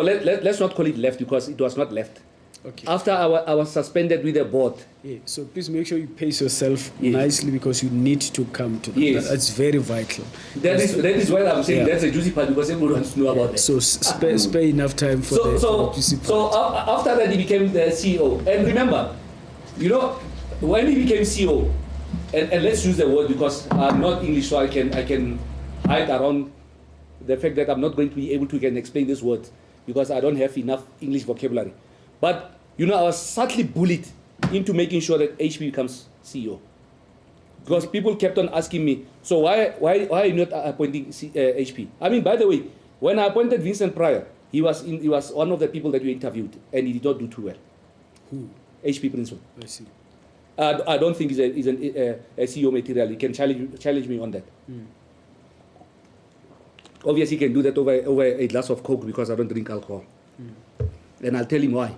let's not call it left because it was not left. Okay. After I was suspended with the board. Yeah. So please make sure you pace yourself nicely because you need to come to that. Yes. That's very vital. That is why I'm saying that's a juicy part because everyone wants to know about that. So spare enough time for the juicy part. So after that he became the CEO. And remember, when he became CEO, and let's use the word because I'm not English, so I can hide around the fact that I'm not going to be able to explain this word because I don't have enough English vocabulary. But I was subtly bullied into making sure that HP becomes CEO. Because people kept on asking me, so why are you not appointing HP? I mean, by the way, when I appointed Vincent Pryor, he was one of the people that we interviewed, and he did not do too well. Who? HP Prince. I see. I don't think he's a CEO material. He can challenge me on that. Obviously, he can do that over a glass of Coke because I don't drink alcohol. And I'll tell him why.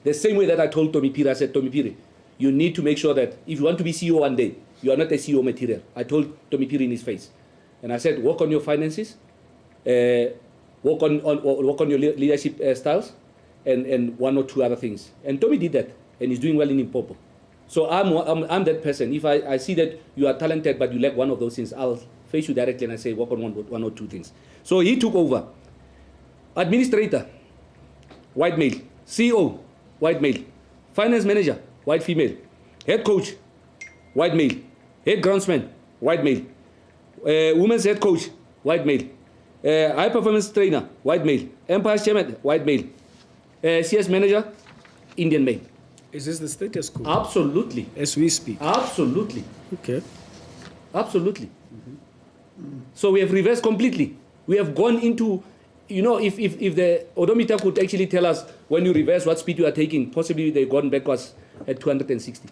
The same way that I told Tommy Piri, I said, Tommy Piri, you need to make sure that if you want to be CEO one day, you are not a CEO material. I told Tommy Piri in his face. And I said, work on your finances, work on your leadership styles, and one or two other things. And Tommy did that, and he's doing well in Limpopo. So I'm that person. If I see that you are talented but you lack one of those things, I'll face you directly and I say, work on one or two things. So he took over. Administrator, white male. CEO, white male. Finance manager, white female. Head coach, white male. Head groundsman, white male. Women's head coach, white male. High performance trainer, white male. Empire chairman, white male. CS manager, Indian male. Is this the status quo? Absolutely. As we speak? Absolutely. Okay. Absolutely. So we have reversed completely. We have gone into, if the odometer could actually tell us when you reverse what speed you are taking, possibly they've gone backwards at 260.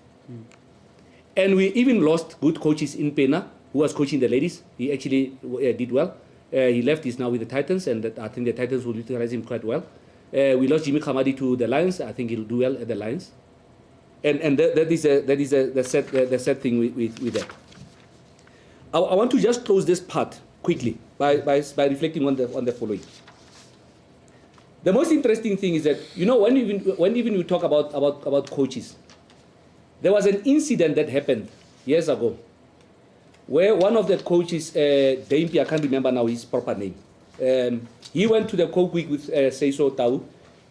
And we even lost good coaches in Pena, who was coaching the ladies. He actually did well. He left, he's now with the Titans, and I think the Titans will utilize him quite well. We lost Jimmy Khamadi to the Lions. I think he'll do well at the Lions. And that is the sad thing with that. I want to just close this part quickly by reflecting on the following. The most interesting thing is that, when even we talk about coaches, there was an incident that happened years ago where one of the coaches, Dampi, I can't remember now his proper name, he went to the Coke Week with Seiso Tau,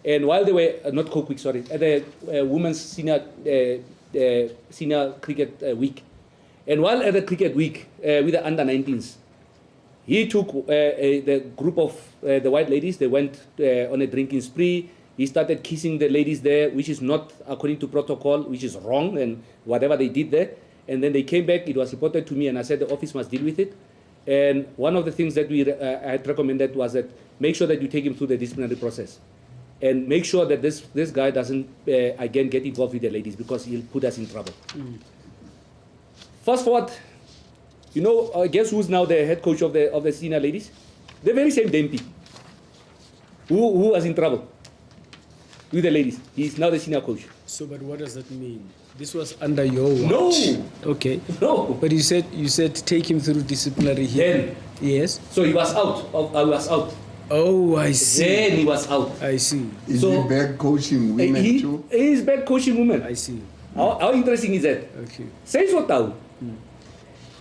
and while they were, not Coke Week, sorry, at the Women's Senior Cricket Week, and while at the Cricket Week with the under-19s, he took the group of the white ladies, they went on a drinking spree. He started kissing the ladies there, which is not according to protocol, which is wrong, and whatever they did there. And then they came back, it was reported to me, and I said the office must deal with it. And one of the things that I had recommended was that make sure that you take him through the disciplinary process. And make sure that this guy doesn't, again, get involved with the ladies, because he'll put us in trouble. Fast forward, guess who's now the head coach of the senior ladies? The very same Dempi, who was in trouble with the ladies. He's now the senior coach. So, but what does that mean? This was under your watch. No. Okay. No. But you said take him through disciplinary hearing. Then. Yes. So he was out. I was out. Oh, I see. Then he was out. I see. Is he back coaching women too? He is back coaching women. I see. How interesting is that? Okay. Seiso Tau.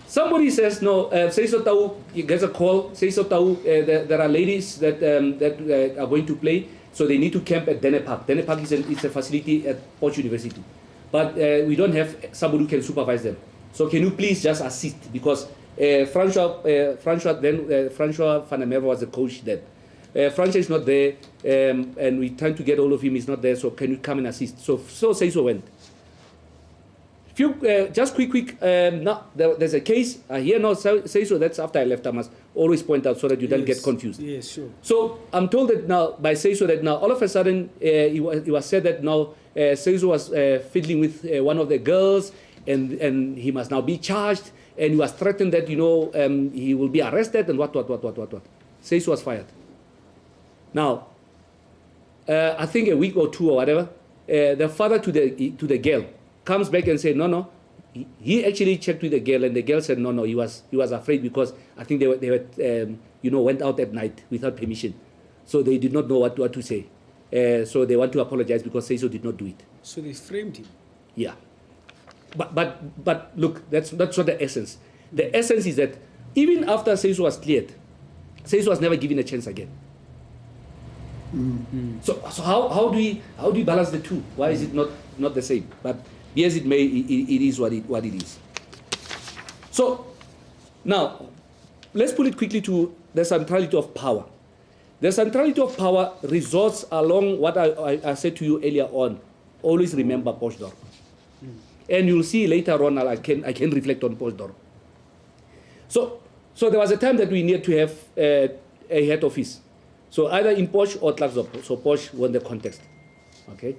Somebody says no. Seiso Tau gets a call. Seiso Tau. There are ladies that are going to play, so they need to camp at Dene Park. Dene Park is a facility at Port University, but we don't have somebody who can supervise them. So can you please just assist, because Francois van der Merwe was the coach then. Francois is not there, and we're trying to get all of him. He's not there, so can you come and assist? So Seiso went. Just quick. Now there's a case here now. Seiso, that's after I left. I must always point out so that you don't get confused. Yes, sure. So I'm told that now by Seiso that now all of a sudden it was said that now Seiso was fiddling with one of the girls, and he must now be charged, and he was threatened that he will be arrested and what. Seiso was fired. Now, I think a week or two or whatever, the father to the girl comes back and said, no. He actually checked with the girl, and the girl said no. He was afraid, because I think they went out at night without permission, so they did not know what to say. So they want to apologize because Seiso did not do it. So they framed him. Yeah, but look, that's not the essence. The essence is that even after Seiso was cleared, Seiso was never given a chance again. So how do we balance the two? Why is it not the same? But yes, it may. It is what it is. So now let's put it quickly to the centrality of power. The centrality of power results along what I said to you earlier on. Always remember Potchefstroom, and you'll see later on I can reflect on Potchefstroom. So there was a time that we needed to have a head office. So either in Potch or Klerksdorp. So Potch won the contest. Okay.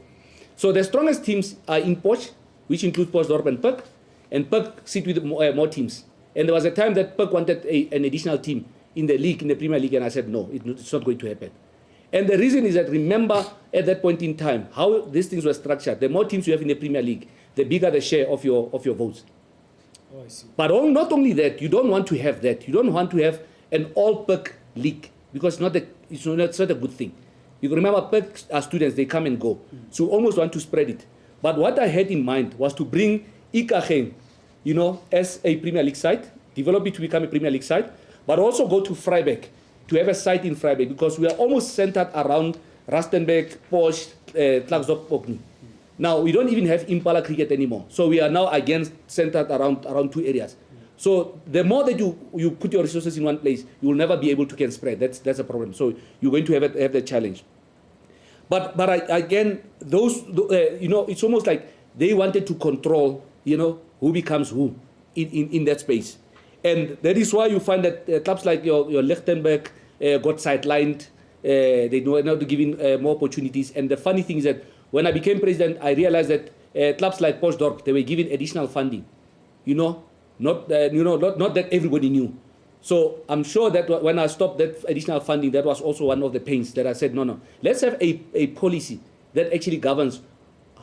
So the strongest teams are in Potch, which includes Potchefstroom and Puck, and Puck sit with more teams. And there was a time that Puck wanted an additional team in the league, in the Premier League, and I said no, it's not going to happen. And the reason is that, remember at that point in time how these things were structured. The more teams you have in the Premier League, the bigger the share of your votes. Oh, I see. But not only that, you don't want to have that. You don't want to have an all-perk league because it's not a good thing. You remember, perks are students, they come and go. So you almost want to spread it. But what I had in mind was to bring Ikageng, as a Premier League site, develop it to become a Premier League site, but also go to Vryburg, to have a site in Vryburg, because we are almost centered around Rustenburg, Posh, Klerksdorp, Orkney. Now, we don't even have Impala cricket anymore. So we are now again centered around two areas. So the more that you put your resources in one place, you will never be able to spread. That's a problem. So you're going to have the challenge. But again, it's almost like they wanted to control, who becomes who in that space. And that is why you find that clubs like your Lichtenberg got sidelined. They were not given more opportunities. And the funny thing is that when I became president, I realized that clubs like Postdorp, they were given additional funding. Not that everybody knew. So I'm sure that when I stopped that additional funding, that was also one of the pains that I said, no, let's have a policy that actually governs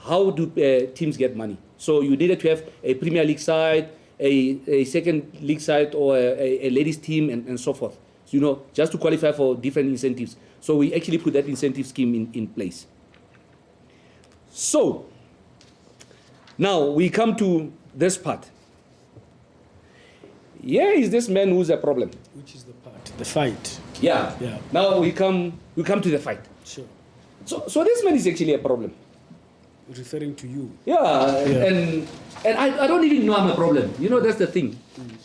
how do teams get money. So you needed to have a Premier League side, a second league side, or a ladies team, and so forth. So, just to qualify for different incentives. So we actually put that incentive scheme in place. So now we come to this part. Here is this man who's a problem. Which is the part? The fight. Yeah. Now we come to the fight. Sure. So this man is actually a problem. Referring to you. Yeah. And I don't even know I'm a problem. That's the thing.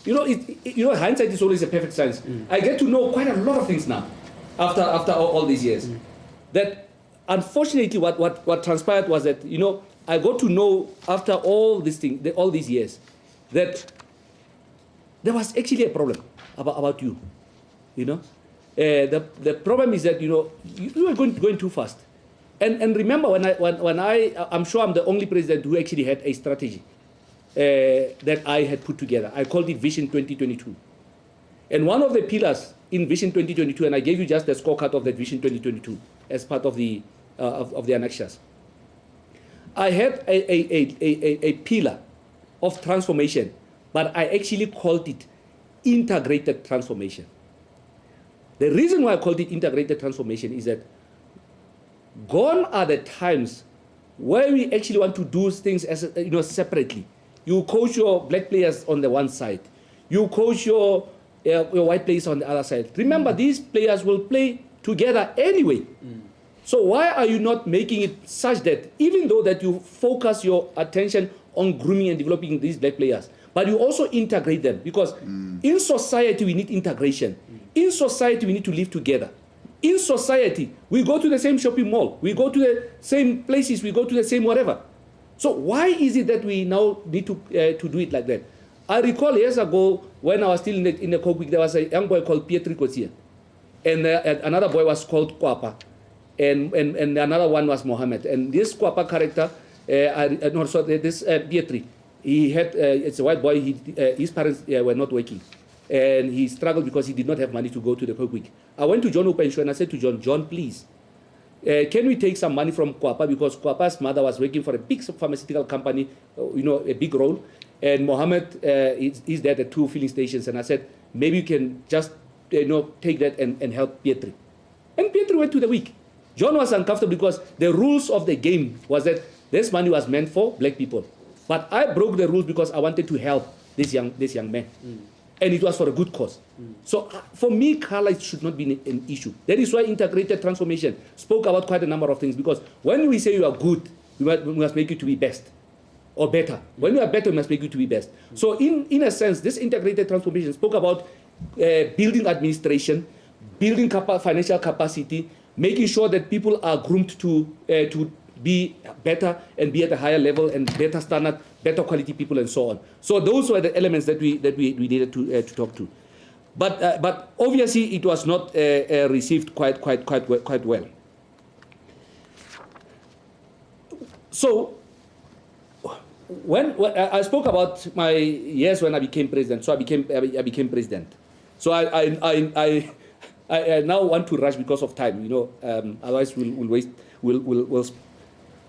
Hindsight is always a perfect science. I get to know quite a lot of things now, after all these years. That unfortunately, what transpired was that I got to know after all these years, that there was actually a problem about you. The problem is that you were going too fast. And remember, when I'm sure I'm the only president who actually had a strategy that I had put together. I called it Vision 2022. And one of the pillars in Vision 2022, and I gave you just the scorecard of that Vision 2022 as part of the annexures. I had a pillar of transformation, but I actually called it integrated transformation. The reason why I called it integrated transformation is that gone are the times where we actually want to do things as separately. You coach your black players on the one side, you coach your white players on the other side. Remember, these players will play together anyway. So why are you not making it such that even though that you focus your attention on grooming and developing these black players, but you also integrate them? Because in society we need integration. In society we need to live together. In society, we go to the same shopping mall, we go to the same places, we go to the same whatever. So why is it that we now need to do it like that? I recall years ago when I was still in the Coke Week, there was a young boy called Pietri Kotia, and another boy was called Kwapa, and another one was Mohammed. And this Kwapa character, this Pietri, he had it's a white boy. His parents were not working. And he struggled because he did not have money to go to the Coke Week. I went to John Openshaw and I said to John, please, can we take some money from Kwapa? Because Kwapa's mother was working for a big pharmaceutical company, a big role. And Mohammed is there at 2 filling stations. And I said, maybe you can just take that and help Pietri. And Pietri went to the week. John was uncomfortable because the rules of the game was that this money was meant for black people. But I broke the rules because I wanted to help this young man. And it was for a good cause. So for me, color should not be an issue. That is why integrated transformation spoke about quite a number of things. Because when we say you are good, we must make you to be best or better. When you are better, we must make you to be best. So in a sense, this integrated transformation spoke about building administration, building financial capacity, making sure that people are groomed to be better and be at a higher level and better standard, better quality people, and so on. So those were the elements that we needed to talk to. But obviously it was not received quite well. So when I spoke about my years when I became president, so I became president. So I now want to rush because of time, otherwise we'll waste.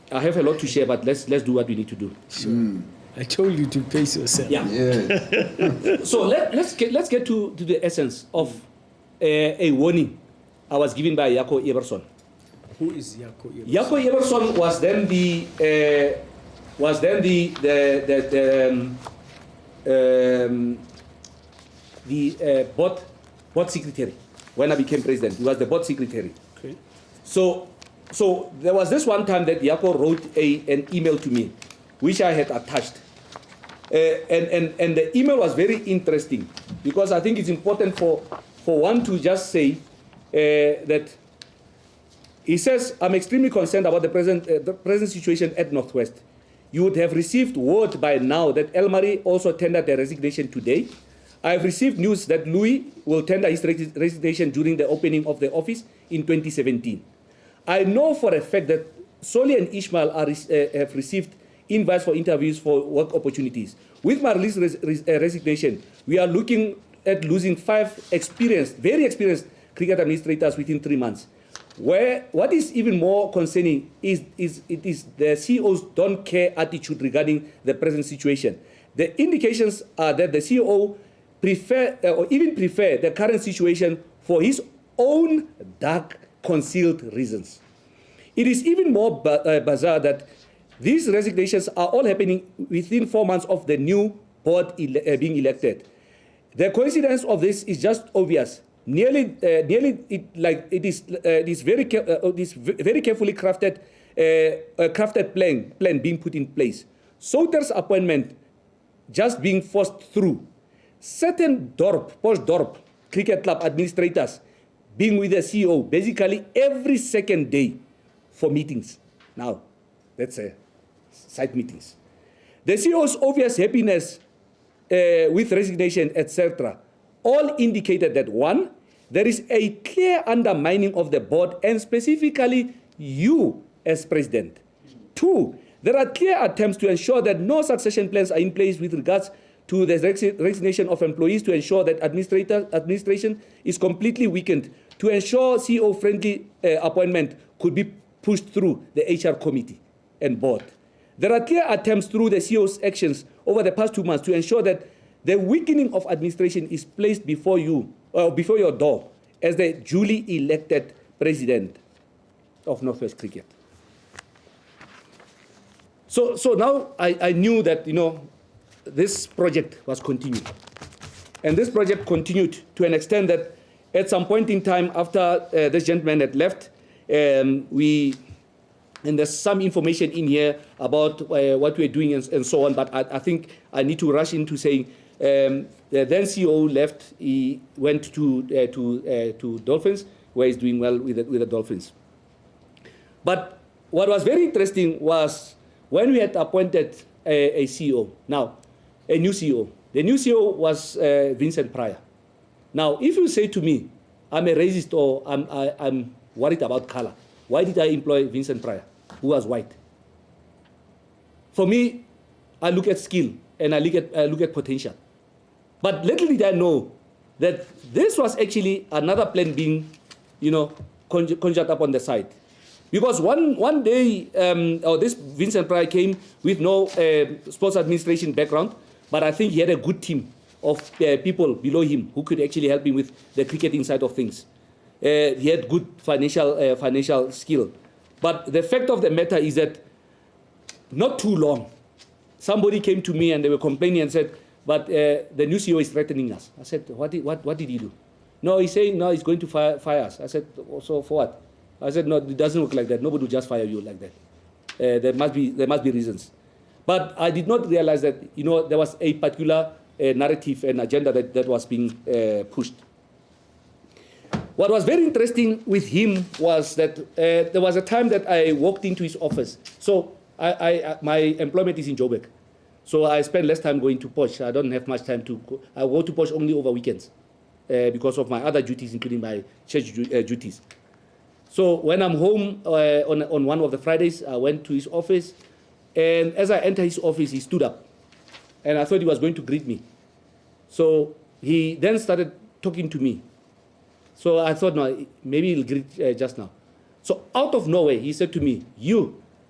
I have a lot to share, but let's do what we need to do. Sure. I told you to pace yourself. Yeah. Yeah. So let's get to the essence of a warning I was given by Yako Eberson. Who is Yako? Yako Eberson was then the board secretary when I became president. He was the board secretary. Okay. So there was this one time that Yako wrote an email to me, which I had attached. And the email was very interesting because I think it's important for one to just say that he says, I'm extremely concerned about the present situation at Northwest. You would have received word by now that Elmarie also tendered their resignation today. I have received news that Louis will tender his resignation during the opening of the office in 2017. I know for a fact that Soli and Ishmael have received invites for interviews for work opportunities. With my resignation, we are looking at losing 5 very experienced cricket administrators within 3 months. What is even more concerning is the CEO's don't care attitude regarding the present situation. The indications are that the CEO prefer the current situation for his own dark, concealed reasons. It is even more bizarre that these resignations are all happening within 4 months of the new board being elected. The coincidence of this is just obvious. It is very carefully crafted plan being put in place. Souther's appointment just being forced through. Certain post Dorp cricket club administrators being with the CEO basically every second day for meetings. Now, that's side meetings. The CEO's obvious happiness with resignation, etc., all indicated that 1, there is a clear undermining of the board and specifically you as president. 2, there are clear attempts to ensure that no succession plans are in place with regards to the resignation of employees to ensure that administration is completely weakened, to ensure CEO-friendly appointment could be pushed through the HR committee and board. There are clear attempts through the CEO's actions over the past 2 months to ensure that the weakening of administration is placed before your door as the duly elected president of Northwest Cricket. So now I knew that, this project was continued. And this project continued to an extent that at some point in time after this gentleman had left, and there's some information in here about what we're doing and so on, but I think I need to rush into saying the then CEO left. He went to Dolphins, where he's doing well with the Dolphins. But what was very interesting was when we had appointed a CEO, now a new CEO. The new CEO was Vincent Pryor. Now, if you say to me, I'm a racist or I'm worried about color, why did I employ Vincent Pryor, who was white? For me, I look at skill and I look at potential. But little did I know that this was actually another plan being, conjured up on the side. Because one day, this Vincent Pryor came with no sports administration background, but I think he had a good team of people below him who could actually help him with the cricketing side of things. He had good financial skill. But the fact of the matter is that not too long, somebody came to me and they were complaining and said, but the new CEO is threatening us. I said, what did he do? No, he's saying now he's going to fire us. I said, so for what? I said, no, it doesn't look like that. Nobody will just fire you like that. There must be reasons. But I did not realize that, there was a particular narrative and agenda that was being pushed. What was very interesting with him was that there was a time that I walked into his office. So my employment is in Joburg. So I spend less time going to Posh. I don't have much time to go. I go to Posh only over weekends because of my other duties, including my church duties. So when I'm home on one of the Fridays, I went to his office. And as I entered his office, he stood up. And I thought he was going to greet me. So he then started talking to me. So I thought, no, maybe he'll greet just now. So out of nowhere, he said to me,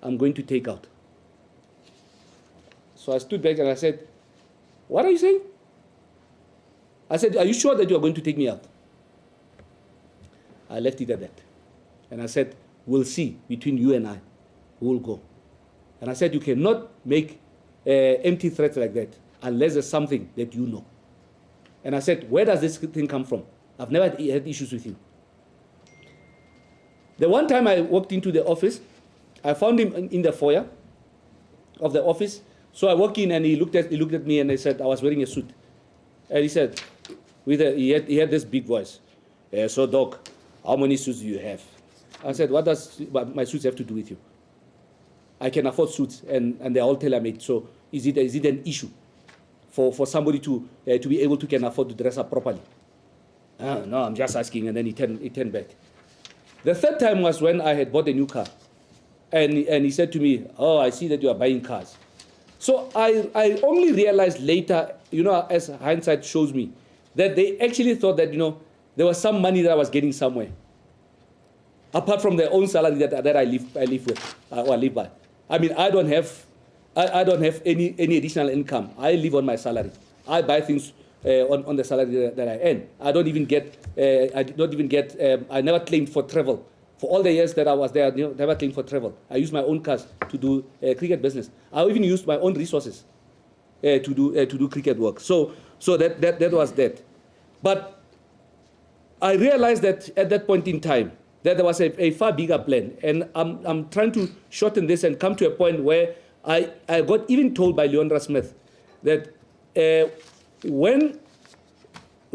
I'm going to take out. So I stood back and I said, what are you saying? I said, are you sure that you are going to take me out? I left it at that. And I said, we'll see between you and I who will go. And I said, you cannot make empty threats like that unless there's something that you know. And I said, where does this thing come from? I've never had issues with you. The one time I walked into the office, I found him in the foyer of the office. So I walked in and he looked at me and he said, I was wearing a suit. And he said, he had this big voice. So Doc, how many suits do you have? I said, what does my suits have to do with you? I can afford suits and they're all tailor-made. So is it an issue for somebody to be able to can afford to dress up properly? No, I'm just asking. And then he turned back. The third time was when I had bought a new car. And he said to me, oh, I see that you are buying cars. So I only realized later, as hindsight shows me, that they actually thought that, there was some money that I was getting somewhere, apart from their own salary that I live with, or I live by. I mean, I don't have any additional income. I live on my salary. I buy things on the salary that I earn. I never claimed for travel. For all the years that I was there, I never claimed for travel. I used my own cars to do cricket business. I even used my own resources to do cricket work. So that was that. But I realized that at that point in time, that there was a far bigger plan. And I'm trying to shorten this and come to a point where I got even told by Leondra Smith that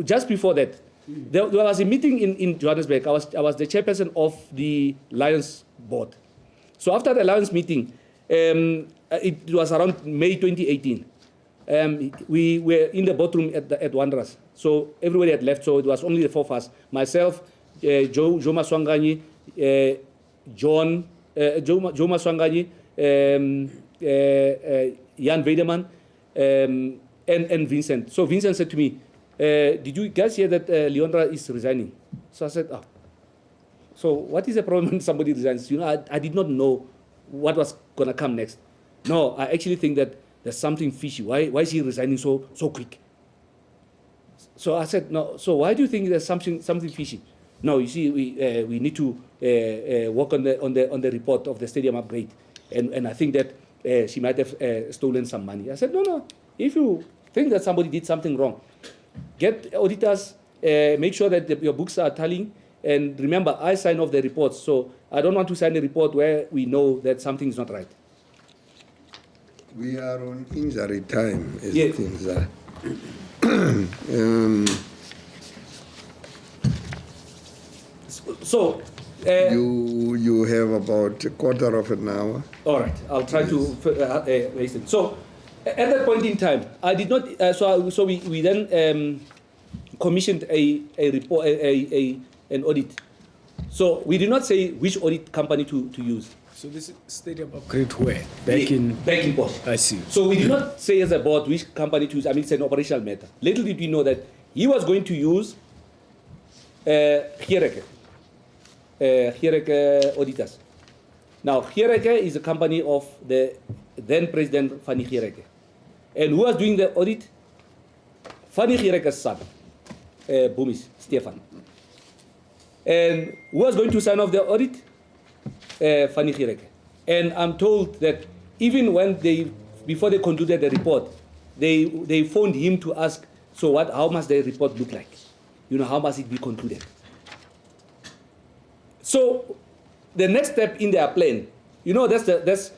just before that, there was a meeting in Johannesburg. I was the chairperson of the Lions board. So after the Lions meeting, it was around May 2018. We were in the boardroom at Wanderers. So everybody had left, so it was only the four of us. Myself, Joe Maswanganyi, Joe Maswanganyi, Jan Weideman, and Vincent. So Vincent said to me, did you guys hear that Leondra is resigning? So I said, so what is the problem when somebody resigns? I did not know what was going to come next. No, I actually think that there's something fishy. Why is he resigning so quick? So I said, no. So why do you think there's something fishy? No, you see, we need to work on the report of the stadium upgrade, and I think that she might have stolen some money. I said, no. If you think that somebody did something wrong, get auditors, make sure that your books are tallying, and remember, I sign off the reports, so I don't want to sign a report where we know that something is not right. We are on injury time, as Yes. things are. So, you have about a quarter of an hour. all right, I'll try to waste it. So, at that point in time, I did not. So we then commissioned a report, an audit. So we did not say which audit company to use. So this stadium upgrade where? Back in Port. I see. So we did not say as a board which company to use. I mean, it's an operational matter. Little did we know that he was going to use Giereke auditors. Now, Giereke is a company of the then President Fanny Giereke. And who was doing the audit? Fanny Giereke's son, Bumis, Stefan. And who was going to sign off the audit? Fanny Giereke. And I'm told that even when before they concluded the report, they phoned him to ask, so how must the report look like? How must it be concluded? So the next step in their plan, that's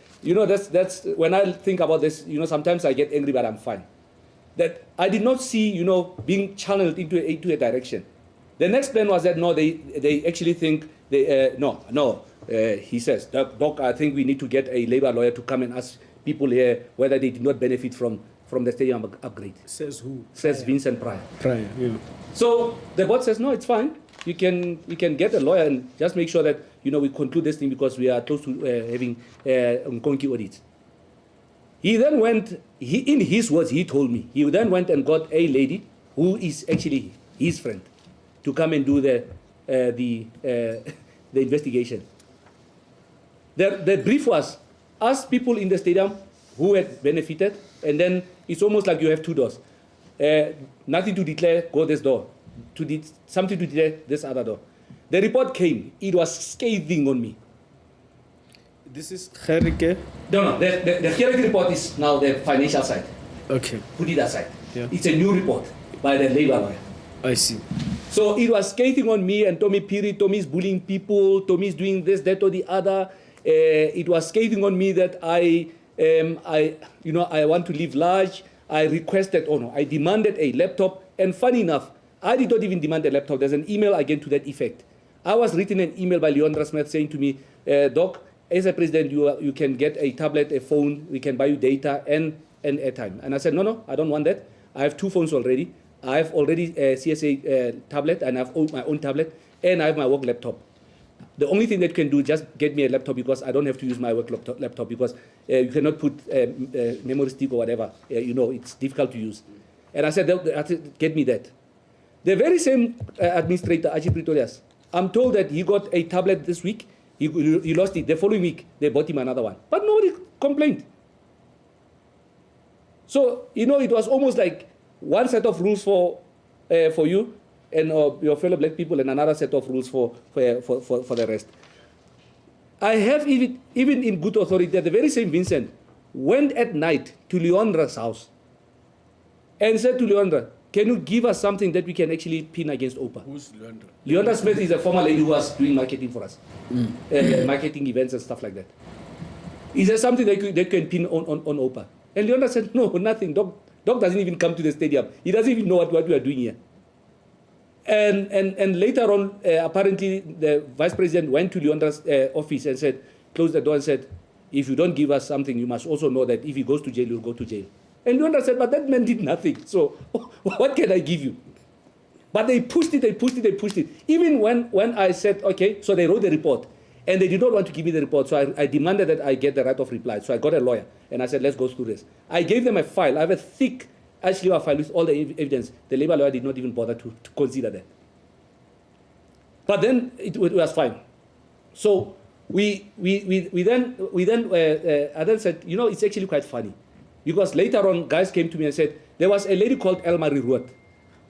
when I think about this, sometimes I get angry, but I'm fine. That I did not see, being channeled into a direction. The next plan was that, no, they actually think, he says, Doc, I think we need to get a labor lawyer to come and ask people here whether they did not benefit from the stadium upgrade. Says who? Says Vincent Pryor. Pryor, yeah. So the board says, no, it's fine. You can get a lawyer and just make sure that, we conclude this thing because we are close to having Nkonki audits. He then went, in his words, he told me, he then went and got a lady who is actually his friend to come and do the investigation. The brief was, ask people in the stadium who had benefited, and then it's almost like you have two doors. Nothing to declare, go this door. Something to declare, this other door. The report came. It was scathing on me. This is Gerike. No. The Gerike report is now the financial side. Okay, Put it aside. Yeah. It's a new report by the labor lawyer. I see. So it was scathing on me and Tommy Piri. Tommy's bullying people. Tommy's doing this, that, or the other. It was scathing on me that I want to live large. I demanded a laptop. And funny enough, I did not even demand a laptop. There's an email again to that effect. I was written an email by Leondra Smith saying to me, Doc, as a president, you can get a tablet, a phone. We can buy you data and airtime. And I said, no, I don't want that. I have 2 phones already. I have already a CSA tablet, and I have my own tablet, and I have my work laptop. The only thing that you can do is just get me a laptop, because I don't have to use my work laptop because you cannot put memory stick or whatever. It's difficult to use. And I said, get me that. The very same administrator, Archie Pretorius, I'm told that he got a tablet this week. He lost it. The following week, they bought him another one. But nobody complained. So, it was almost like one set of rules for you and your fellow black people, and another set of rules for the rest. I have, even in good authority, that the very same Vincent went at night to Leondra's house and said to Leondra, can you give us something that we can actually pin against OPA? Who's Leondra? Leondra Smith is a former lady who was doing marketing for us, marketing events and stuff like that. Is there something that can pin on OPA? And Leondra said, no, nothing. Doc doesn't even come to the stadium. He doesn't even know what we are doing here. And later on, apparently, the vice president went to Leondra's office and said, closed the door and said, if you don't give us something, you must also know that if he goes to jail, you'll go to jail. And Leondra said, but that man did nothing. So what can I give you? But they pushed it. Even when I said, okay, so they wrote the report. And they did not want to give me the report. So I demanded that I get the right of reply. So I got a lawyer. And I said, let's go through this. I gave them a file. I have a thick a file with all the evidence. The labor lawyer did not even bother to consider that. But then it was fine. So we then said, it's actually quite funny. Because later on, guys came to me and said, there was a lady called Elmarie Root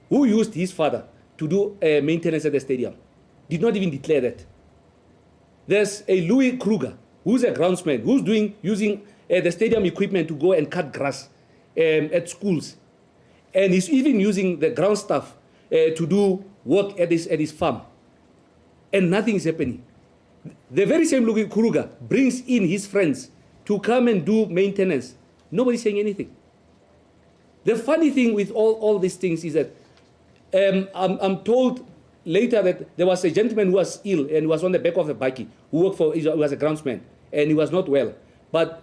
who used his father to do maintenance at the stadium. Did not even declare that. There's a Louis Kruger, who's a groundsman, who's using the stadium equipment to go and cut grass at schools. And he's even using the ground staff to do work at his farm. And nothing is happening. The very same Louis Kruger brings in his friends to come and do maintenance. Nobody's saying anything. The funny thing with all these things is that I'm told later that there was a gentleman who was ill and was on the back of a bakkie, he was a groundsman, and he was not well. But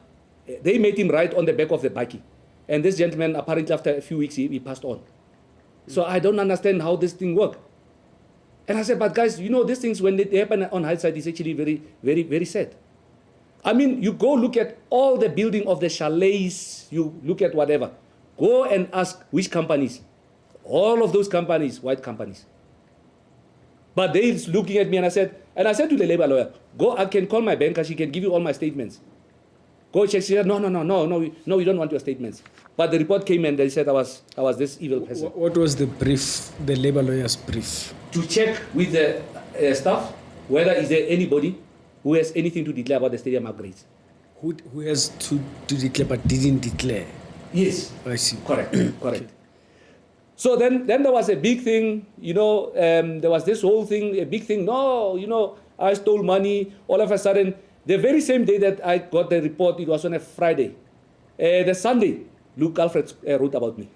they made him ride on the back of the bakkie. And this gentleman, apparently after a few weeks, he passed on. So I don't understand how this thing works. And I said, but guys, these things, when they happen on hindsight, is actually very, very, very sad. I mean, you go look at all the building of the chalets, you look at whatever. Go and ask which companies. All of those companies, white companies. But they're looking at me, and I said to the labor lawyer, go, I can call my banker, she can give you all my statements. Go check. She said, no, we don't want your statements. But the report came and they said I was this evil person. What was the brief, the labor lawyer's brief? To check with the staff whether is there anybody who has anything to declare about the stadium upgrades. Who has to declare but didn't declare? Yes. I see. Correct. Okay. So then there was a big thing, there was this whole thing, a big thing. No, I stole money. All of a sudden, the very same day that I got the report, it was on a Friday. The Sunday, Luke Alfred wrote about me.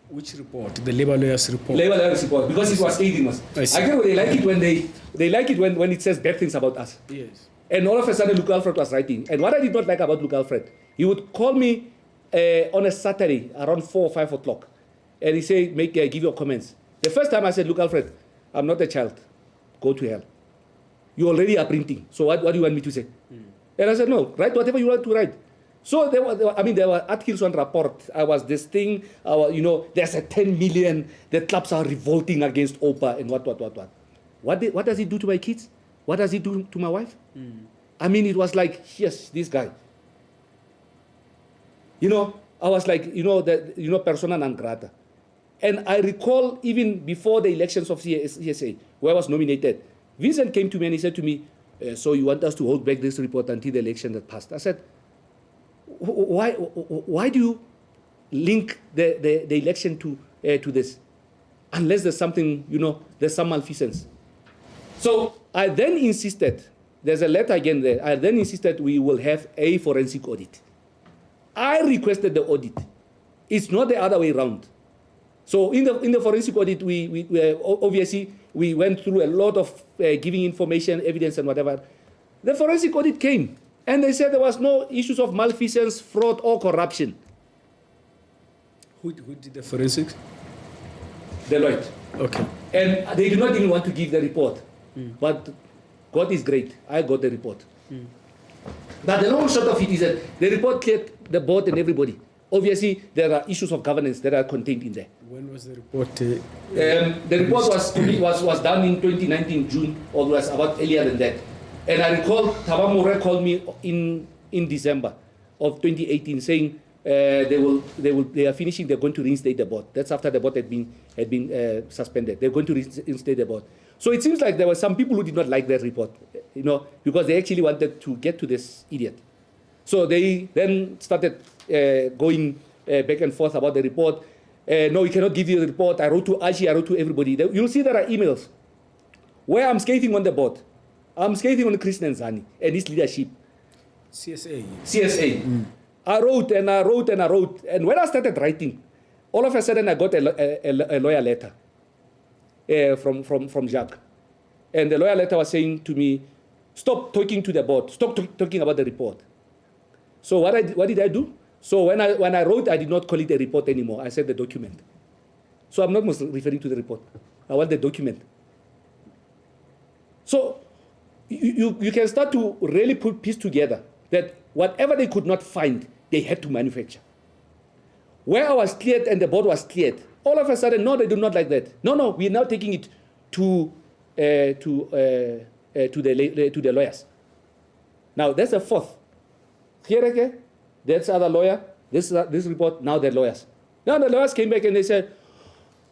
Which report? The labor lawyer's report? Labor lawyer's report, because it was scathing us. I get what they like it when they like it when it says bad things about us. Yes. And all of a sudden, Luke Alfred was writing. And what I did not like about Luke Alfred, he would call me on a Saturday around 4 or 5 o'clock. And he said, give your comments. The first time I said, look, Alfred, I'm not a child. Go to hell. You already are printing. So what do you want me to say? And I said, no, write whatever you want to write. So there were articles on Rapport. I was this thing, there's a 10 million, the clubs are revolting against OPA and what. What does it do to my kids? What does it do to my wife? I mean, it was like, yes, this guy. You know, I was like, persona non grata. And I recall even before the elections of CSA, where I was nominated, Vincent came to me and he said to me, so you want us to hold back this report until the election that passed? I said, why do you link the election to this? Unless there's something, there's some malfeasance. So I then insisted, there's a letter again there, I then insisted we will have a forensic audit. I requested the audit. It's not the other way around. So in the forensic audit, we obviously we went through a lot of giving information, evidence, and whatever. The forensic audit came, and they said there was no issues of malfeasance, fraud, or corruption. Who did the forensics? Deloitte. Okay. And they did not even want to give the report. But God is great. I got the report. But the long and short of it is that the report cleared the board and everybody. Obviously, there are issues of governance that are contained in there. When was the report? The report was done in 2019 June, or was about earlier than that. And I recall Tabamure called me in December of 2018 saying they are finishing. They're going to reinstate the board. That's after the board had been suspended. They're going to reinstate the board. So it seems like there were some people who did not like that report, because they actually wanted to get to this idiot. So they then started going back and forth about the report. No, we cannot give you the report. I wrote to Ashi, I wrote to everybody. You'll see there are emails where I'm scathing on the board. I'm scathing on Chris Nzani and his leadership. CSA. I wrote and I wrote and I wrote. And when I started writing, all of a sudden I got a lawyer letter from Jacques. And the lawyer letter was saying to me, stop talking to the board. Stop talking about the report. So what did I do? So when I wrote, I did not call it a report anymore. I said the document. So I'm not referring to the report. I want the document. So you can start to really put piece together that whatever they could not find, they had to manufacture. Where I was cleared and the board was cleared, all of a sudden, no, they do not like that. No, we are now taking it to the lawyers. Now that's a fourth. Here, that's other lawyer. This report. Now the lawyers. Now the lawyers came back and they said,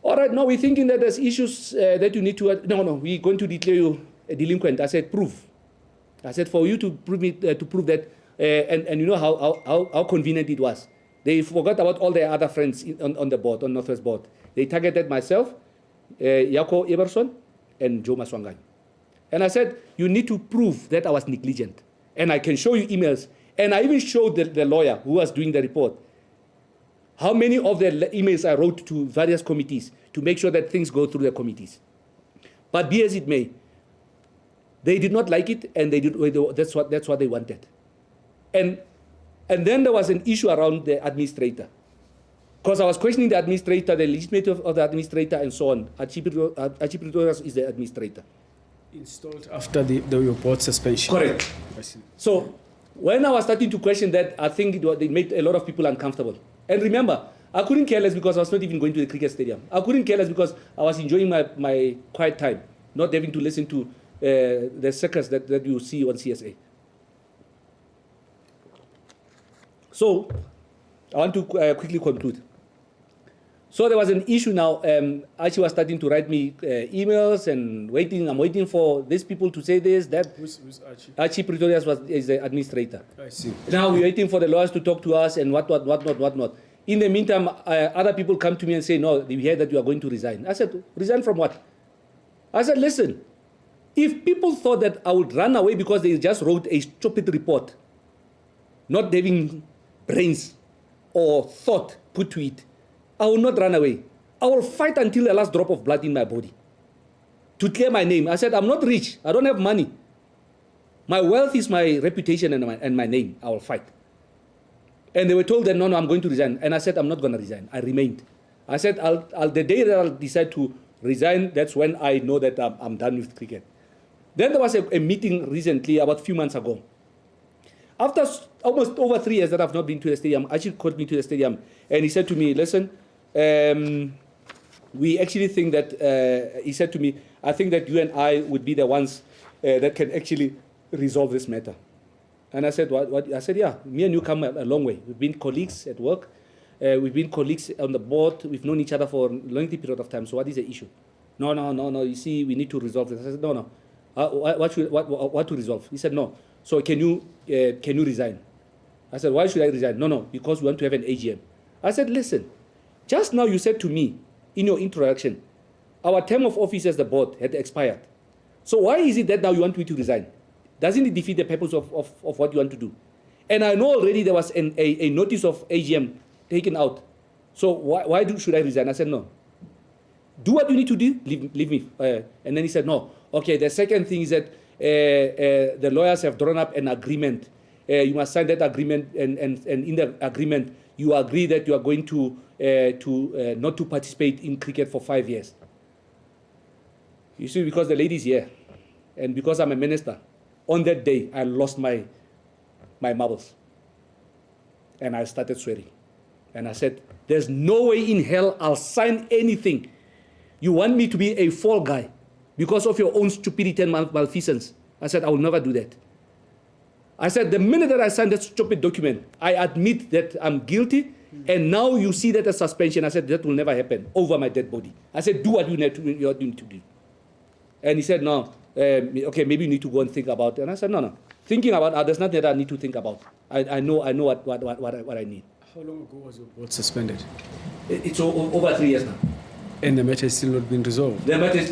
"All right, no, we're thinking that there's issues that you need to. No, we're going to declare you a delinquent." I said, "Prove." I said, "For you to prove that, and you know how convenient it was. They forgot about all their other friends on the board, on Northwest board. They targeted myself, Yako Eberson, and Joe Maswanganyi. And I said, you need to prove that I was negligent. And I can show you emails. And I even showed the lawyer who was doing the report how many of the emails I wrote to various committees to make sure that things go through the committees. But be as it may, they did not like it, and that's what they wanted. And then there was an issue around the administrator. Because I was questioning the administrator, the legitimate of the administrator, and so on. Archie Pretorius is the administrator. Installed after your board suspension. Correct. I see. So when I was starting to question that, I think it made a lot of people uncomfortable. And remember, I couldn't care less because I was not even going to the cricket stadium. I couldn't care less because I was enjoying my quiet time, not having to listen to the circus that you see on CSA. So I want to quickly conclude. So there was an issue now. Archie was starting to write me emails and waiting. I'm waiting for these people to say this, that. Who's Archie? Archie Pretorius is the administrator. I see. Now we're waiting for the lawyers to talk to us and whatnot. In the meantime, other people come to me and say, no, we hear that you are going to resign. I said, resign from what? I said, listen, if people thought that I would run away because they just wrote a stupid report, not having brains or thought put to it, I will not run away. I will fight until the last drop of blood in my body to clear my name. I said, I'm not rich. I don't have money. My wealth is my reputation and my name. I will fight. And they were told that, no, I'm going to resign. And I said, I'm not going to resign. I remained. I said, the day that I'll decide to resign, that's when I know that I'm done with cricket. Then there was a meeting recently, about a few months ago. After almost over 3 years that I've not been to the stadium, Archie called me to the stadium, and he said to me, listen, we actually think that, he said to me, I think that you and I would be the ones that can actually resolve this matter. And I said, what? I said, yeah, me and you come a long way. We've been colleagues at work. We've been colleagues on the board. We've known each other for a lengthy period of time. So what is the issue? No. You see, we need to resolve this. I said, no. What to resolve? He said, no. So can you resign? I said, why should I resign? No, because we want to have an AGM. I said, listen, just now you said to me in your introduction, our term of office as the board had expired. So why is it that now you want me to resign? Doesn't it defeat the purpose of what you want to do? And I know already there was a notice of AGM taken out. So why should I resign? I said, no. Do what you need to do, leave me. And then he said, no. Okay, the second thing is that the lawyers have drawn up an agreement. You must sign that agreement, and in the agreement, you agree that you are going to not to participate in cricket for 5 years. You see, because the lady's here, and because I'm a minister, on that day, I lost my marbles. And I started swearing. And I said, there's no way in hell I'll sign anything. You want me to be a fall guy because of your own stupidity and malfeasance. I said, I will never do that. I said, the minute that I signed that stupid document, I admit that I'm guilty, and now you see that as suspension. I said, that will never happen over my dead body. I said, do what you need to do. And he said, no, okay, maybe you need to go and think about it. And I said, no. Thinking about there's nothing that I need to think about. I know what I need. How long ago was your board suspended? It's over 3 years now. And the matter has still not been resolved? The matter is,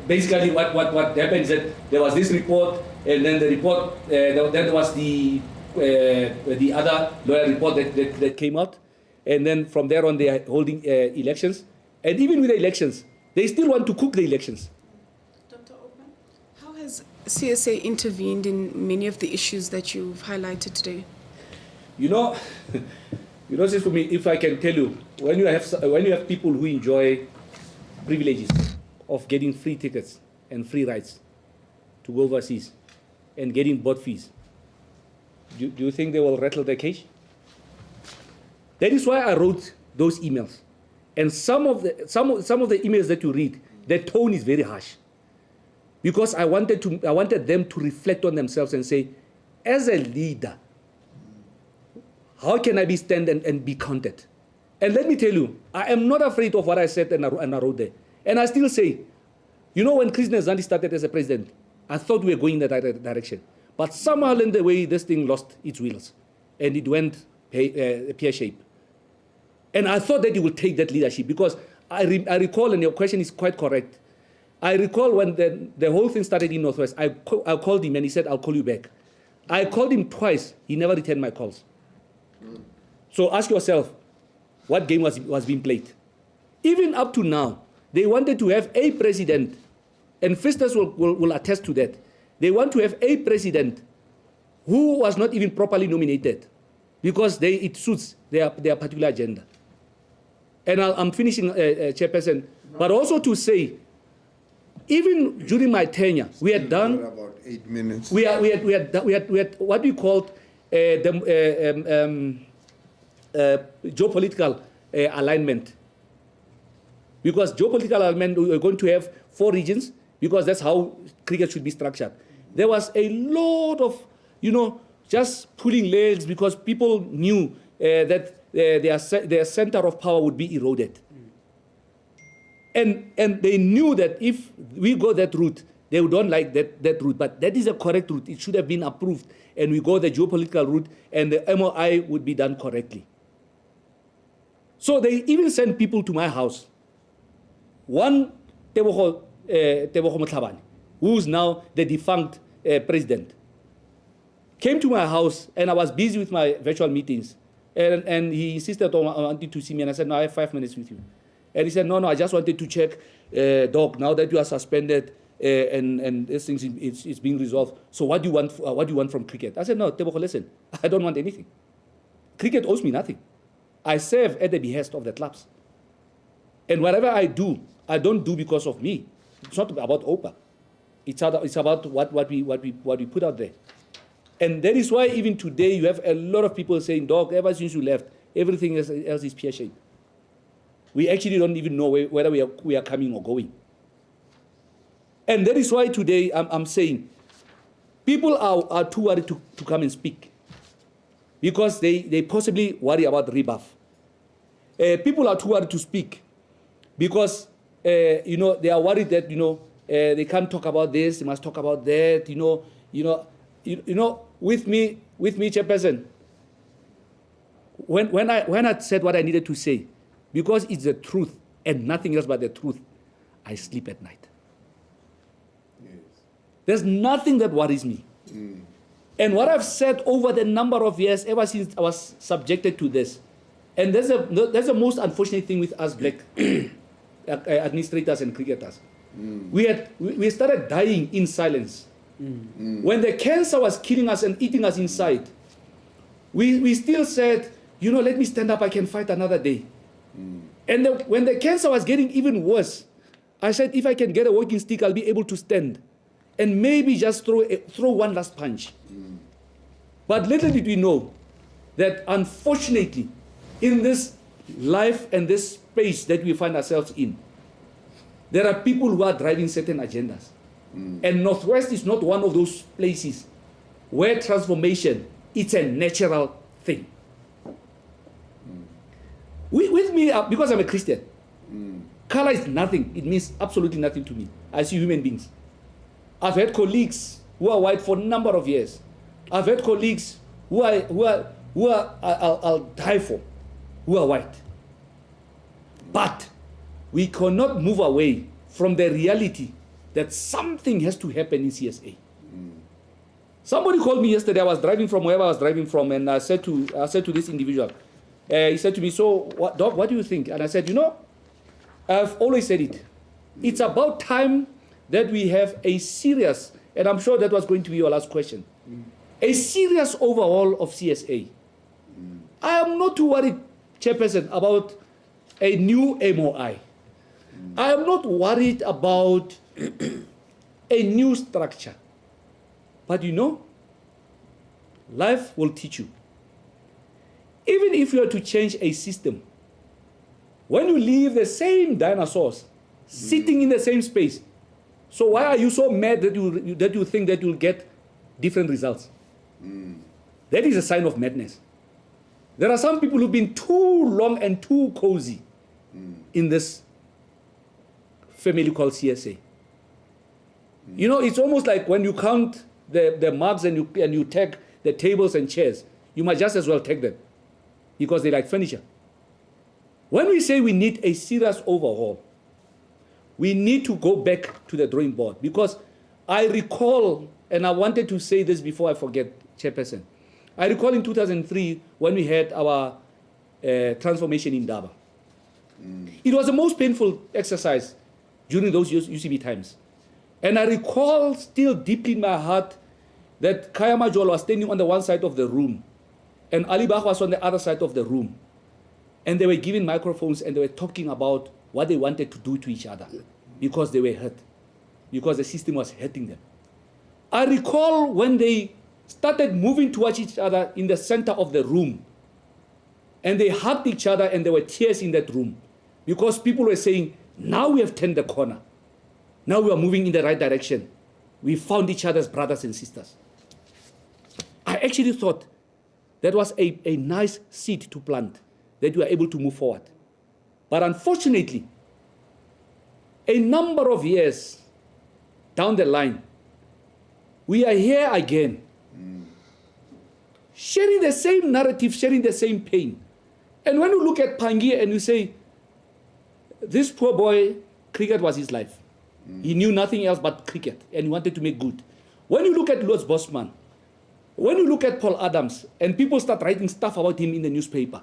basically what happened is that there was this report, and then the report, then there was the other lawyer report that came out. And then from there on, they are holding elections. And even with the elections, they still want to cook the elections. Dr. Oakman, how has CSA intervened in many of the issues that you've highlighted today? You know, since for me, if I can tell you, when you have people who enjoy privileges of getting free tickets and free rides to go overseas and getting board fees, do you think they will rattle their cage? That is why I wrote those emails. And some of the emails that you read, the tone is very harsh, because I wanted them to reflect on themselves and say, as a leader, how can I stand and be counted? And let me tell you, I am not afraid of what I said and I wrote there. And I still say, you know, when Chris Nzandi started as a president, I thought we were going in that direction. But somehow along the way, this thing lost its wheels. And it went pear-shaped. And I thought that he would take that leadership, because I recall, and your question is quite correct, I recall when the whole thing started in Northwest, I called him and he said, I'll call you back. I called him twice. He never returned my calls. So ask yourself, what game was being played? Even up to now, they wanted to have a president, and Festus will attest to that. They want to have a president who was not even properly nominated, because it suits their particular agenda. And I'm finishing, Chairperson, but also to say, even during my tenure, we had done about 8 minutes. We had what we called geopolitical alignment. Because geopolitical alignment, we were going to have 4 regions, because that's how cricket should be structured. There was a lot of, just pulling legs, because people knew that their center of power would be eroded. And they knew that if we go that route, they don't like that route. But that is a correct route. It should have been approved. And we go the geopolitical route, and the MOI would be done correctly. So they even sent people to my house. One, Tebogo Mothabane, who is now the defunct president, came to my house, and I was busy with my virtual meetings. And he insisted on wanting to see me, and I said, no, I have 5 minutes with you. And he said, no, I just wanted to check, Doc, now that you are suspended and this thing is being resolved, so what do you want from cricket? I said, no, Tebogo, listen, I don't want anything. Cricket owes me nothing. I serve at the behest of the clubs. And whatever I do, I don't do because of me. It's not about OPA. It's about what we put out there. And that is why even today you have a lot of people saying, Doc, ever since you left, everything else is pear-shaped. We actually don't even know whether we are coming or going. And that is why today I'm saying, People are too worried to come and speak because they possibly worry about rebuff. People are too worried to speak because they are worried that they can't talk about this, they must talk about that. With me, Chairperson. When I said what I needed to say, because it's the truth and nothing else but the truth, I sleep at night. Yes. There's nothing that worries me. And what I've said over the number of years, ever since I was subjected to this, and there's a most unfortunate thing with us black administrators and cricketers. We started dying in silence. When the cancer was killing us and eating us inside, we still said, let me stand up, I can fight another day. And when the cancer was getting even worse, I said, if I can get a walking stick, I'll be able to stand and maybe just throw one last punch. But little did we know that unfortunately, in this life and this space that we find ourselves in, there are people who are driving certain agendas. And Northwest is not one of those places where transformation, it's a natural thing. With me, because I'm a Christian, color is nothing. It means absolutely nothing to me. I see human beings. I've had colleagues who are white for a number of years. I've had colleagues who I'll die for, who are white. But we cannot move away from the reality that something has to happen in CSA. Somebody called me yesterday. I was driving from wherever I was driving from, and I said to this individual, he said to me, "So, Doc, what do you think?" And I said, I've always said it. It's about time that we have a serious, and I'm sure that was going to be your last question, a serious overhaul of CSA. I am not too worried, Chairperson, about a new MOI. I am not worried about a new structure. But life will teach you. Even if you are to change a system, when you leave the same dinosaurs sitting in the same space, so why are you so mad that you think that you'll get different results? That is a sign of madness. There are some people who've been too long and too cozy in this family called CSA. It's almost like when you count the mugs and you tag the tables and chairs, you might just as well take them because they like furniture. When we say we need a serious overhaul, we need to go back to the drawing board, because I recall, and I wanted to say this before I forget, Chairperson, I recall in 2003 when we had our transformation in Daba. It was the most painful exercise during those UCB times. And I recall still deeply in my heart that Kaya Majol was standing on the one side of the room and Ali Bach was on the other side of the room. And they were given microphones and they were talking about what they wanted to do to each other because they were hurt, because the system was hurting them. I recall when they started moving towards each other in the center of the room and they hugged each other and there were tears in that room because people were saying, now we have turned the corner. Now we are moving in the right direction. We found each other's brothers and sisters. I actually thought that was a nice seed to plant, that we are able to move forward. But unfortunately, a number of years down the line, we are here again, sharing the same narrative, sharing the same pain. And when you look at Pangi and you say, this poor boy, cricket was his life. He knew nothing else but cricket, and he wanted to make good. When you look at Lord Bosman, when you look at Paul Adams, and people start writing stuff about him in the newspaper,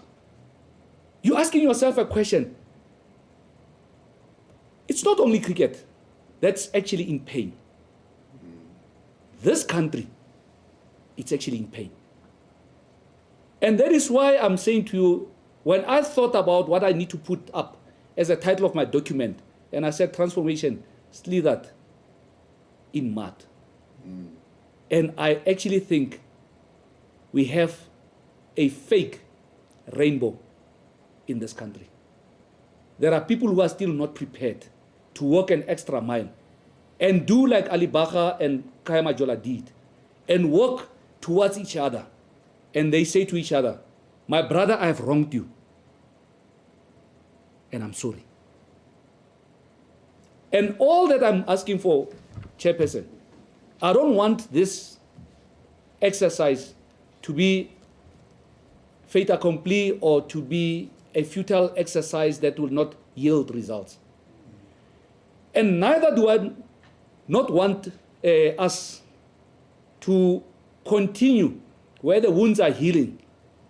you're asking yourself a question. It's not only cricket that's actually in pain. This country, it's actually in pain. And that is why I'm saying to you, when I thought about what I need to put up as a title of my document, and I said transformation slithered in mud. And I actually think we have a fake rainbow in this country. There are people who are still not prepared to walk an extra mile and do like Ali Bacha and Kaya Majola did and walk towards each other, and they say to each other, my brother, I have wronged you, and I'm sorry. And all that I'm asking for, Chairperson, I don't want this exercise to be fait accompli or to be a futile exercise that will not yield results. And neither do I not want us to continue where the wounds are healing,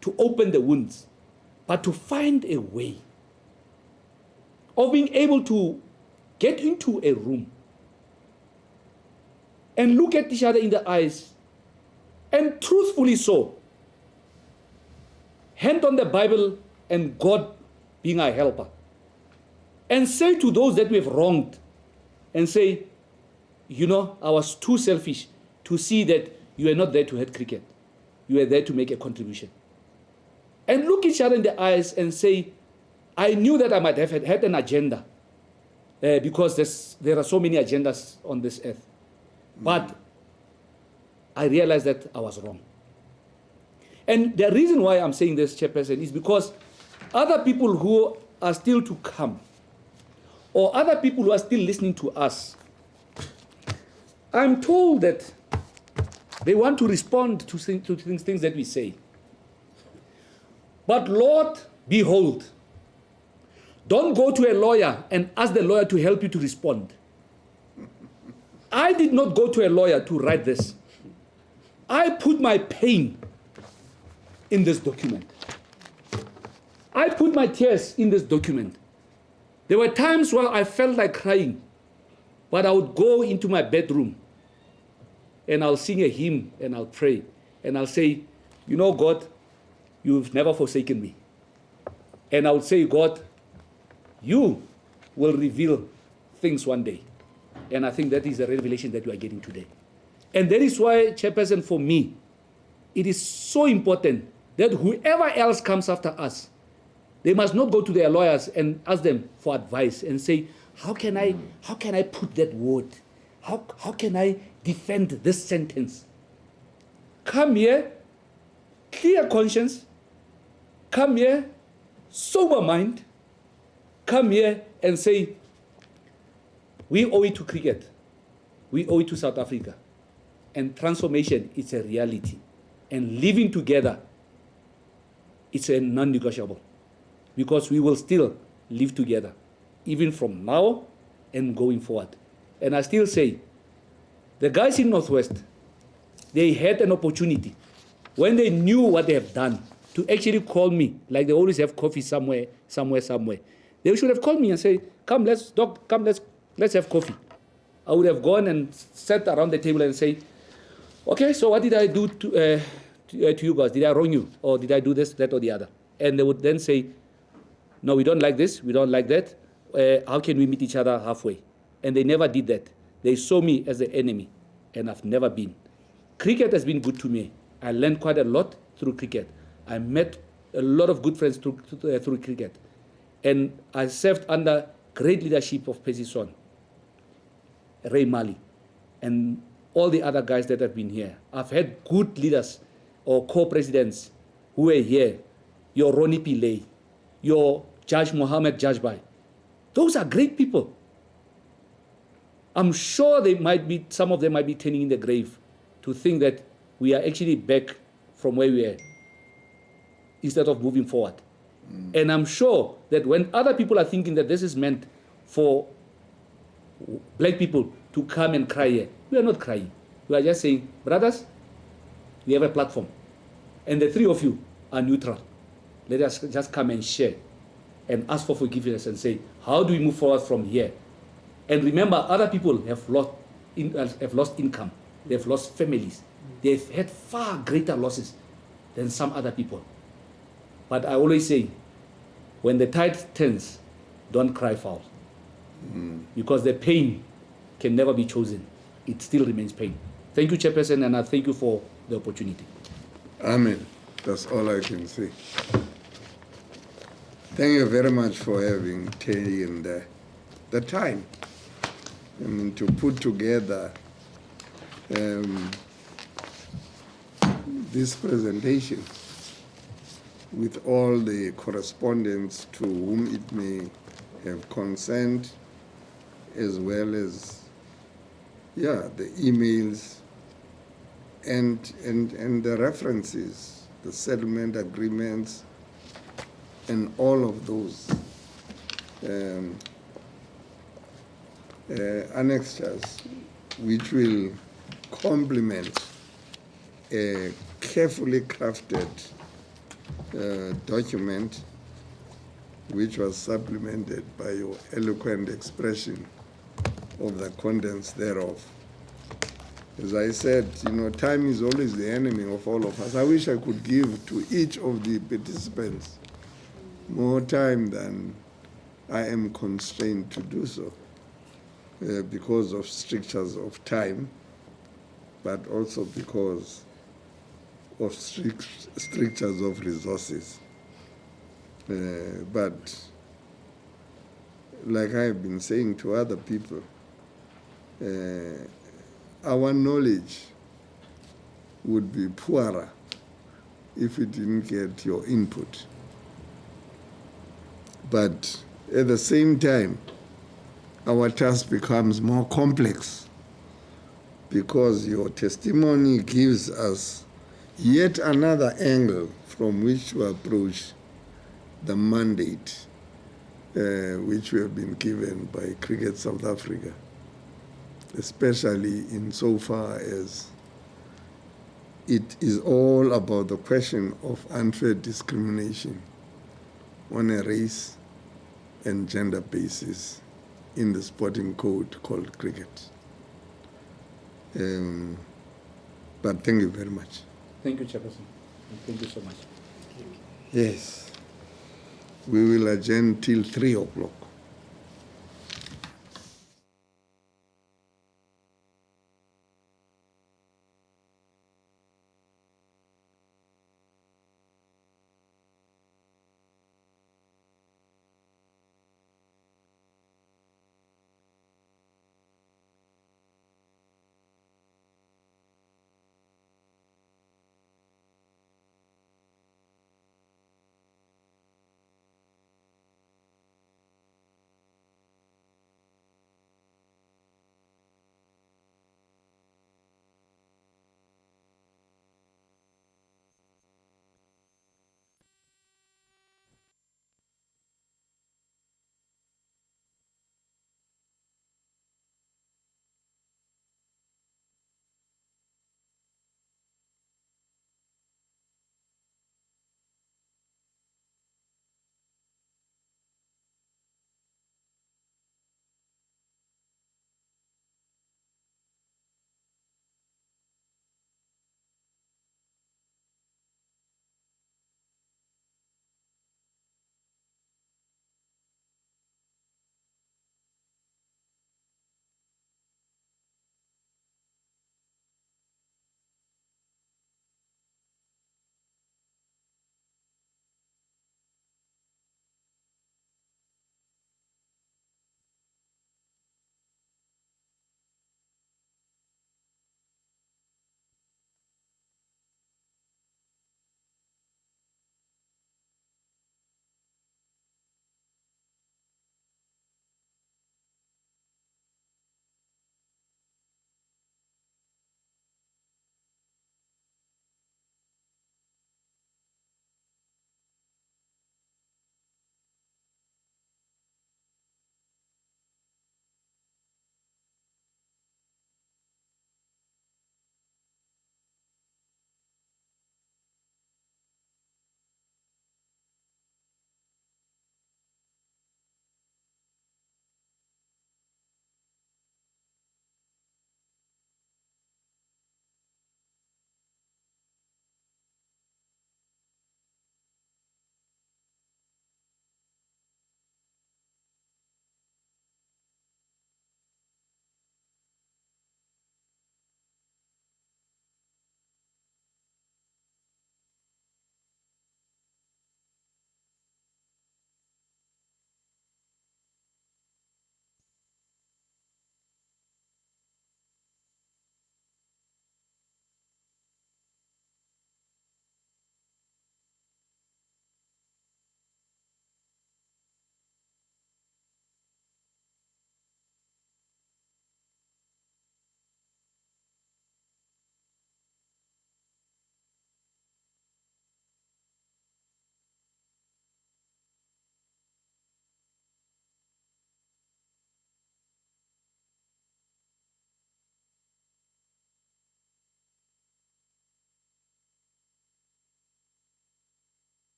to open the wounds, but to find a way of being able to get into a room and look at each other in the eyes, and truthfully so, hand on the Bible and God being our helper, and say to those that we have wronged, and say, you know, I was too selfish to see that you are not there to hate cricket. You are there to make a contribution. And look each other in the eyes and say, I knew that I might have had an agenda because there are so many agendas on this earth. But I realized that I was wrong. And the reason why I'm saying this, Chairperson, is because other people who are still to come, or other people who are still listening to us, I'm told that they want to respond to things that we say. But Lord, behold, don't go to a lawyer and ask the lawyer to help you to respond. I did not go to a lawyer to write this. I put my pain in this document. I put my tears in this document. There were times where I felt like crying, but I would go into my bedroom and I'll sing a hymn and I'll pray and I'll say, you know, God, you've never forsaken me. And I would say, God, you will reveal things one day. And I think that is the revelation that we are getting today. And that is why, Chairperson, for me, it is so important that whoever else comes after us, they must not go to their lawyers and ask them for advice and say, how can I put that word? How can I defend this sentence? Come here, clear conscience. Come here, sober mind. Come here and say, we owe it to cricket. We owe it to South Africa. And transformation is a reality. And living together, it's a non-negotiable. Because we will still live together, even from now and going forward. And I still say, the guys in Northwest, they had an opportunity, when they knew what they have done, to actually call me, like they always have coffee somewhere. They should have called me and said, come, let's have coffee. I would have gone and sat around the table and say, okay, so what did I do to you guys? Did I wrong you? Or did I do this, that, or the other? And they would then say, no, we don't like this, we don't like that. How can we meet each other halfway? And they never did that. They saw me as the enemy, and I've never been. Cricket has been good to me. I learned quite a lot through cricket. I met a lot of good friends through cricket. And I served under great leadership of Percy Son, Ray Mali, and all the other guys that have been here. I've had good leaders or co-presidents who were here. Your Ronnie Pillay, your Judge Mohammed Jajbai. Those are great people. I'm sure some of them might be turning in the grave to think that we are actually back from where we are instead of moving forward. And I'm sure that when other people are thinking that this is meant for black people to come and cry here, we are not crying. We are just saying, brothers, we have a platform. And the three of you are neutral. Let us just come and share and ask for forgiveness and say, how do we move forward from here? And remember, other people have lost income. They've lost families. They've had far greater losses than some other people. But I always say, when the tide turns, don't cry foul. Because the pain can never be chosen. It still remains pain. Thank you, Chairperson, and I thank you for the opportunity. Amen. That's all I can say. Thank you very much for having taken the time to put together this presentation with all the correspondence to whom it may have concerned, as well as, the emails and the references, the settlement agreements, and all of those annexures, which will complement a carefully crafted document which was supplemented by your eloquent expression of the contents thereof. As I said, time is always the enemy of all of us. I wish I could give to each of the participants more time than I am constrained to do so because of strictures of time, but also because of strictures of resources. But like I've been saying to other people, our knowledge would be poorer if we didn't get your input. But at the same time, our task becomes more complex because your testimony gives us yet another angle from which to approach the mandate which we have been given by Cricket South Africa, especially insofar as it is all about the question of unfair discrimination on a race and gender basis in the sporting code called cricket. But thank you very much. Thank you, Chairperson. Thank you so much. Yes. We will adjourn till 3 o'clock.